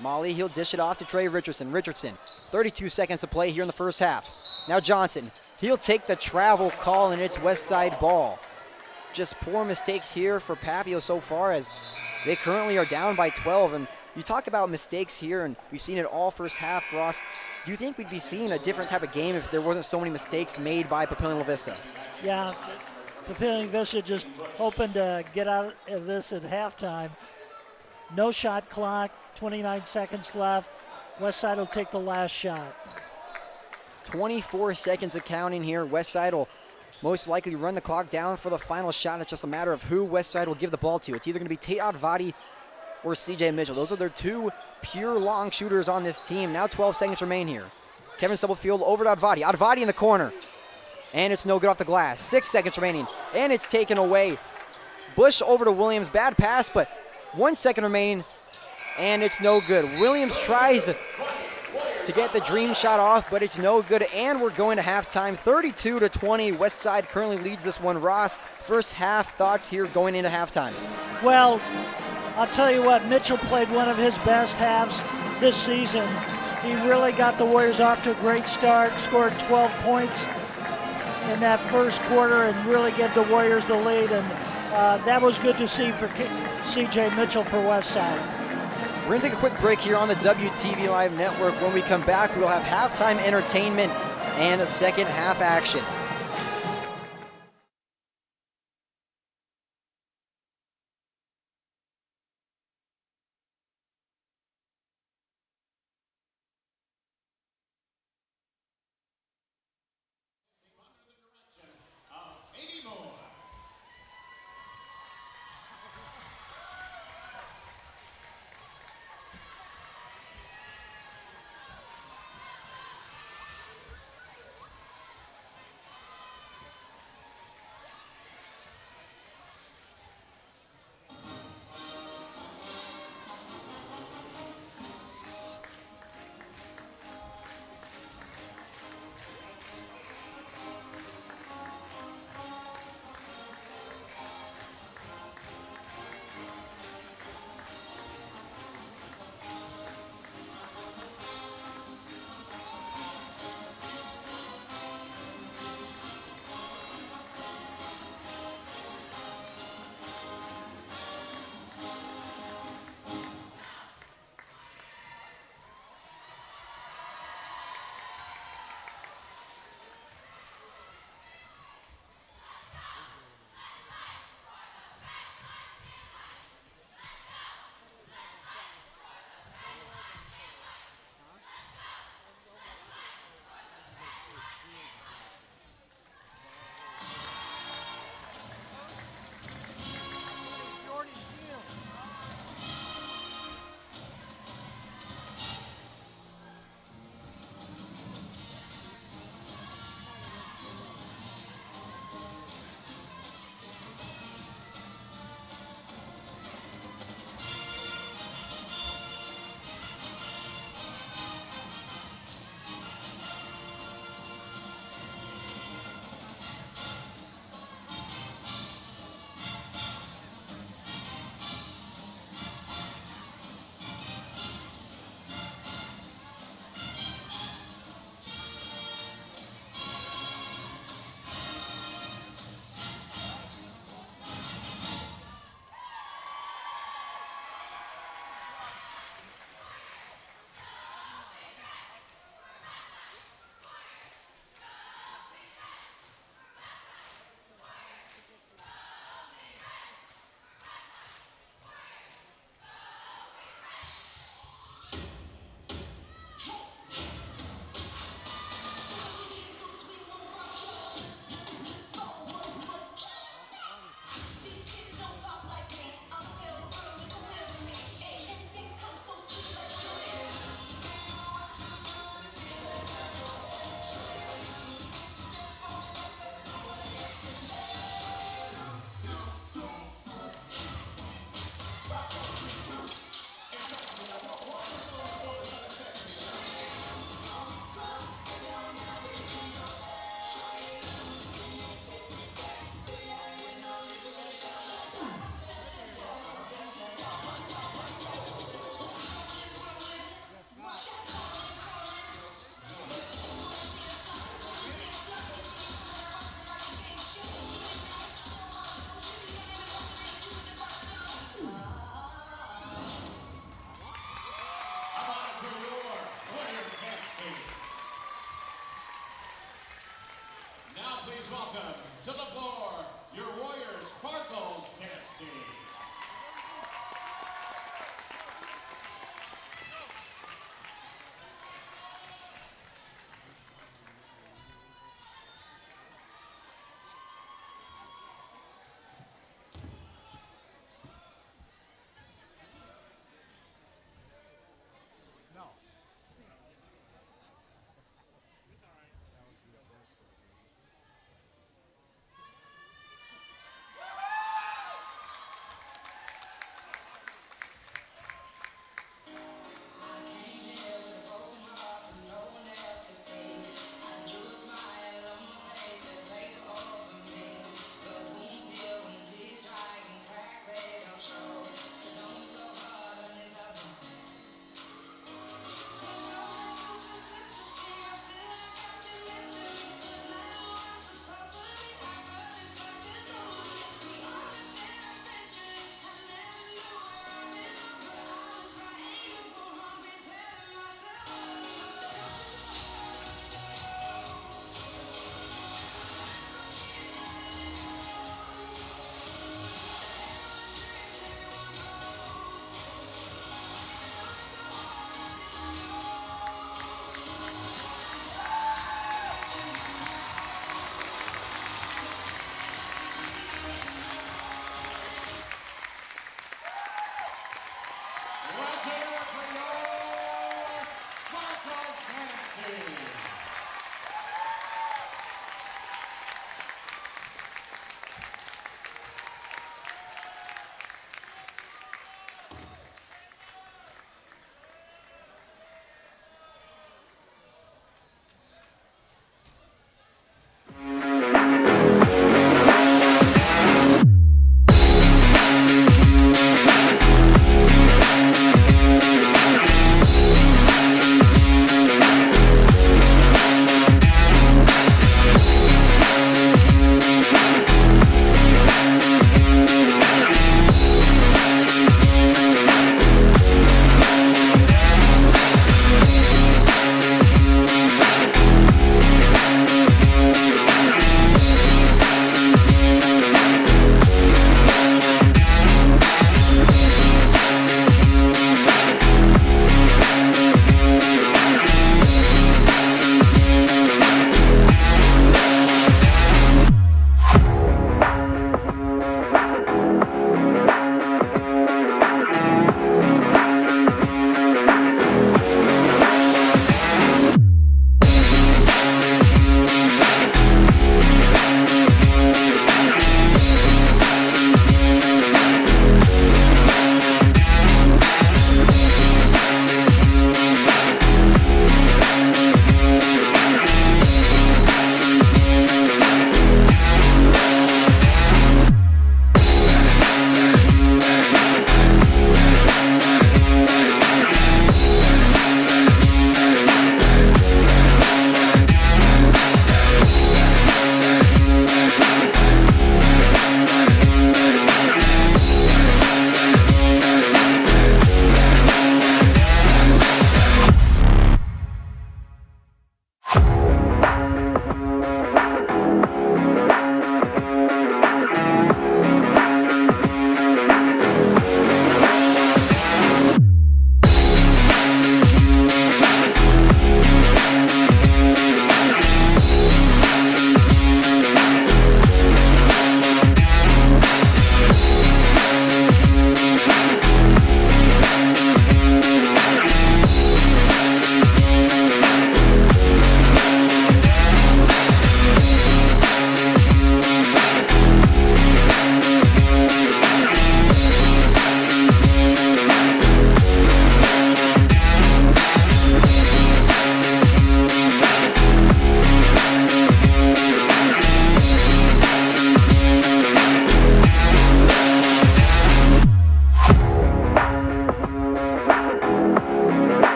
Molly, he'll dish it off to Trey Richardson. 32 seconds to play here in the first half. Now Johnson, he'll take the travel call, and it's Westside ball. Just poor mistakes here for Papio so far, as they currently are down by 12. And you talk about mistakes here, and we've seen it all first half, Ross. Do you think we'd be seeing a different type of game if there wasn't so many mistakes made by Papillion La-Vista?
Yeah, Papillion La-Vista just hoping to get out of this at halftime. No shot clock, 29 seconds left. Westside will take the last shot.
24 seconds of counting here. Westside will most likely run the clock down for the final shot. It's just a matter of who Westside will give the ball to. It's either going to be Tate Advadi or CJ Mitchell. Those are their 2 pure long shooters on this team. Now 12 seconds remain here. Kevin Stubblefield over to Advadi. Advadi in the corner. And it's no good off the glass. 6 seconds remaining. And it's taken away. Bush over to Williams. Bad pass, but 1 second remaining. And it's no good. Williams tries to get the dream shot off, but it's no good, and we're going to halftime. 32-20. Westside currently leads this one. Ross, first half thoughts here going into halftime.
Well, I'll tell you what, Mitchell played one of his best halves this season. He really got the Warriors off to a great start, scored 12 points in that first quarter and really gave the Warriors the lead, and that was good to see for CJ Mitchell for Westside.
We're going to take a quick break here on the WTV Live Network. When we come back, we'll have halftime entertainment and a second half action.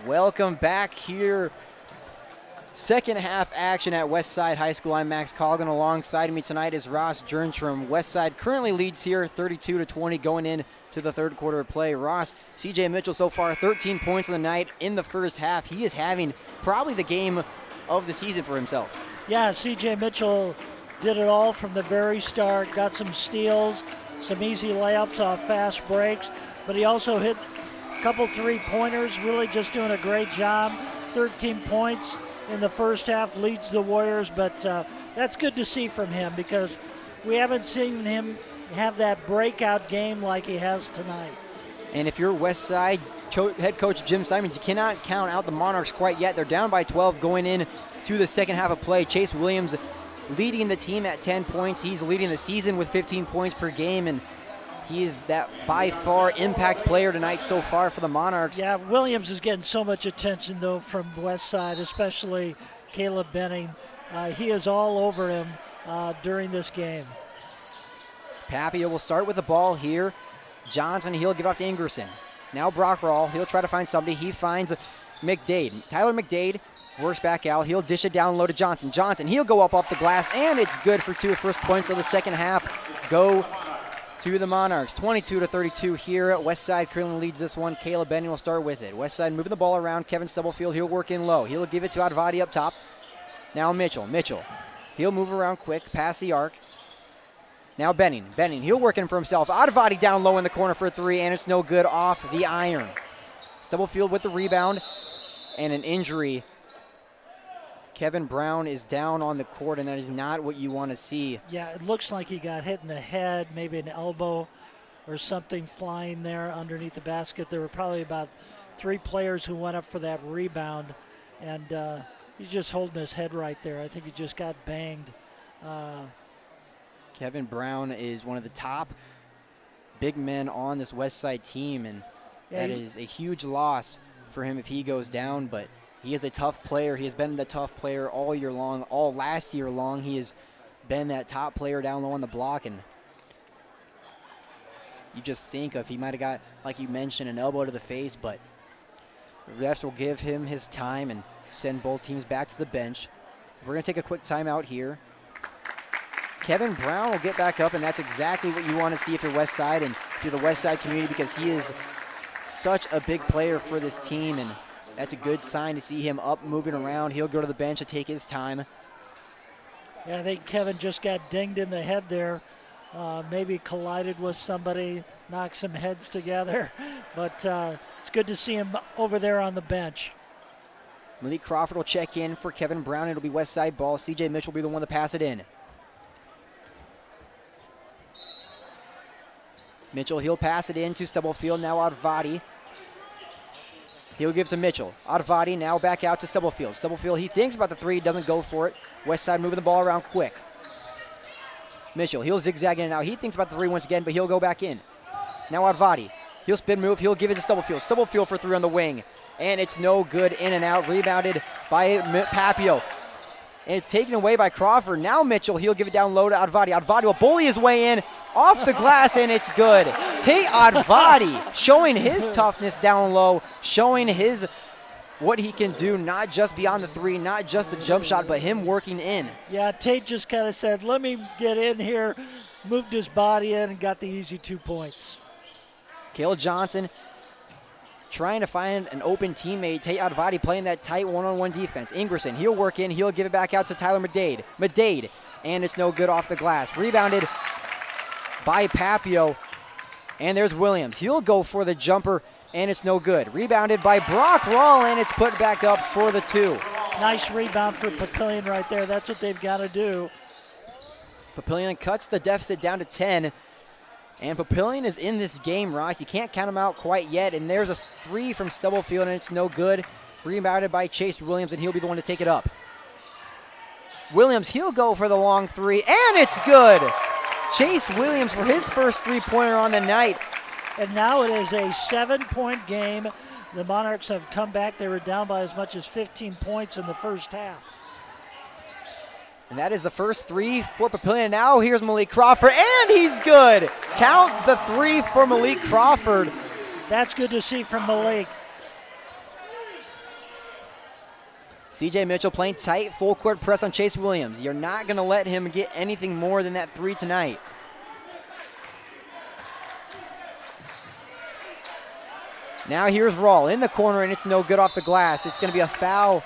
Welcome back here. Second half action at Westside High School. I'm Max Coughlin. Alongside me tonight is Ross Jernstrom. Westside currently leads here 32-20 going in to the third quarter of play. Ross, CJ Mitchell so far 13 points on the night in the first half. He is having probably the game of the season for himself.
Yeah, CJ Mitchell did it all from the very start. Got some steals, some easy layups off fast breaks, but he also hit a couple three-pointers, really just doing a great job. 13 points in the first half, leads the Warriors, but that's good to see from him because we haven't seen him have that breakout game like he has tonight.
And if you're Westside head coach Jim Simons, you cannot count out the Monarchs quite yet. They're down by 12 going in to the second half of play. Chase Williams leading the team at 10 points. He's leading the season with 15 points per game, and he is that by far impact player tonight so far for the Monarchs.
Yeah, Williams is getting so much attention, though, from Westside, especially Caleb Benning. He is all over him during this game.
Papillion will start with the ball here. Johnson, he'll give off to Ingerson. Now Brockroll, he'll try to find somebody. He finds McDade. Tyler McDade works back out. He'll dish it down low to Johnson. Johnson, he'll go up off the glass, and it's good for two. First points of the second half go to the Monarchs. 22-32 here. Westside currently leads this one. Caleb Benning will start with it. Westside moving the ball around. Kevin Stubblefield, he'll work in low. He'll give it to Advadi up top. Now Mitchell, he'll move around quick, past the arc. Now Benning, he'll work in for himself. Advadi down low in the corner for a three, and it's no good off the iron. Stubblefield with the rebound, and an injury. Kevin Brown is down on the court, and that is not what you want to see.
Yeah, it looks like he got hit in the head, maybe an elbow or something flying there underneath the basket. There were probably about three players who went up for that rebound, and he's just holding his head right there. I think he just got banged.
Kevin Brown is one of the top big men on this Westside team, and that is a huge loss for him if he goes down, but he is a tough player. He has been the tough player all year long, all last year long. He has been that top player down low on the block, and you just think of he might have got, like you mentioned, an elbow to the face, but the refs will give him his time and send both teams back to the bench. We're going to take a quick timeout here. Kevin Brown will get back up, and that's exactly what you want to see if you're Westside and if you're the Westside community, because he is such a big player for this team, and that's a good sign to see him up, moving around. He'll go to the bench to take his time.
Yeah, I think Kevin just got dinged in the head there. Maybe collided with somebody, knocked some heads together, but it's good to see him over there on the bench.
Malik Crawford will check in for Kevin Brown. It'll be Westside ball. CJ Mitchell will be the one to pass it in. Mitchell, he'll pass it in to Stubblefield. Now Advadi. He'll give to Mitchell. Advadi now back out to Stubblefield. Stubblefield, he thinks about the three, doesn't go for it. Westside moving the ball around quick. Mitchell, he'll zigzag in and out. He thinks about the three once again, but he'll go back in. Now Advadi. He'll spin move. He'll give it to Stubblefield. Stubblefield for three on the wing. And it's no good. In and out. Rebounded by Papillion. And it's taken away by Crawford. Now Mitchell, he'll give it down low to Advadi. Advadi will bully his way in, off the glass, and it's good. Tate Advadi showing his toughness down low, showing his what he can do, not just beyond the three, not just the jump shot, but him working in.
Yeah, Tate just kind of said, let me get in here, moved his body in, and got the easy 2 points.
Caleb Johnson trying to find an open teammate. Tate Advadi playing that tight one-on-one defense. Ingerson, he'll work in. He'll give it back out to Tyler McDade. And it's no good off the glass. Rebounded by Papillion. And there's Williams. He'll go for the jumper, and it's no good. Rebounded by Brockroll, and it's put back up for the two.
Nice rebound for Papillion right there. That's what they've got to do.
Papillion cuts the deficit down to 10. And Papillion is in this game, Ross. You can't count him out quite yet. And there's a three from Stubblefield, and it's no good. Rebounded by Chase Williams, and he'll be the one to take it up. Williams, he'll go for the long three, and it's good. Chase Williams for his first three-pointer on the night.
And now it is a 7-point game. The Monarchs have come back. They were down by as much as 15 points in the first half.
And that is the first three for Papillion. Now here's Malik Crawford, and he's good. Count the three for Malik Crawford.
That's good to see from Malik.
CJ Mitchell playing tight, full court press on Chase Williams. You're not going to let him get anything more than that 3 tonight. Now here's Rawl in the corner, and it's no good off the glass. It's going to be a foul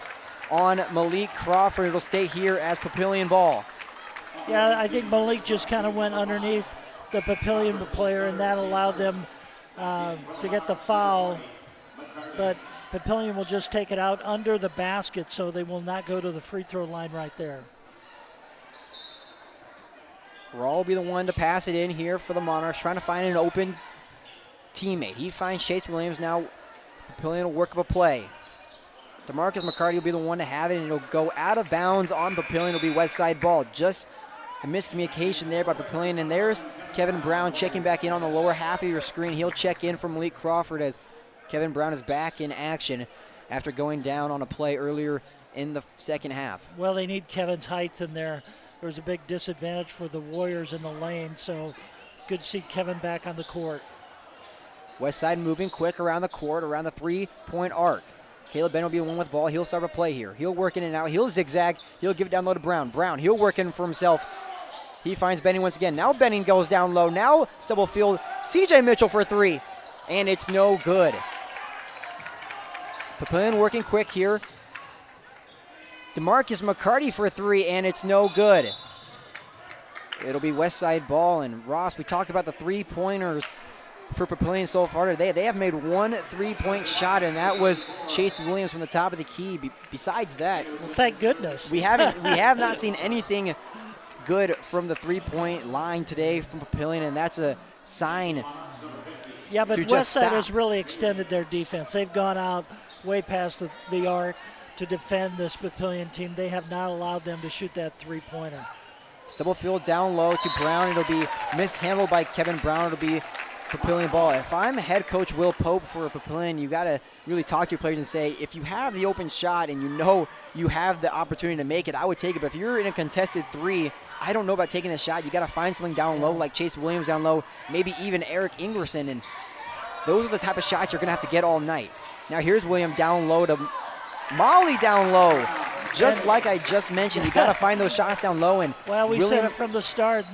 on Malik Crawford. It'll stay here as Papillion ball.
Yeah, I think Malik just kind of went underneath the Papillion player, and that allowed them to get the foul. But Papillion will just take it out under the basket, so they will not go to the free throw line right there.
Rawl will be the one to pass it in here for the Monarchs, trying to find an open teammate. He finds Chase Williams. Now Papillion will work up a play. DeMarcus McCarty will be the one to have it, and it'll go out of bounds on Papillion. It'll be Westside ball. Just a miscommunication there by Papillion, and there's Kevin Brown checking back in on the lower half of your screen. He'll check in for Malik Crawford as Kevin Brown is back in action after going down on a play earlier in the second half.
Well, they need Kevin's height in there. There's a big disadvantage for the Warriors in the lane, so good to see Kevin back on the court.
Westside moving quick around the court, around the three-point arc. Caleb Ben will be the one with the ball. He'll start a play here. He'll work in and out. He'll zigzag. He'll give it down low to Brown. Brown, he'll work in for himself. He finds Benning once again. Now Benning goes down low. Now Stubblefield. CJ Mitchell for 3. And it's no good. Papillion working quick here. DeMarcus McCarty for 3, and it's no good. It'll be Westside ball. And Ross, we talked about the three-pointers for Papillion so far today. They have made one three-point shot, and that was Chase Williams from the top of the key. Besides that,
well, thank goodness.
we have not seen anything good from the three-point line today from Papillion, and that's a sign.
Yeah, but
Westside
has really extended their defense. They've gone out way past the arc to defend this Papillion team. They have not allowed them to shoot that three-pointer.
Stubblefield down low to Brown. It'll be mishandled by Kevin Brown. It'll be Papillion ball. If I'm head coach Will Pope for Papillion, you got to really talk to your players and say, if you have the open shot and you know you have the opportunity to make it, I would take it. But if you're in a contested 3, I don't know about taking the shot. You got to find something down low, like Chase Williams down low, maybe even Eric Ingerson, and those are the type of shots you're going to have to get all night. Now here's William down low to Molly down low. Just like I just mentioned, you got to find those shots down low. And
well, we said it from the start,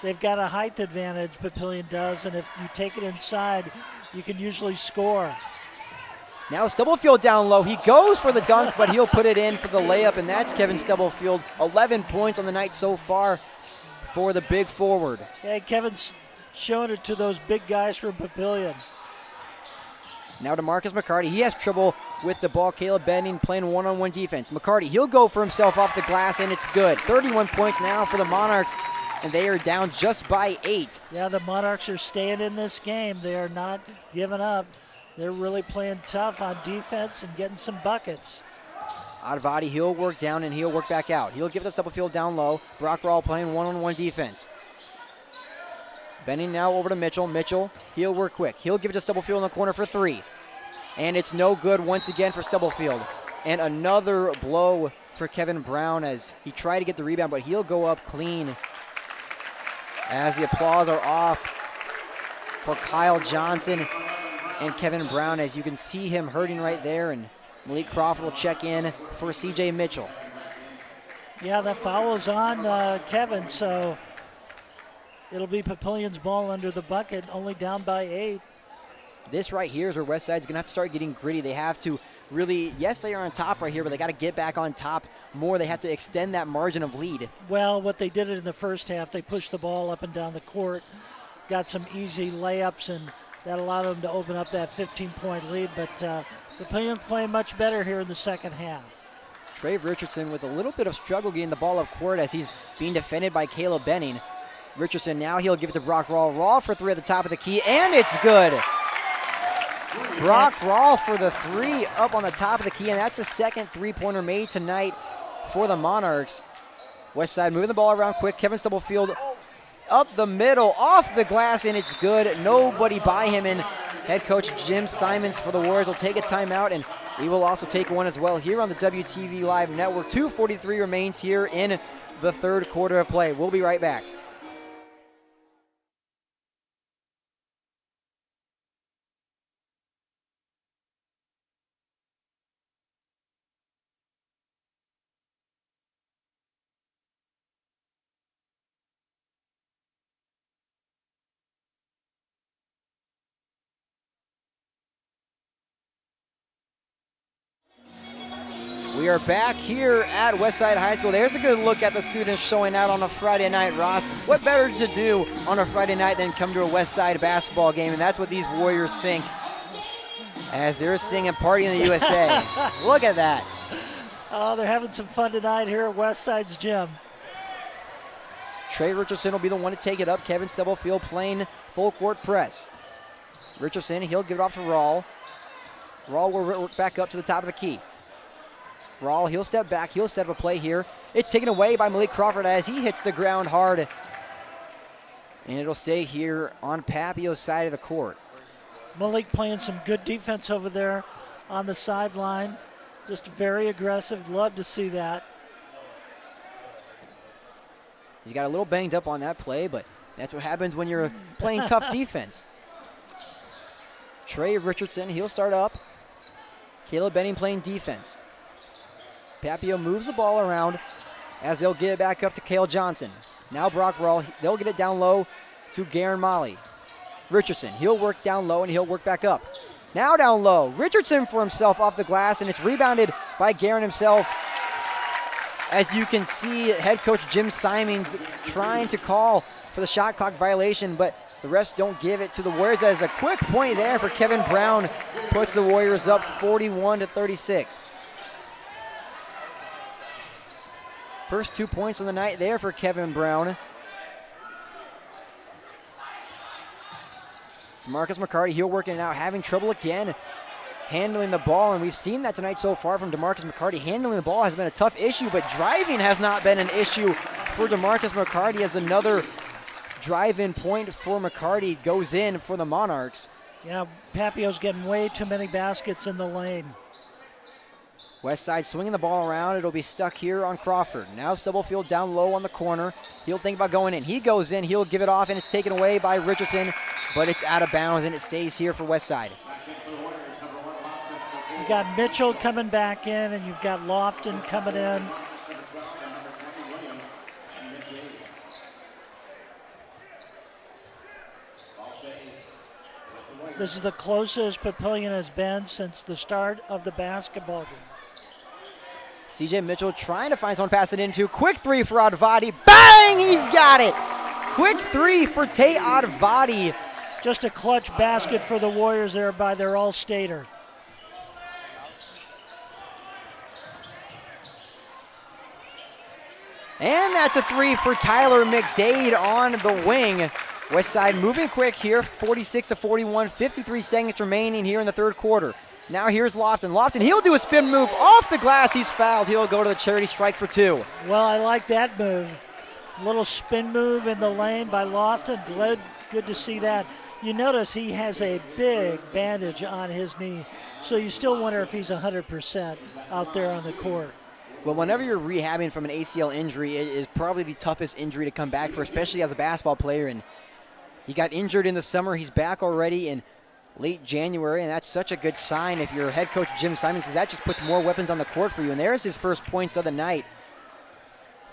they've got a height advantage, Papillion does, and if you take it inside, you can usually score.
Now Stubblefield down low. He goes for the dunk, but he'll put it in for the layup, and that's Kevin Stubblefield. 11 points on the night so far for the big forward.
Yeah, Kevin's showing it to those big guys from Papillion.
Now to Marcus McCarty. He has trouble with the ball. Caleb Benning playing one-on-one defense. McCarty, he'll go for himself off the glass, and it's good. 31 points now for the Monarchs, and they are down just by 8.
Yeah, the Monarchs are staying in this game. They are not giving up. They're really playing tough on defense and getting some buckets.
Advati, he'll work down and he'll work back out. He'll give it to Stubblefield down low. Brock Rawl playing one-on-one defense. Benning now over to Mitchell. Mitchell, he'll work quick. He'll give it to Stubblefield in the corner for 3. And it's no good once again for Stubblefield. And another blow for Kevin Brown as he tried to get the rebound, but he'll go up clean as the applause are off for Kyle Johnson and Kevin Brown, as you can see him hurting right there, and Malik Crawford will check in for CJ Mitchell.
Yeah, that foul is on Kevin, so it'll be Papillion's ball under the bucket, only down by 8.
This right here is where Westside's going to have to start getting gritty. They have to really, yes, they are on top right here, but they got to get back on top more. They have to extend that margin of lead. Well,
what they did in the first half, they pushed the ball up and down the court, got some easy layups, and that allowed them to open up that 15-point lead. But Papillion playing much better here in the second half.
Trey Richardson with a little bit of struggle getting the ball up court as he's being defended by Caleb Benning. Richardson now, he'll give it to Brock Rawl. Rawl for 3 at the top of the key, and it's good. Brock Rawl for the 3 up on the top of the key, and that's the second three-pointer made tonight for the Monarchs. Westside moving the ball around quick. Kevin Stubblefield up the middle, off the glass, and it's good. Nobody by him, and head coach Jim Simons for the Warriors will take a timeout, and we will also take one as well here on the WTV Live Network. 2:43 remains here in the third quarter of play. We'll be right back. We are back here at Westside High School. There's a good look at the students showing out on a Friday night, Ross. What better to do on a Friday night than come to a Westside basketball game? And that's what these Warriors think as they're singing Party in the USA. Look at that.
Oh, they're having some fun tonight here at Westside's gym.
Trey Richardson will be the one to take it up. Kevin Stubblefield playing full court press. Richardson, he'll give it off to Rawl. Rawl will work back up to the top of the key. Rawl, he'll step back. He'll set up a play here. It's taken away by Malik Crawford as he hits the ground hard. And it'll stay here on Papio's side of the court.
Malik playing some good defense over there on the sideline. Just very aggressive. Love to see that.
He's got a little banged up on that play, but that's what happens when you're playing tough defense. Trey Richardson, he'll start up. Caleb Benning playing defense. Papio moves the ball around as they'll get it back up to Cale Johnson. Now Brock Rawl, they'll get it down low to Garen Molly. Richardson, he'll work down low and he'll work back up. Now down low, Richardson for himself off the glass, and it's rebounded by Garen himself. As you can see, head coach Jim Simons trying to call for the shot clock violation, but the refs don't give it to the Warriors. As a quick point there for Kevin Brown puts the Warriors up 41-36. First 2 points of the night there for Kevin Brown. DeMarcus McCarty, he'll work it out, having trouble again handling the ball, and we've seen that tonight so far from DeMarcus McCarty. Handling the ball has been a tough issue, but driving has not been an issue for DeMarcus McCarty, as another drive-in point for McCarty goes in for the Monarchs.
Yeah, Papio's getting way too many baskets in the lane.
Westside swinging the ball around. It'll be stuck here on Crawford. Now Stubblefield down low on the corner. He'll think about going in. He goes in. He'll give it off, and it's taken away by Richardson, but it's out of bounds, and it stays here for Westside.
You got Mitchell coming back in, and you've got Lofton coming in. This is the closest Papillion has been since the start of the basketball game.
CJ Mitchell trying to find someone to pass it into. Quick three for Advati. Bang! He's got it! Quick three for Tay Advati.
Just a clutch basket for the Warriors there by their all-stater.
And that's a three for Tyler McDade on the wing. Westside moving quick here, 46-41, 53 seconds remaining here in the third quarter. Now here's Lofton. Lofton, he'll do a spin move off the glass. He's fouled. He'll go to the charity strike for two.
Well, I like that move. Little spin move in the lane by Lofton. Good to see that. You notice he has a big bandage on his knee, so you still wonder if he's 100% out there on the court.
Well, whenever you're rehabbing from an ACL injury, it is probably the toughest injury to come back for, especially as a basketball player. And he got injured in the summer. He's back already in late January, and that's such a good sign if you're head coach Jim Simons, because that just puts more weapons on the court for you. And there's his first points of the night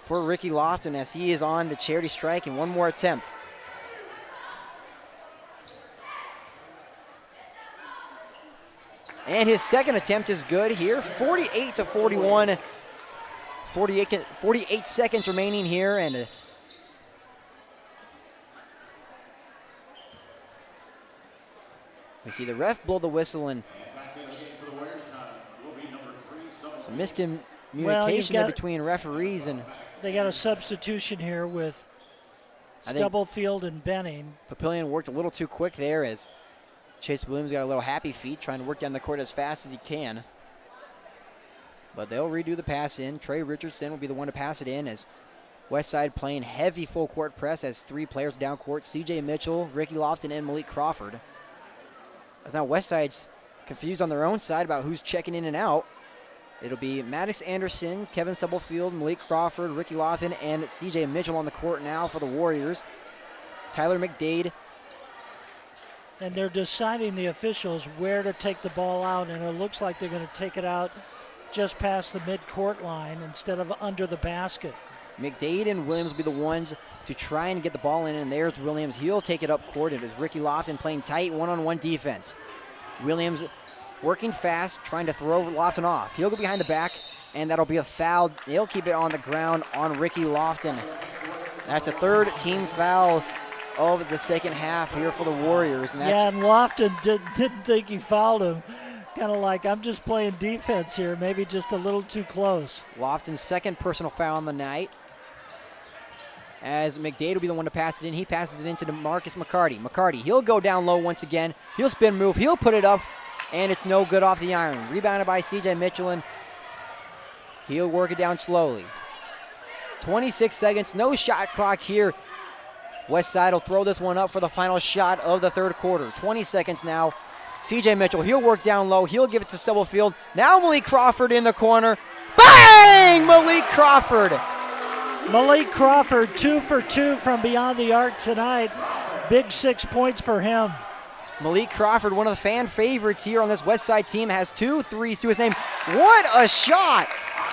for Ricky Lofton as he is on the charity strike and one more attempt. And his second attempt is good here, 48-41. 48 seconds remaining here, and we see the ref blow the whistle, and some miscommunication there between referees, and
they got a substitution here with Stubblefield and Benning.
Papillion worked a little too quick there as Chase Williams got a little happy feet trying to work down the court as fast as he can. But they'll redo the pass in. Trey Richardson will be the one to pass it in as Westside playing heavy full court press as three players down court. CJ Mitchell, Ricky Lofton, and Malik Crawford. As now Westside's confused on their own side about who's checking in and out. It'll be Maddox Anderson, Kevin Stubblefield, Malik Crawford, Ricky Lofton, and CJ Mitchell on the court now for the Warriors. Tyler McDade.
And they're deciding, the officials, where to take the ball out, and it looks like they're going to take it out just past the mid-court line instead of under the basket.
McDade and Williams will be the ones to try and get the ball in, and there's Williams. He'll take it up court. It is Ricky Lofton playing tight one-on-one defense. Williams working fast, trying to throw Lofton off. He'll go behind the back. and that'll be a foul. They'll keep it on the ground on Ricky Lofton. That's a third team foul of the second half here for the Warriors. And that's
and Lofton didn't think he fouled him. Kind of like, I'm just playing defense here, maybe just a little too close.
Lofton's second personal foul on the night. As McDade will be the one to pass it in. He passes it into Marcus McCarty. McCarty, he'll go down low once again. He'll spin move. He'll put it up, and it's no good off the iron. Rebounded by C.J. Mitchell, and he'll work it down slowly. 26 seconds, no shot clock here. Westside will throw this one up for the final shot of the third quarter. 20 seconds now. C.J. Mitchell, he'll work down low. He'll give it to Stubblefield. Now Malik Crawford in the corner. Bang! Malik Crawford.
Malik Crawford, 2 for 2 from beyond the arc tonight. Big 6 points for him.
Malik Crawford, one of the fan favorites here on this Westside team, has 2 threes to his name. What a shot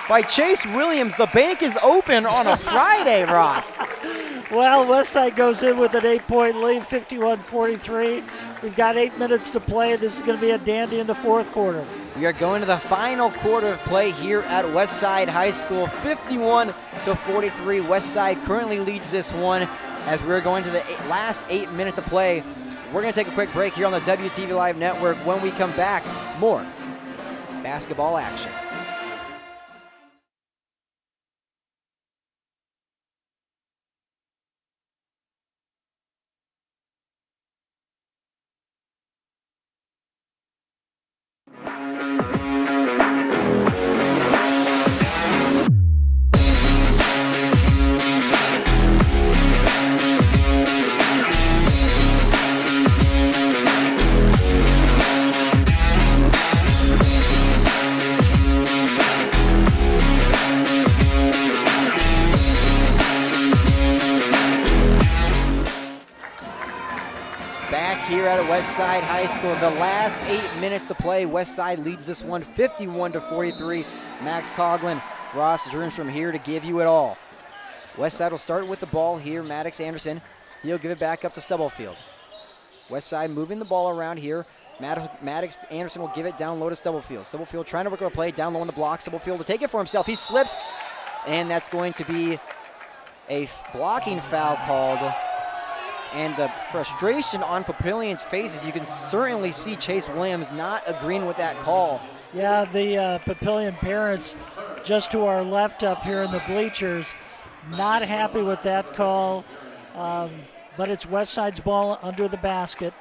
by Chase Williams. The bank is open on a Friday, Ross.
Well, Westside goes in with an 8-point lead, 51-43. We've got 8 minutes to play. This is going to be a dandy in the fourth quarter.
We are going to the final quarter of play here at Westside High School, 51-43. Westside currently leads this one as we're going to the last 8 minutes of play. We're going to take a quick break here on the WTV Live Network. When we come back, more basketball action. Westside High School, the last 8 minutes to play. Westside leads this one 51-43. Max Coughlin, Ross Jernstrom here to give you it all. Westside will start with the ball here. Maddox Anderson, he'll give it back up to Stubblefield. Westside moving the ball around here. Maddox Anderson will give it down low to Stubblefield. Stubblefield trying to work a play down low on the block. Stubblefield to take it for himself. He slips, and that's going to be a blocking foul called. And the frustration on Papillion's faces, you can certainly see Chase Williams not agreeing with that call.
Yeah, the Papillion parents just to our left up here in the bleachers, not happy with that call, but it's Westside's ball under the basket.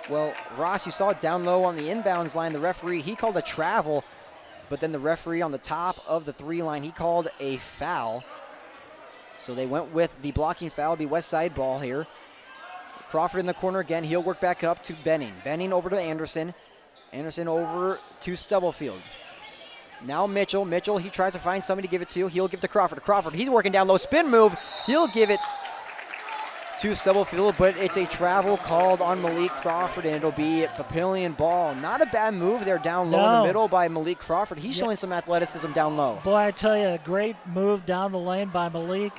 Well, Ross, you saw it down low on the inbounds line. The referee, he called a travel, but then the referee on the top of the 3 line, he called a foul. So they went with the blocking foul. It'll be Westside ball here. Crawford in the corner again. He'll work back up to Benning. Benning over to Anderson. Anderson over to Stubblefield. Now Mitchell. Mitchell, he tries to find somebody to give it to. He'll give it to Crawford. Crawford, he's working down low. Spin move. He'll give it to Stubblefield, but it's a travel called on Malik Crawford, and it'll be Papillion ball. Not a bad move there down low in the middle by Malik Crawford. He's showing some athleticism down low.
Boy, I tell you, a great move down the lane by Malik.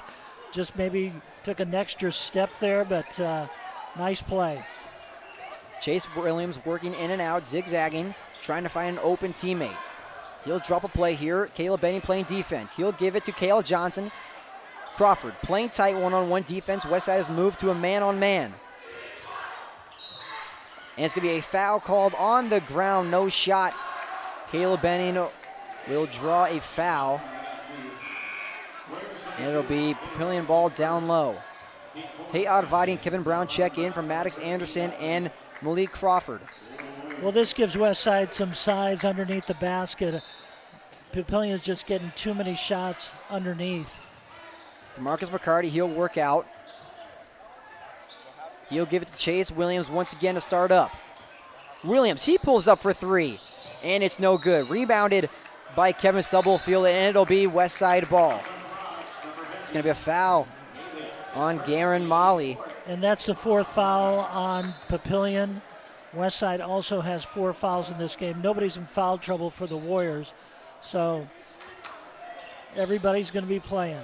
Just maybe took an extra step there, but nice play.
Chase Williams working in and out, zigzagging, trying to find an open teammate. He'll drop a play here. Caleb Benning playing defense. He'll give it to Cale Johnson. Crawford playing tight one-on-one defense. Westside has moved to a man-on-man. And it's going to be a foul called on the ground. No shot. Caleb Benning will draw a foul. And it'll be Papillion ball down low. Tate Advadi and Kevin Brown check in from Maddox Anderson and Malik Crawford.
Well, this gives Westside some size underneath the basket. Papillion's just getting too many shots underneath.
DeMarcus McCarty, he'll work out. He'll give it to Chase Williams once again to start up. Williams, he pulls up for 3, and it's no good. Rebounded by Kevin Stubblefield, and it'll be Westside ball. It's going to be a foul on Garen Molly.
And that's the 4th foul on Papillion. Westside also has 4 fouls in this game. Nobody's in foul trouble for the Warriors, so everybody's going to be playing.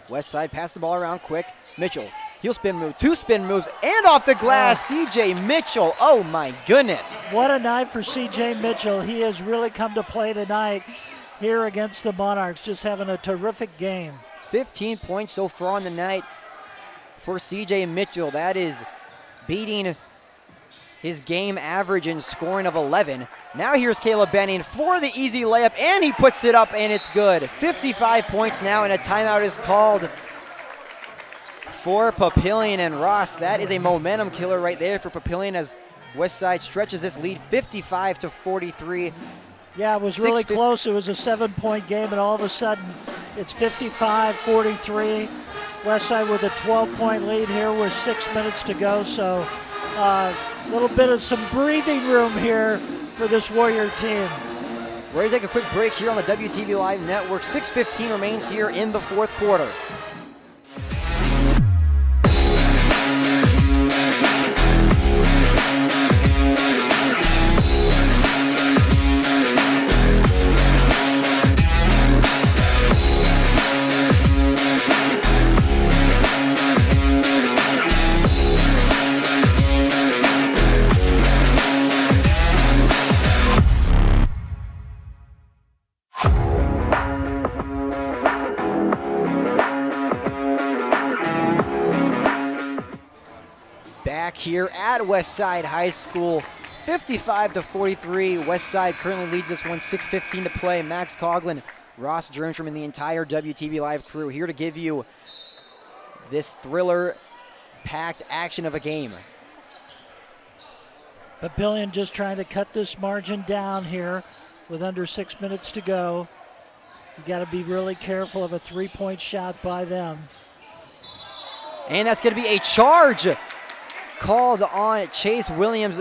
Westside pass the ball around quick. Mitchell, Heel spin move, 2 spin moves, and off the glass, C.J. Mitchell. Oh my goodness.
What a night for C.J. Mitchell. He has really come to play tonight here against the Monarchs, just having a terrific game.
15 points so far on the night for C.J. Mitchell. That is beating his game average in scoring of 11. Now here's Caleb Benning for the easy layup, and he puts it up, and it's good. 55 points now, and a timeout is called for Papillion and Ross. That is a momentum killer right there for Papillion as Westside stretches this lead 55-43.
Yeah, it was really close. It was a 7-point game, and all of a sudden it's 55-43. Westside with a 12-point lead here with 6 minutes to go. So a little bit of some breathing room here for this Warrior team.
We're going to take a quick break here on the WTV Live Network. 6:15 remains here in the fourth quarter. Here at Westside High School, 55-43. Westside currently leads this one, 6:15 to play. Max Coughlin, Ross Jernstrom, and the entire WTV Live crew here to give you this thriller-packed action of a game.
Papillion just trying to cut this margin down here with under 6 minutes to go. You got to be really careful of a 3-point shot by them.
And that's going to be a charge called on Chase Williams.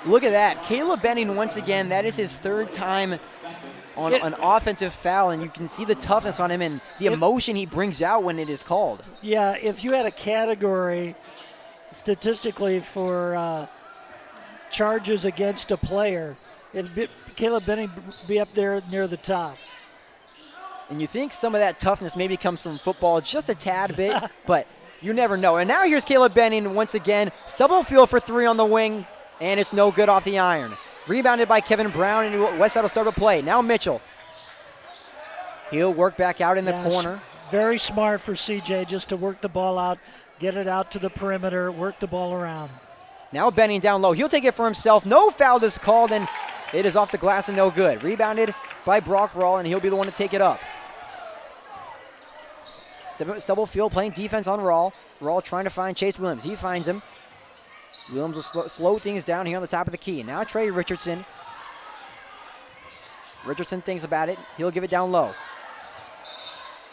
Look at that. Caleb Benning once again, that is his 3rd time on an offensive foul, and you can see the toughness on him and the emotion he brings out when it is called.
Yeah, if you had a category statistically for charges against a player, Caleb Benning be up there near the top.
And you think some of that toughness maybe comes from football just a tad bit, but you never know. And now here's Caleb Benning once again. Double field for 3 on the wing, and it's no good off the iron. Rebounded by Kevin Brown, and Westside will start a play. Now Mitchell. He'll work back out in the corner.
Very smart for CJ just to work the ball out, get it out to the perimeter, work the ball around.
Now Benning down low. He'll take it for himself. No foul is called, and it is off the glass and no good. Rebounded by Brock Rawl, and he'll be the one to take it up. Stubblefield playing defense on Rawl. Rawl trying to find Chase Williams. He finds him. Williams will slow things down here on the top of the key. Now Trey Richardson. Richardson thinks about it. He'll give it down low.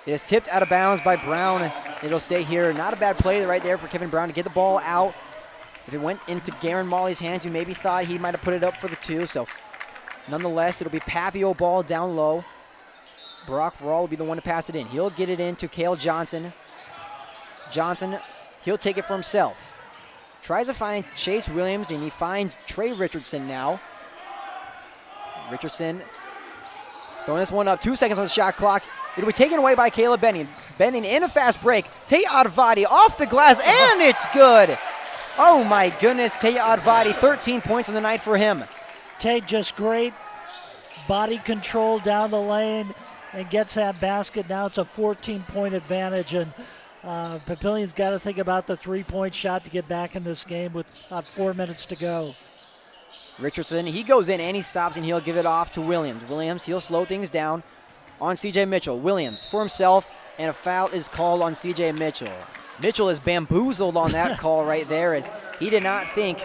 It is tipped out of bounds by Brown. It'll stay here. Not a bad play right there for Kevin Brown to get the ball out. If it went into Garen Molly's hands, you maybe thought he might have put it up for the 2. So nonetheless, it'll be Papio ball down low. Brock Rawl will be the one to pass it in. He'll get it in to Cale Johnson. Johnson, he'll take it for himself. Tries to find Chase Williams, and he finds Trey Richardson now. Richardson throwing this one up. 2 seconds on the shot clock. It'll be taken away by Caleb Benning. Benning in a fast break. Taya Advadi off the glass, and it's good. Oh my goodness, Taya Advadi, 13 points in the night for him.
Tay just great body control down the lane and gets that basket. Now it's a 14-point advantage, and Papillion's got to think about the 3-point shot to get back in this game with about 4 minutes to go.
Richardson, he goes in and he stops, and he'll give it off to Williams. Williams, he'll slow things down on C.J. Mitchell. Williams for himself, and a foul is called on C.J. Mitchell. Mitchell is bamboozled on that call right there, as he did not think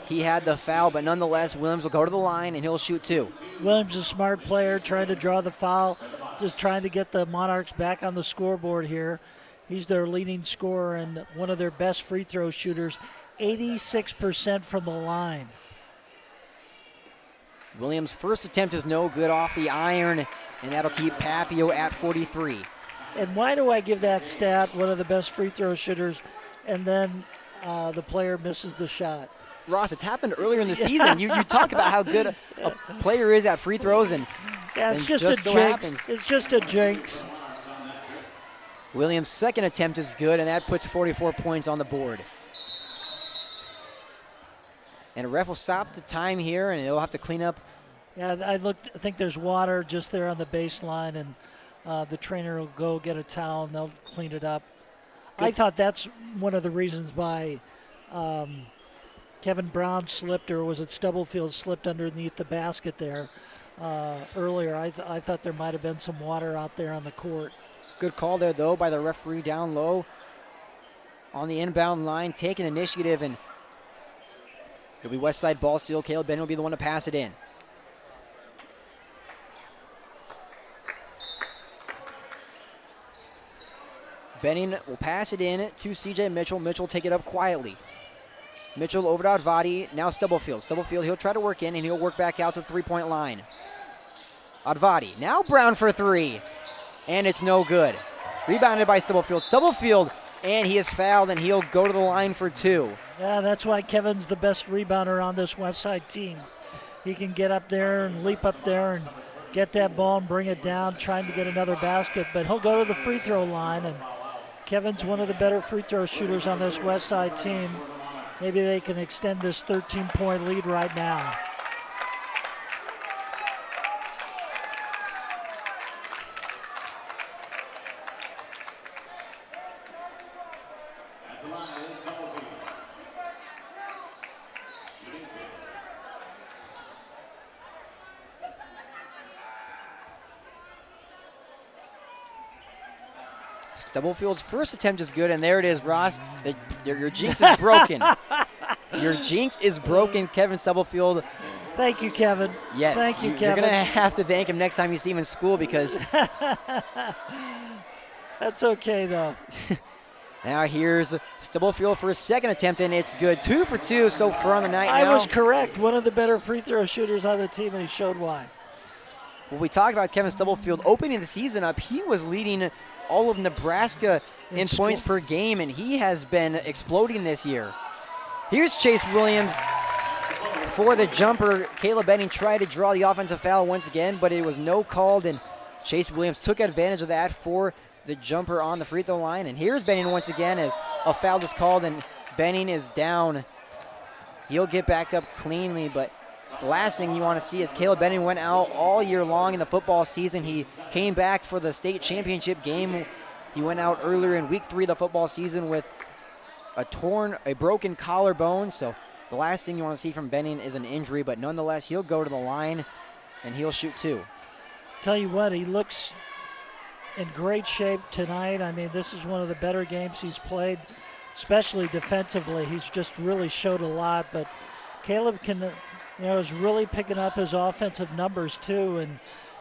he had the foul, but nonetheless, Williams will go to the line and he'll shoot 2.
Williams is a smart player, trying to draw the foul, just trying to get the Monarchs back on the scoreboard here. He's their leading scorer and one of their best free throw shooters, 86% from the line.
Williams' first attempt is no good off the iron, and that'll keep Papio at 43.
And why do I give that stat, one of the best free throw shooters, and then the player misses the shot?
Ross, it's happened earlier in the season. You talk about how good a player is at free throws, and
yeah, it's just a
so
jinx.
happens.
It's just a jinx.
Williams' second attempt is good, and that puts 44 points on the board. And a ref will stop the time here, and he'll have to clean up.
Yeah, I think there's water just there on the baseline, and the trainer will go get a towel, and they'll clean it up. I thought that's one of the reasons why Kevin Brown slipped, or was it Stubblefield slipped underneath the basket there earlier. I thought there might have been some water out there on the court.
Good call there, though, by the referee down low on the inbound line, taking initiative, and it'll be Westside ball steal. Caleb Benning will be the one to pass it in. Benning will pass it in to C.J. Mitchell. Mitchell will take it up quietly. Mitchell over to Advadi. Now Stubblefield. Stubblefield, he'll try to work in, and he'll work back out to the three-point line. Advadi. Now Brown for three. And it's no good. Rebounded by Stubblefield. Stubblefield, and he is fouled, and he'll go to the line for two.
Yeah, that's why Kevin's the best rebounder on this Westside team. He can get up there and leap up there and get that ball and bring it down, trying to get another basket. But he'll go to the free throw line, and Kevin's one of the better free throw shooters on this Westside team. Maybe they can extend this 13-point lead right now.
Stubblefield's first attempt is good, and there it is, Ross. Your jinx is broken. Your jinx is broken, Kevin Stubblefield.
Thank you, Kevin.
Yes.
Thank you,
You're
Kevin.
going to have to thank him next time you see him in school because...
That's okay, though.
Now here's Stubblefield for his second attempt, and it's good. 2 for 2 so far on the night now.
I was correct. One of the better free throw shooters on the team, and he showed why.
Well, we talked about Kevin Stubblefield opening the season up. He was leading all of Nebraska in points per game, and he has been exploding this year. Here's Chase Williams for the jumper. Caleb Benning tried to draw the offensive foul once again, but it was no called, and Chase Williams took advantage of that for the jumper on the free throw line. And here's Benning once again as a foul is called, and Benning is down. He'll get back up cleanly, but the last thing you want to see is Caleb Benning went out all year long in the football season. He came back for the state championship game. He went out earlier in week 3 of the football season with a broken collarbone. So the last thing you want to see from Benning is an injury, but nonetheless, he'll go to the line and he'll shoot 2.
Tell you what, he looks in great shape tonight. I mean, this is one of the better games he's played, especially defensively. He's just really showed a lot, but Caleb is really picking up his offensive numbers too, and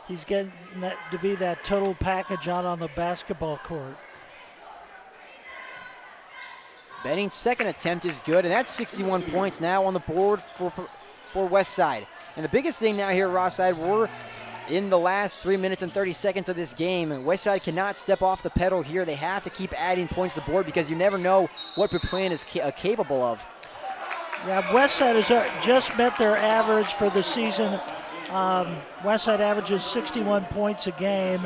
he's getting that to be that total package out on the basketball court.
Benning's second attempt is good, and that's 61 points now on the board for Westside. And the biggest thing now here at Rosside, we're in the last 3 minutes and 30 seconds of this game, and Westside cannot step off the pedal here. They have to keep adding points to the board because you never know what Papillion is capable of.
Yeah, Westside has just met their average for the season. Westside averages 61 points a game,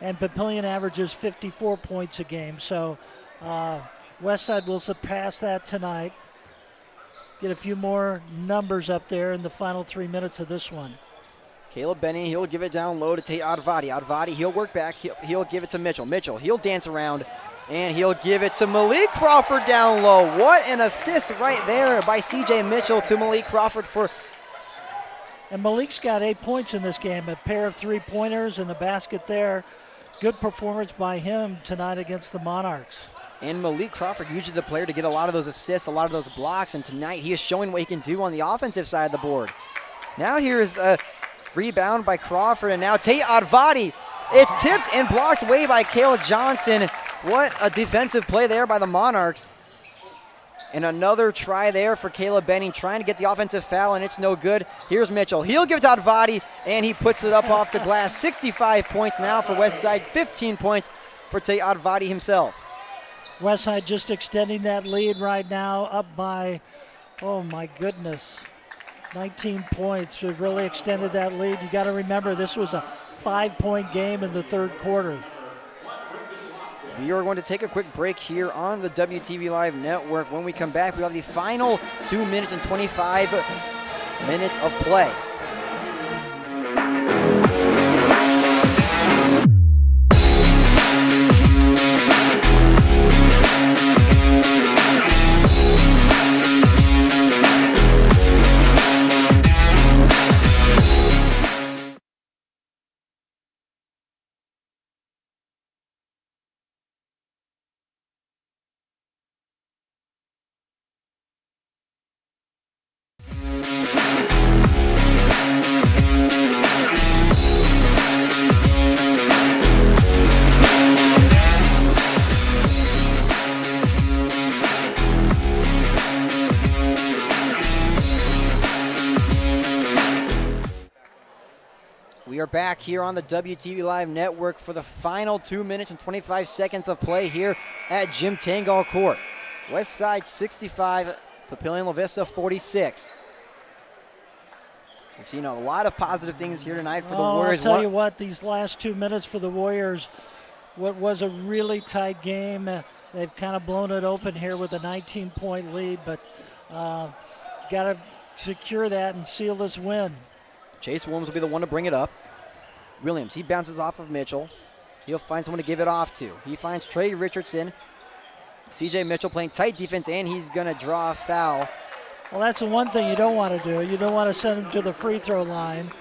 and Papillion averages 54 points a game. So Westside will surpass that tonight. Get a few more numbers up there in the final 3 minutes of this one.
Caleb Benning, he'll give it down low to Tate Advadi. Advadi, he'll work back. He'll give it to Mitchell. Mitchell, he'll dance around, and he'll give it to Malik Crawford down low. What an assist right there by C.J. Mitchell to Malik Crawford for...
And Malik's got 8 points in this game, a pair of three-pointers and the basket there. Good performance by him tonight against the Monarchs.
And Malik Crawford, usually the player to get a lot of those assists, a lot of those blocks, and tonight he is showing what he can do on the offensive side of the board. Now here's a rebound by Crawford, and now Tate Advadi. It's tipped and blocked away by Caleb Johnson. What a defensive play there by the Monarchs. And another try there for Caleb Benning, trying to get the offensive foul, and it's no good. Here's Mitchell. He'll give it to Advadi, and he puts it up off the glass. 65 points now for Westside, 15 points for Tate Advadi himself.
Westside just extending that lead right now, up by, oh my goodness, 19 points. We've really extended that lead. You got to remember, this was a 5-point game in the third quarter.
We are going to take a quick break here on the WTV Live Network. When we come back, we have the final 2 minutes and 25 minutes of play. We are back here on the WTV Live Network for the final 2 minutes and 25 seconds of play here at Jim Tangcall Court. Westside 65, Papillion La-Vista 46. We've seen a lot of positive things here tonight for the Warriors.
I'll tell you what, these last 2 minutes for the Warriors, what was a really tight game. They've kind of blown it open here with a 19-point lead, but got to secure that and seal this win.
Chase Williams will be the one to bring it up. Williams, he bounces off of Mitchell. He'll find someone to give it off to. He finds Trey Richardson. CJ Mitchell playing tight defense, and he's going to draw a foul.
Well, that's the one thing you don't want to do. You don't want to send him to the free throw line.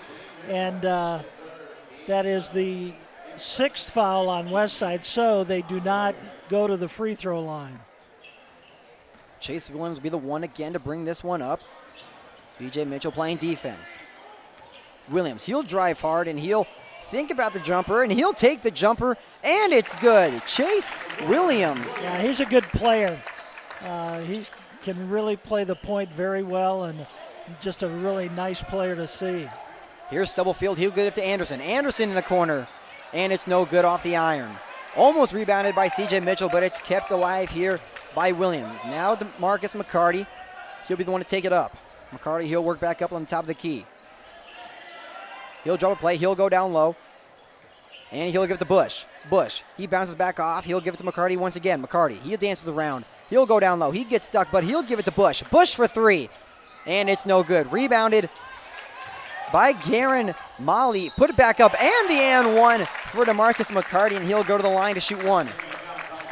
And that is the 6th foul on Westside, so they do not go to the free throw line.
Chase Williams will be the one again to bring this one up. CJ Mitchell playing defense. Williams, he'll drive hard, and he'll think about the jumper, and he'll take the jumper, and it's good. Chase Williams.
Yeah, he's a good player. He can really play the point very well, and just a really nice player to see.
Here's Stubblefield. He'll get it to Anderson. Anderson in the corner, and it's no good off the iron. Almost rebounded by CJ Mitchell, but it's kept alive here by Williams. Now to Marcus McCarty. He'll be the one to take it up. McCarty, he'll work back up on the top of the key. He'll drop a play. He'll go down low. And he'll give it to Bush. Bush, he bounces back off. He'll give it to McCarty once again. McCarty, he dances around. He'll go down low. He gets stuck, but he'll give it to Bush. Bush for 3. And it's no good. Rebounded by Garen Molly. Put it back up. And the and one for DeMarcus McCarty, and he'll go to the line to shoot 1.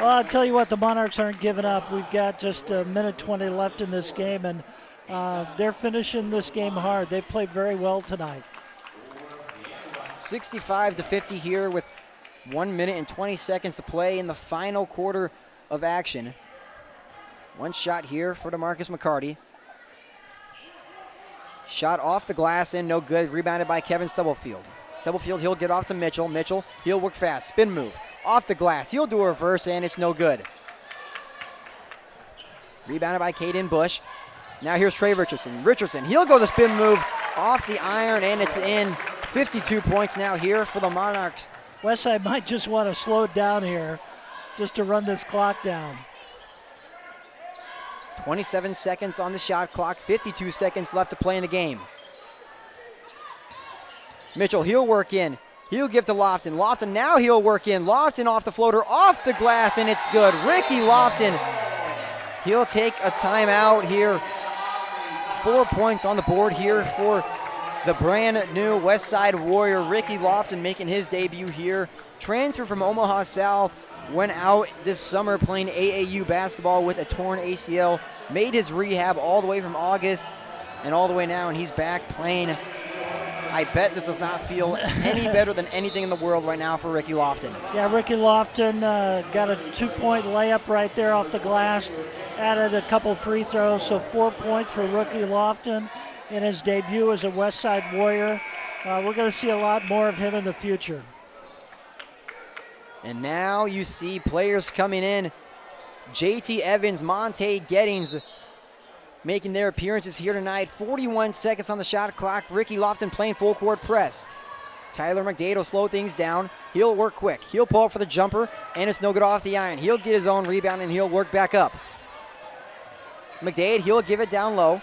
Well, I'll tell you what, the Monarchs aren't giving up. We've got just a minute 20 left in this game, and they're finishing this game hard. They played very well tonight.
65-50 here with 1 minute and 20 seconds to play in the final quarter of action. One shot here for DeMarcus McCarty. Shot off the glass and no good. Rebounded by Kevin Stubblefield. Stubblefield, he'll get off to Mitchell. Mitchell, he'll work fast. Spin move. Off the glass. He'll do a reverse and it's no good. Rebounded by Caden Bush. Now here's Trey Richardson. Richardson, he'll go the spin move off the iron and it's in. 52 points now here for the Monarchs.
Westside might just want to slow it down here just to run this clock down.
27 seconds on the shot clock, 52 seconds left to play in the game. Mitchell, he'll work in. He'll give to Lofton. Lofton, now he'll work in. Lofton off the floater, off the glass, and it's good. Ricky Lofton, he'll take a timeout here. 4 points on the board here for the brand new Westside Warrior. Ricky Lofton making his debut here. Transfer from Omaha South. Went out this summer playing AAU basketball with a torn ACL. Made his rehab all the way from August and all the way now, and he's back playing. I bet this does not feel any better than anything in the world right now for Ricky Lofton.
Yeah, Ricky Lofton got a 2-point layup right there off the glass. Added a couple free throws, so 4 points for Ricky Lofton in his debut as a Westside Warrior. We're going to see a lot more of him in the future.
And now you see players coming in. JT Evans, Monte Gettings making their appearances here tonight. 41 seconds on the shot clock. Ricky Lofton playing full court press. Tyler McDade will slow things down. He'll work quick. He'll pull up for the jumper, and it's no good off the iron. He'll get his own rebound, and he'll work back up. McDade, he'll give it down low.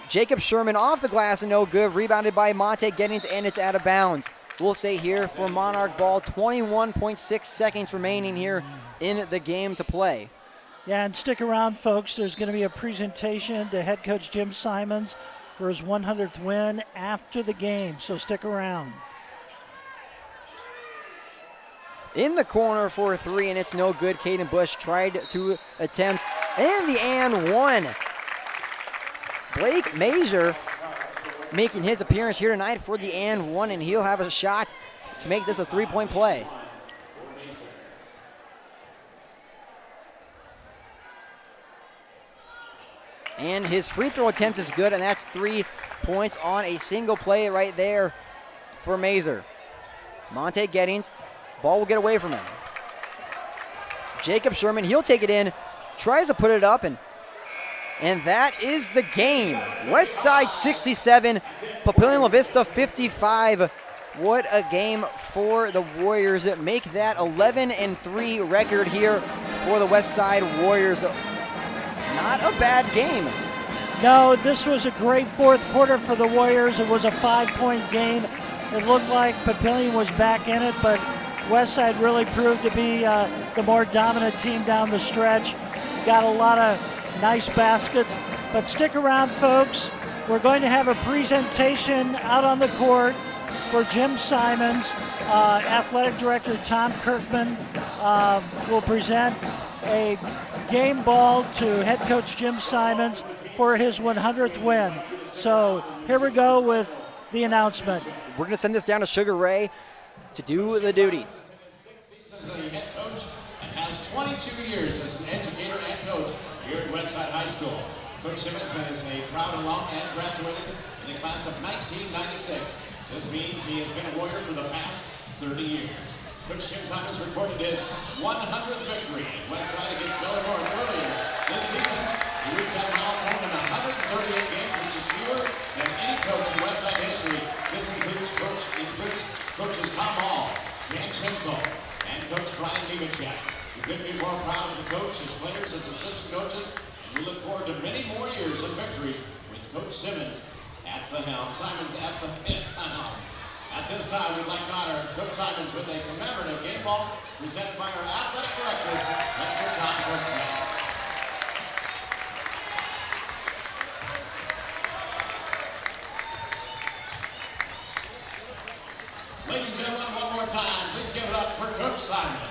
Jacob Sherman off the glass and no good. Rebounded by Monte Gettings, and it's out of bounds. will stay here for Monarch ball. 21.6 seconds remaining here in the game to play.
Yeah, and stick around, folks. There's going to be a presentation to head coach Jim Simons for his 100th win after the game, so stick around.
In the corner for 3, and it's no good. Caden Bush tried to attempt, and the and one. Blake Mazur making his appearance here tonight for the and one, and he'll have a shot to make this a 3-point play. And his free throw attempt is good, and that's 3 points on a single play right there for Mazur. Monte Gettings, ball will get away from him. Jacob Sherman, he'll take it in, tries to put it up, and that is the game. Westside 67, Papillion La-Vista 55. What a game for the Warriors that make that 11-3 record here for the Westside Warriors. Not a bad game.
No, this was a great fourth quarter for the Warriors. It was a 5-point game. It looked like Papillion was back in it, but Westside really proved to be the more dominant team down the stretch. Got a lot of nice baskets. But stick around, folks. We're going to have a presentation out on the court for Jim Simons. Athletic Director Tom Kirkman will present a game ball to head coach Jim Simons for his 100th win. So here we go with the announcement.
We're going to send this down to Sugar Ray to do the duties.
As a head coach and has 22 years as an educator and coach here at Westside High School. Coach Simmons is a proud alum and graduated in the class of 1996. This means he has been a Warrior for the past 30 years. Coach Jim Simons recorded his 100th victory at Westside against Villanova earlier this season. He reached that milestone in 138 games, which is fewer than any coach in Westside history. This includes coaches Tom Hall, Dan Schenzel, and Coach Brian Mimicek. We couldn't be more proud of the coach, his players, his assistant coaches, and we look forward to many more years of victories with Coach Simmons at the helm. Simons at the helm. At this time, we'd like to honor Coach Simons with a commemorative game ball presented by our athletic director, Mr. Tom Kirkman. Ladies and gentlemen, one more time, please give it up for Coach Simons.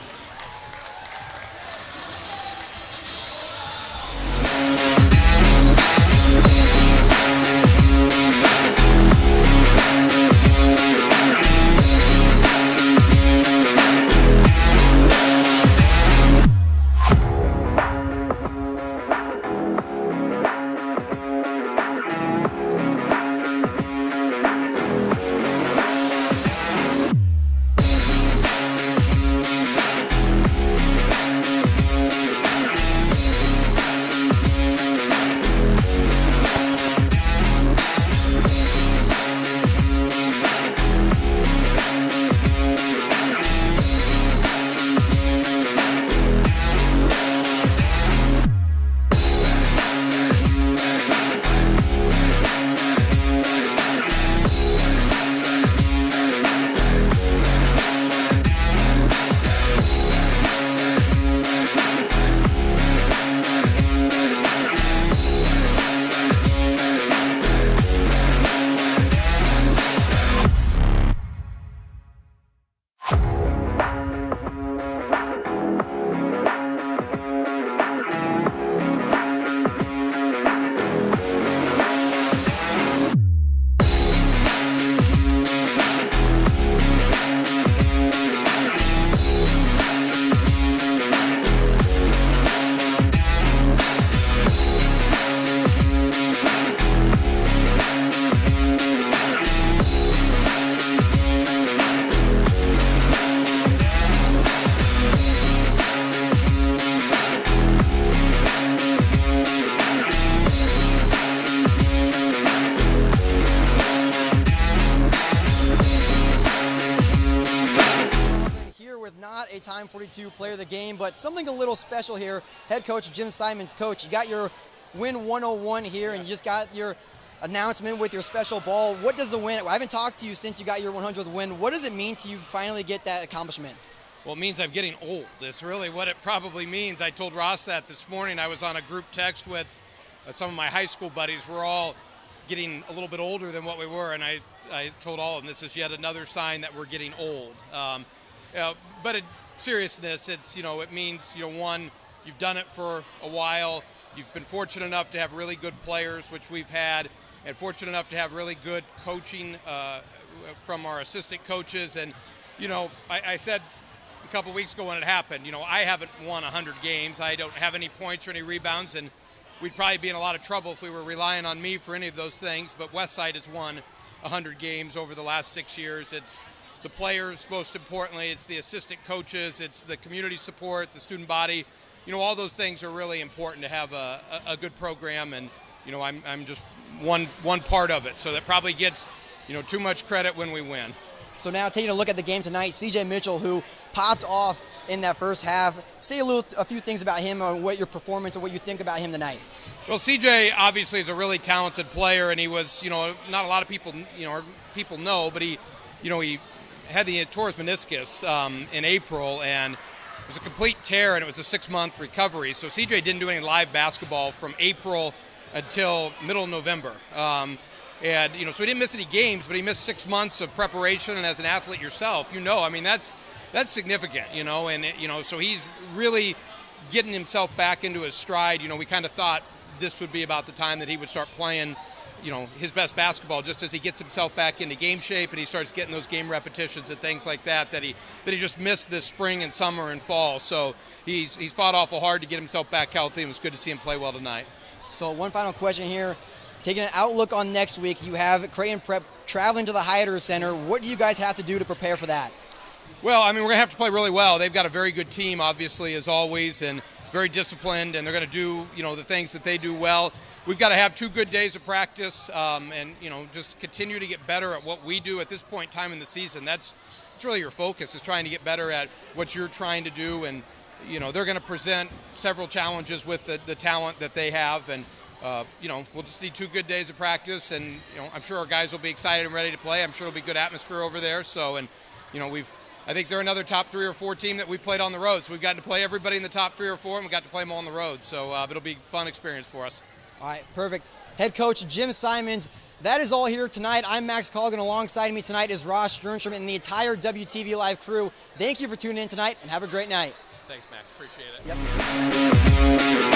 Time 42 player of the game, but something a little special here. Head coach Jim Simons. Coach, you got your win 101 here, and you just got your announcement with your special ball. What does the win, I haven't talked to you since you got your 100th win. What does it mean to you finally get that accomplishment?
Well, it means I'm getting old. That's really what it probably means. I told Ross that this morning. I was on a group text with some of my high school buddies. We're all getting a little bit older than what we were, and I told all of them this is yet another sign that we're getting old. But in seriousness, it's, it means, one, you've done it for a while. You've been fortunate enough to have really good players, which we've had, and fortunate enough to have really good coaching from our assistant coaches. And, I said a couple weeks ago when it happened, I haven't won 100 games. I don't have any points or any rebounds, and we'd probably be in a lot of trouble if we were relying on me for any of those things. But Westside has won 100 games over the last 6 years. It's the players, most importantly, it's the assistant coaches, it's the community support, the student body. All those things are really important to have a good program, and I'm just one part of it. So that probably gets too much credit when we win.
So now taking a look at the game tonight, CJ Mitchell, who popped off in that first half. Say a few things about him, or what your performance or what you think about him tonight.
Well, CJ obviously is a really talented player, and he was, not a lot of people, people know, but he tore his meniscus in April, and it was a complete tear, and it was a 6-month recovery. So CJ didn't do any live basketball from April until middle of November. So he didn't miss any games, but he missed 6 months of preparation. And as an athlete yourself, that's significant, so he's really getting himself back into his stride. We kind of thought this would be about the time that he would start playing, his best basketball, just as he gets himself back into game shape and he starts getting those game repetitions and things like that he just missed this spring and summer and fall. So he's fought awful hard to get himself back healthy, and it was good to see him play well tonight.
So one final question here. Taking an outlook on next week, you have Creighton Prep traveling to the Hyder Center. What do you guys have to do to prepare for that?
Well, we're going to have to play really well. They've got a very good team, obviously, as always, and very disciplined, and they're going to do, the things that they do well. We've got to have 2 good days of practice, and, just continue to get better at what we do at this point in time in the season. That's really your focus, is trying to get better at what you're trying to do, and, they're going to present several challenges with the talent that they have, and we'll just need 2 good days of practice, and, I'm sure our guys will be excited and ready to play. I'm sure it'll be good atmosphere over there. So, and, I think they're another top 3 or 4 team that we played on the road. So we've gotten to play everybody in the top 3 or 4, and we got to play them all on the road. So it'll be a fun experience for us.
All right, perfect. Head coach Jim Simons. That is all here tonight. I'm Max Coughlin. Alongside me tonight is Ross Jernstrom and the entire WTV Live crew. Thank you for tuning in tonight, and have a great night.
Thanks, Max. Appreciate it.
Yep.